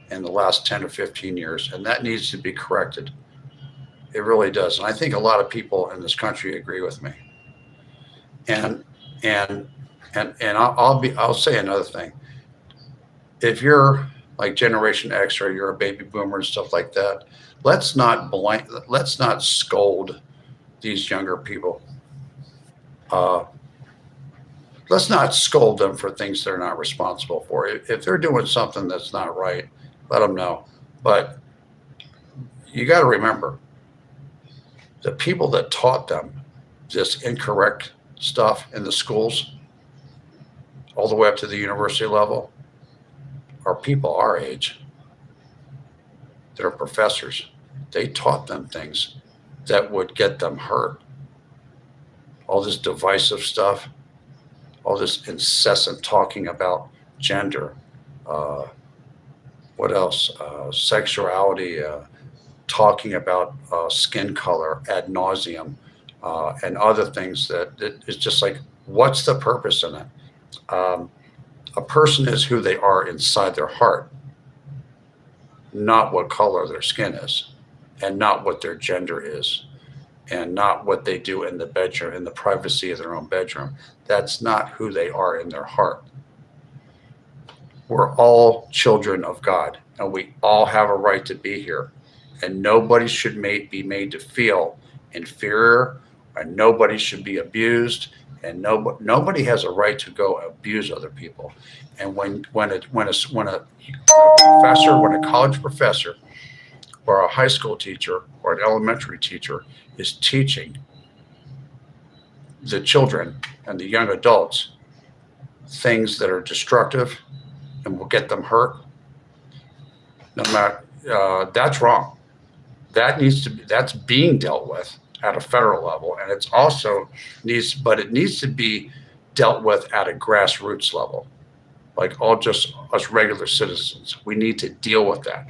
B: in the last 10 or 15 years. And that needs to be corrected. It really does. And I think a lot of people in this country agree with me. And I'll say another thing. If you're like Generation X or you're a baby boomer and stuff like that, let's not scold these younger people. Let's not scold them for things they're not responsible for. If they're doing something that's not right, let them know. But you got to remember, the people that taught them this incorrect stuff in the schools, all the way up to the university level, are people our age. They're professors. They taught them things that would get them hurt. All this divisive stuff, all this incessant talking about gender, what else? Sexuality, talking about skin color ad nauseum, and other things that is just like, what's the purpose in it? A person is who they are inside their heart, not what color their skin is, and not what their gender is, and not what they do in the bedroom, in the privacy of their own bedroom. That's not who they are in their heart. We're all children of God, and we all have a right to be here. And nobody should be made to feel inferior, and nobody should be abused, and nobody has a right to go abuse other people. And when a college professor or a high school teacher or an elementary teacher is teaching the children and the young adults things that are destructive and will get them hurt, no matter, that's wrong. That's being dealt with at a federal level, and it needs to be dealt with at a grassroots level, like all just us regular citizens. We need to deal with that.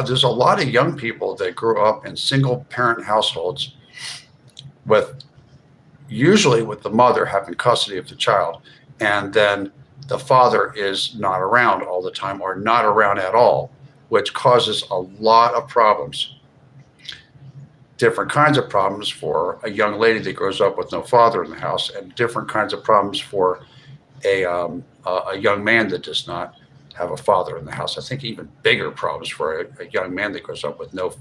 B: There's a lot of young people that grew up in single parent households usually with the mother having custody of the child, and then the father is not around all the time or not around at all, which causes a lot of problems. Different kinds of problems for a young lady that grows up with no father in the house, and different kinds of problems for a young man that does not. have a father in the house. I think even bigger problems for a young man that grows up with no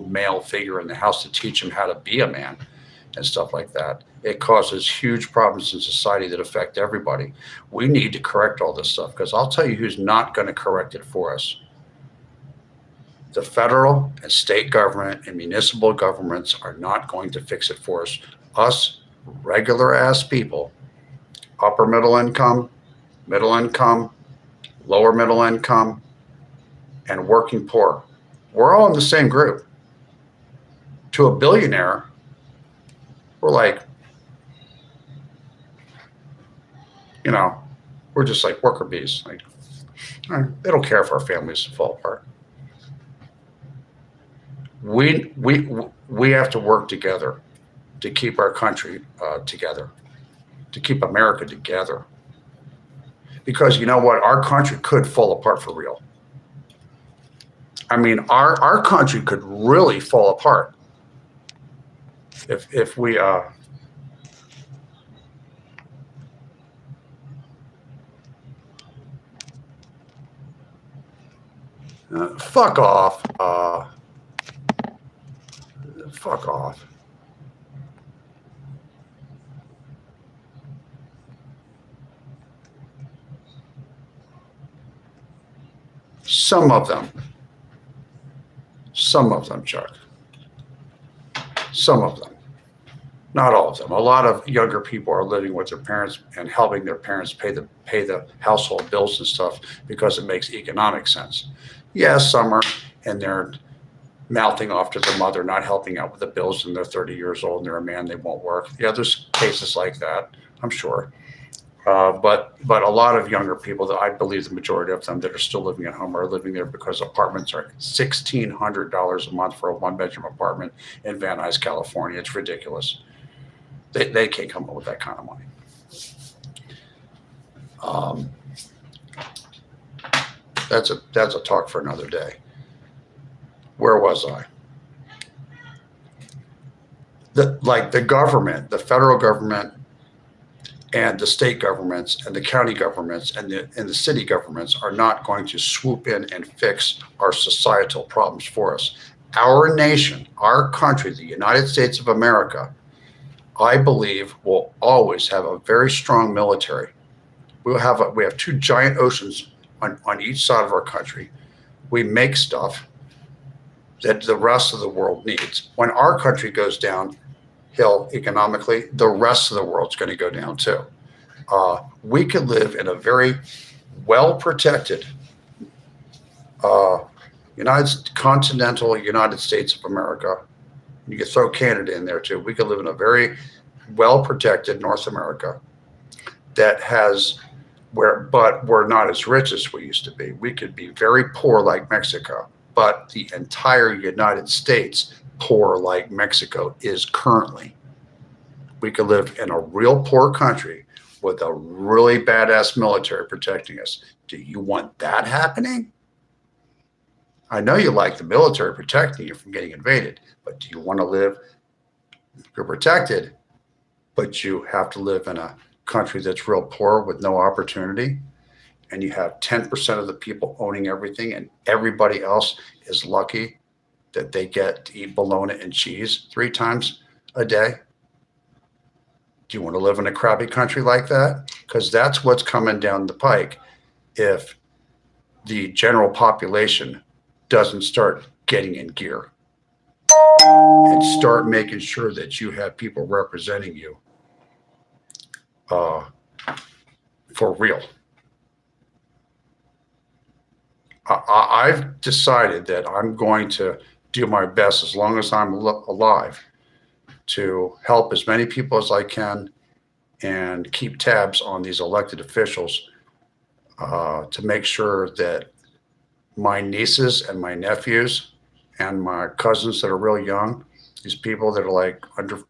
B: male figure in the house to teach him how to be a man and stuff like that. It causes huge problems in society that affect everybody. We need to correct all this stuff, because I'll tell you who's not going to correct it for us. The federal and state government and municipal governments are not going to fix it for us. Us regular ass people, upper middle income, lower middle income, and working poor, we're all in the same group. To a billionaire, we're like, we're just like worker bees. Like, they don't care if our families fall apart. We have to work together to keep our country together, to keep America together. Because you know what? Our country could fall apart for real. I mean, our country could really fall apart if we fuck off. Fuck off. Some of them, Chuck. Some of them. Not all of them. A lot of younger people are living with their parents and helping their parents pay the household bills and stuff because it makes economic sense. Yes, some are, and they're mouthing off to their mother, not helping out with the bills, and they're 30 years old and they're a man, they won't work. Yeah, there's cases like that, I'm sure. But a lot of younger people, that I believe the majority of them that are still living at home, are living there because apartments are $1,600 a month for a one-bedroom apartment in Van Nuys, California. It's ridiculous. They can't come up with that kind of money. That's a talk for another day. Where was I? The government, the federal government, and the state governments and the county governments and the city governments are not going to swoop in and fix our societal problems for us. Our nation, our country, the United States of America, I believe, will always have a very strong military. We have two giant oceans on each side of our country. We make stuff that the rest of the world needs. When our country goes downhill economically, the rest of the world's going to go down too. We could live in a very well-protected continental United States of America. You could throw Canada in there too. We could live in a very well-protected North America but we're not as rich as we used to be. We could be very poor like Mexico, but the entire United States poor like Mexico is currently. We could live in a real poor country with a really badass military protecting us. Do you want that happening? I know you like the military protecting you from getting invaded, but do you want to live, you're protected, but you have to live in a country that's real poor with no opportunity, and you have 10% of the people owning everything, and everybody else is lucky that they get to eat bologna and cheese 3 times a day? Do you want to live in a crappy country like that? Because that's what's coming down the pike if the general population doesn't start getting in gear and start making sure that you have people representing you for real. I've decided that I'm going to do my best, as long as I'm alive, to help as many people as I can and keep tabs on these elected officials to make sure that my nieces and my nephews and my cousins that are real young, these people that are like under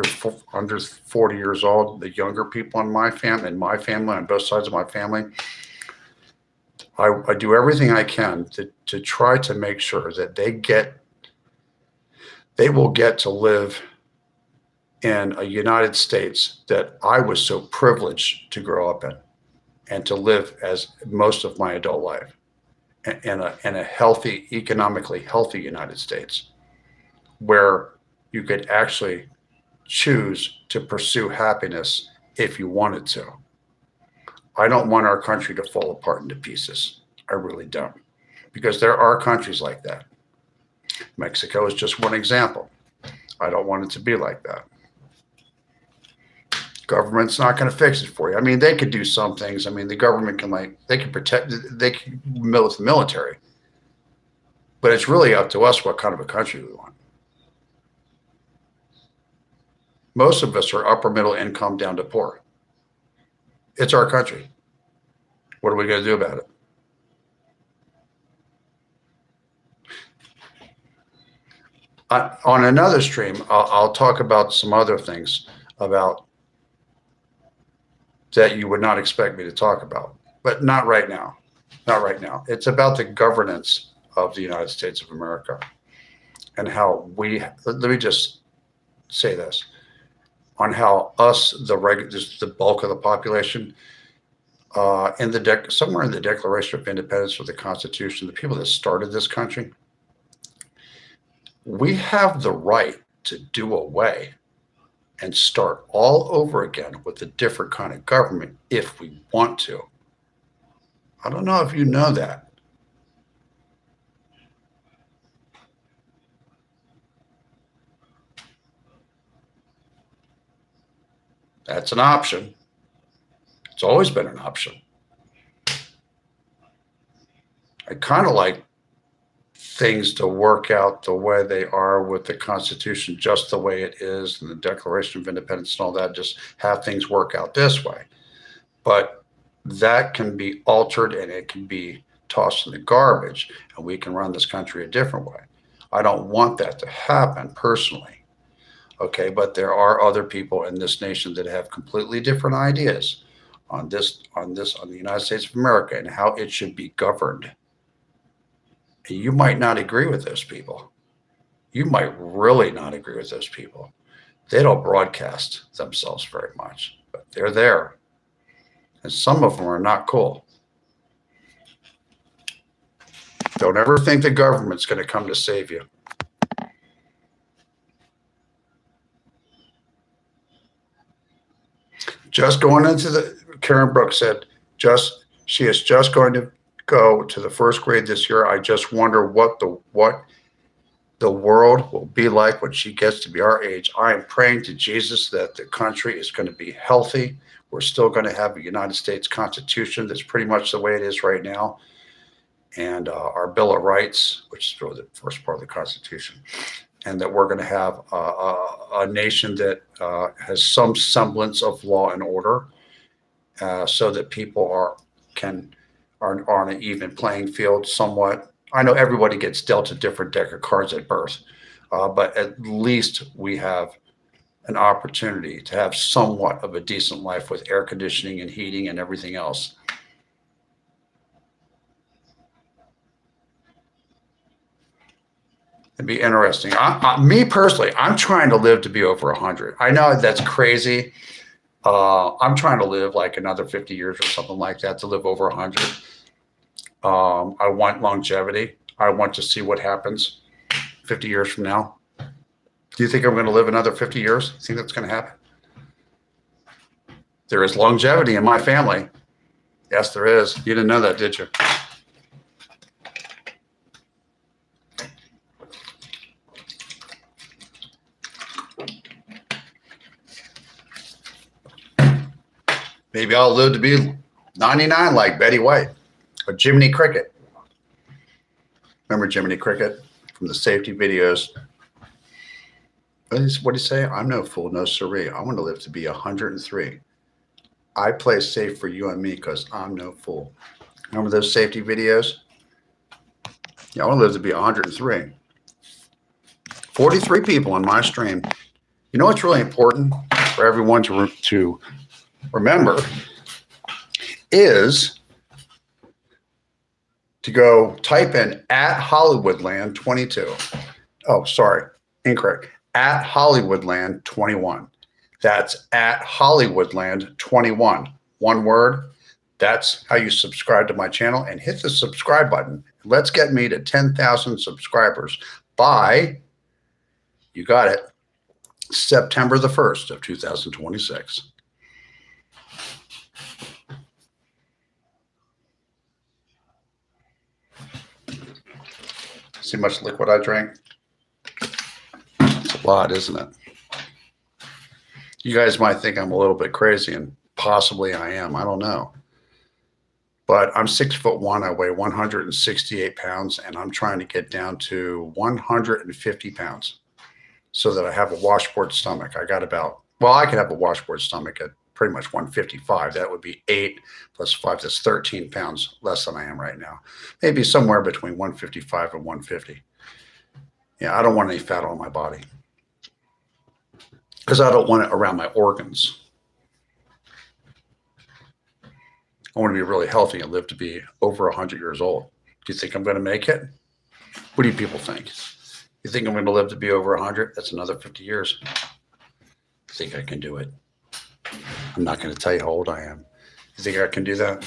B: 40 years old, the younger people in my family, on both sides of my family, I do everything I can to try to make sure that they will get to live in a United States that I was so privileged to grow up in. and to live as most of my adult life in a healthy, economically healthy United States, where you could actually choose to pursue happiness if you wanted to. I don't want our country to fall apart into pieces. I really don't. Because there are countries like that. Mexico is just one example. I don't want it to be like that. Government's not going to fix it for you. I mean, they could do some things. I mean, the government can they can protect, they can with the military. But it's really up to us what kind of a country we want. Most of us are upper middle income down to poor. It's our country. What are we going to do about it? On another stream, I'll talk about some other things about that you would not expect me to talk about, but not right now. Not right now. It's about the governance of the United States of America and how let me just say this, on how us, the bulk of the population, somewhere in the Declaration of Independence or the Constitution, the people that started this country, we have the right to do away and start all over again with a different kind of government if we want to. I don't know if you know that. That's an option. It's always been an option. I kind of like things to work out the way they are with the Constitution, just the way it is, and the Declaration of Independence and all that, just have things work out this way. But that can be altered and it can be tossed in the garbage, and we can run this country a different way. I don't want that to happen personally. Okay, but there are other people in this nation that have completely different ideas on the United States of America and how it should be governed. You might not agree with those people. You might really not agree with those people. They don't broadcast themselves very much, but they're there. And some of them are not cool. Don't ever think the government's going to come to save you. Just going into Karen Brooks said, she is just going to go to the first grade this year. I just wonder what the world will be like when she gets to be our age. I am praying to Jesus that the country is going to be healthy. We're still going to have a United States Constitution that's pretty much the way it is right now. And our Bill of Rights, which is really the first part of the Constitution. And that we're going to have a nation that has some semblance of law and order, so that people are on an even playing field somewhat. I know everybody gets dealt a different deck of cards at birth, but at least we have an opportunity to have somewhat of a decent life with air conditioning and heating and everything else. It'd be interesting. Me personally, I'm trying to live to be over 100. I know that's crazy. I'm trying to live like another 50 years or something like that, to live over 100. I want longevity. I want to see what happens 50 years from now. Do you think I'm going to live another 50 years? Think that's going to happen? There is longevity in my family. Yes, there is. You didn't know that, did you? Maybe I'll live to be 99 like Betty White or Jiminy Cricket. Remember Jiminy Cricket from the safety videos? What do you say? I'm no fool, no siree. I want to live to be 103. I play safe for you and me because I'm no fool. Remember those safety videos? Yeah, I want to live to be 103. 43 people on my stream. You know what's really important for everyone to remember is to go type in at Hollywoodland22. Oh, sorry, incorrect. At Hollywoodland21. That's at Hollywoodland21. One word. That's how you subscribe to my channel, and hit the subscribe button. Let's get me to 10,000 subscribers by, you got it, September the 1st of 2026. See how much liquid I drank? It's a lot, isn't it? You guys might think I'm a little bit crazy, and possibly I am. I don't know. But I'm 6'1". I weigh 168 pounds, and I'm trying to get down to 150 pounds so that I have a washboard stomach. I got about, well, I could have a washboard stomach at pretty much 155. That would be 8 plus 5. That's 13 pounds less than I am right now. Maybe somewhere between 155 and 150. Yeah, I don't want any fat on my body because I don't want it around my organs. I want to be really healthy and live to be over 100 years old. Do you think I'm going to make it? What do you people think? You think I'm going to live to be over 100? That's another 50 years. I think I can do it. I'm not going to tell you how old I am. You think I can do that?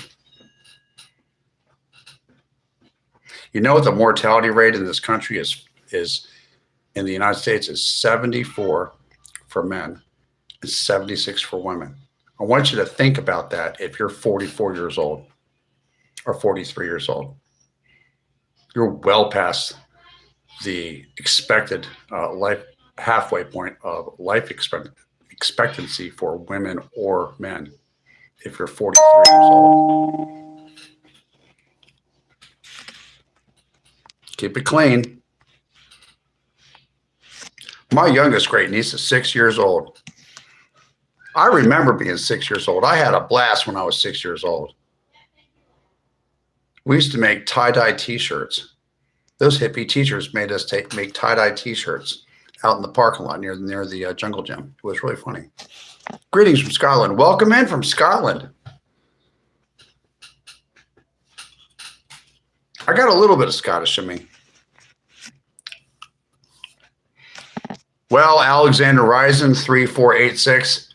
B: You know what the mortality rate in this country is in the United States is 74 for men and 76 for women. I want you to think about that if you're 44 years old or 43 years old. You're well past the expected life halfway point of life expectancy for women or men if you're 43 years old. Keep it clean. My youngest great niece is 6 years old. I remember being 6 years old. I had a blast when I was 6 years old. We used to make tie-dye T-shirts. Those hippie teachers made us make tie-dye T-shirts out in the parking lot near the jungle gym. It was really funny. Greetings from Scotland. Welcome in from Scotland. I got a little bit of Scottish in me. Well, Alexander Risen 3486.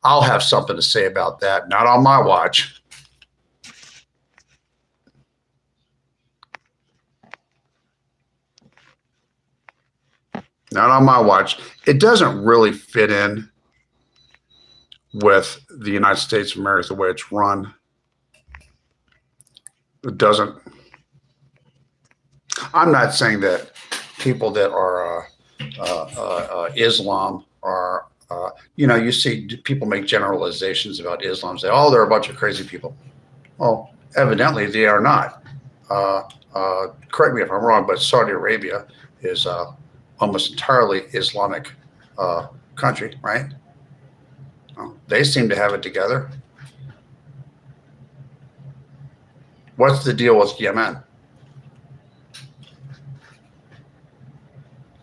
B: I'll have something to say about that. Not on my watch. Not on my watch. It doesn't really fit in with the United States of America, the way it's run. It doesn't. I'm not saying that people that are Islam are, you see people make generalizations about Islam, say, oh, they're a bunch of crazy people. Well, evidently they are not. Correct me if I'm wrong, but Saudi Arabia is almost entirely Islamic country, right? They seem to have it together. What's the deal with Yemen?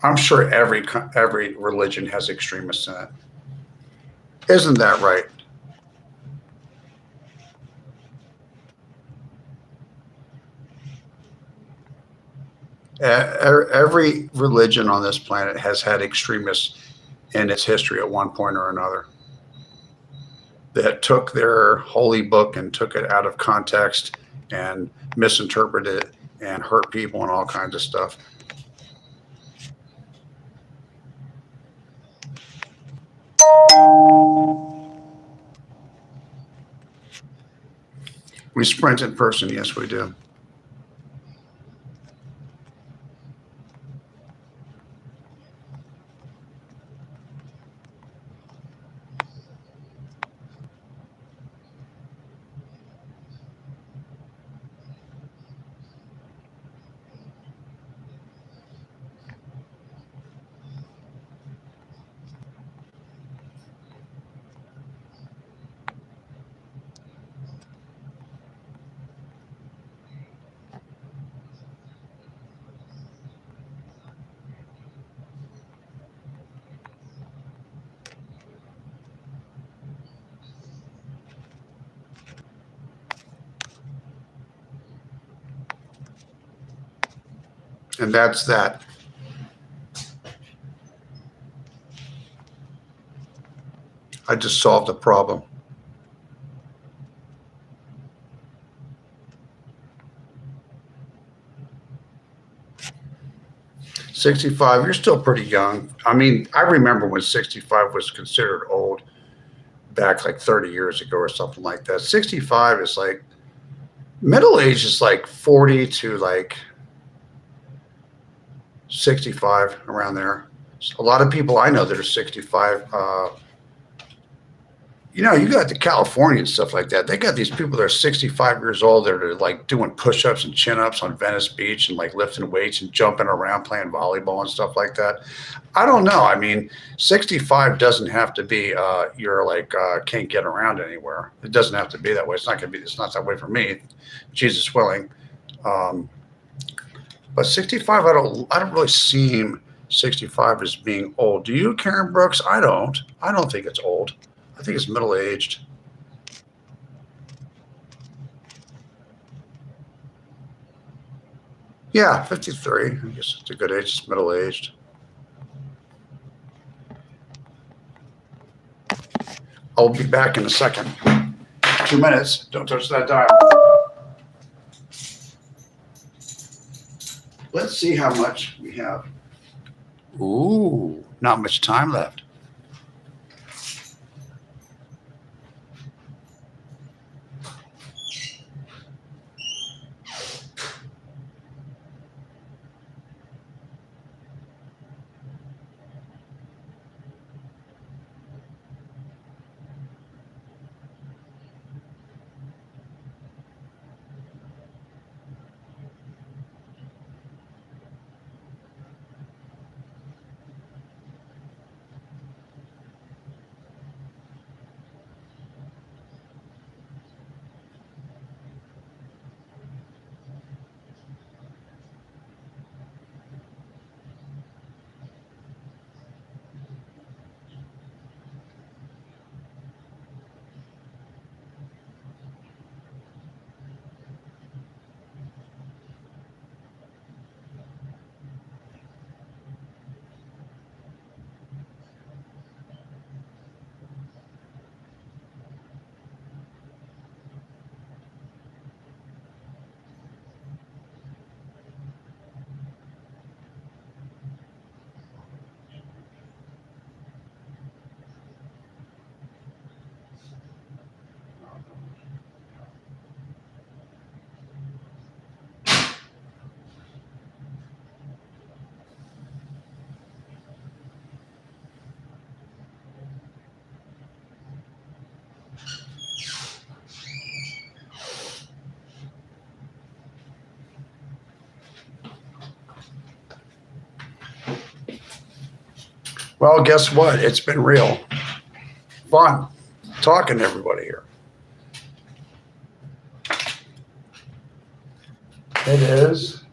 B: I'm sure every religion has extremists in it. Isn't that right? Every religion on this planet has had extremists in its history at one point or another that took their holy book and took it out of context and misinterpreted it and hurt people and all kinds of stuff. We sprint in person, yes, we do. And that's that. I just solved a problem. 65, you're still pretty young. I mean, I remember when 65 was considered old back like 30 years ago or something like that. 65 is like, middle age is like 40 to like 65, around there. A lot of people I know that are 65, you know, you got the California and stuff like that. They got these people that are 65 years old that are like doing push-ups and chin-ups on Venice Beach and like lifting weights and jumping around playing volleyball and stuff like that. I don't know. I mean, 65 doesn't have to be you're like can't get around anywhere. It doesn't have to be that way. It's not gonna be. It's not that way for me, Jesus willing. But 65, I don't really see 65 as being old. Do you, Karen Brooks? I don't. I don't think it's old. I think it's middle-aged. Yeah, 53. I guess it's a good age. It's middle-aged. I'll be back in a second. 2 minutes. Don't touch that dial. Let's see how much we have. Ooh, not much time left. Well, guess what? It's been real fun talking to everybody here. It is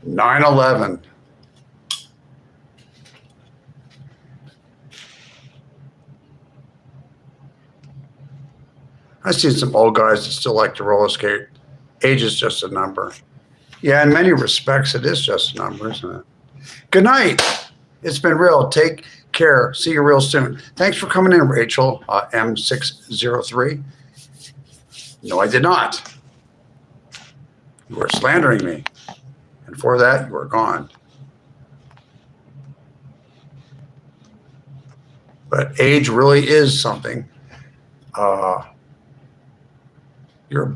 B: 9/11. I've seen some old guys that still like to roller skate. Age is just a number. Yeah, in many respects, it is just a number, isn't it? Good night. It's been real. Take care. See you real soon. Thanks for coming in, Rachel, M603. No, I did not. You were slandering me. And for that, you are gone. But age really is something. Your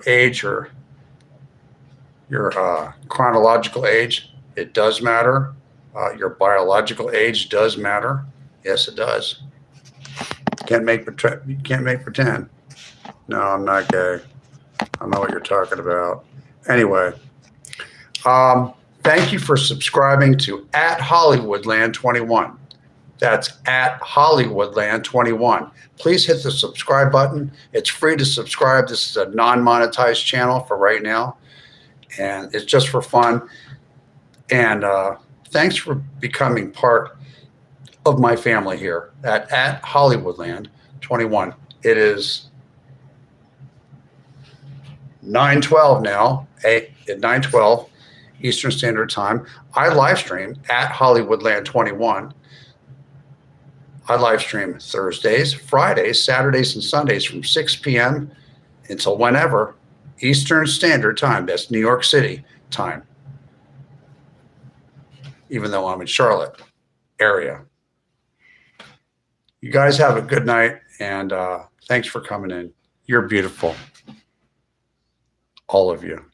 B: age, or your chronological age, it does matter. Your biological age does matter. Yes, it does. You can't make pretend. No, I'm not gay. I know what you're talking about. Anyway, thank you for subscribing to @Hollywoodland21. That's @Hollywoodland21. Please hit the subscribe button. It's free to subscribe. This is a non-monetized channel for right now, and it's just for fun. And thanks for becoming part of my family here at @Hollywoodland21. It is 9:12 now, at 9:12 Eastern Standard Time. I live stream @Hollywoodland21. I live stream Thursdays, Fridays, Saturdays, and Sundays from 6 p.m. until whenever Eastern Standard Time. That's New York City time. even though I'm in Charlotte area. You guys have a good night, and thanks for coming in. You're beautiful, all of you.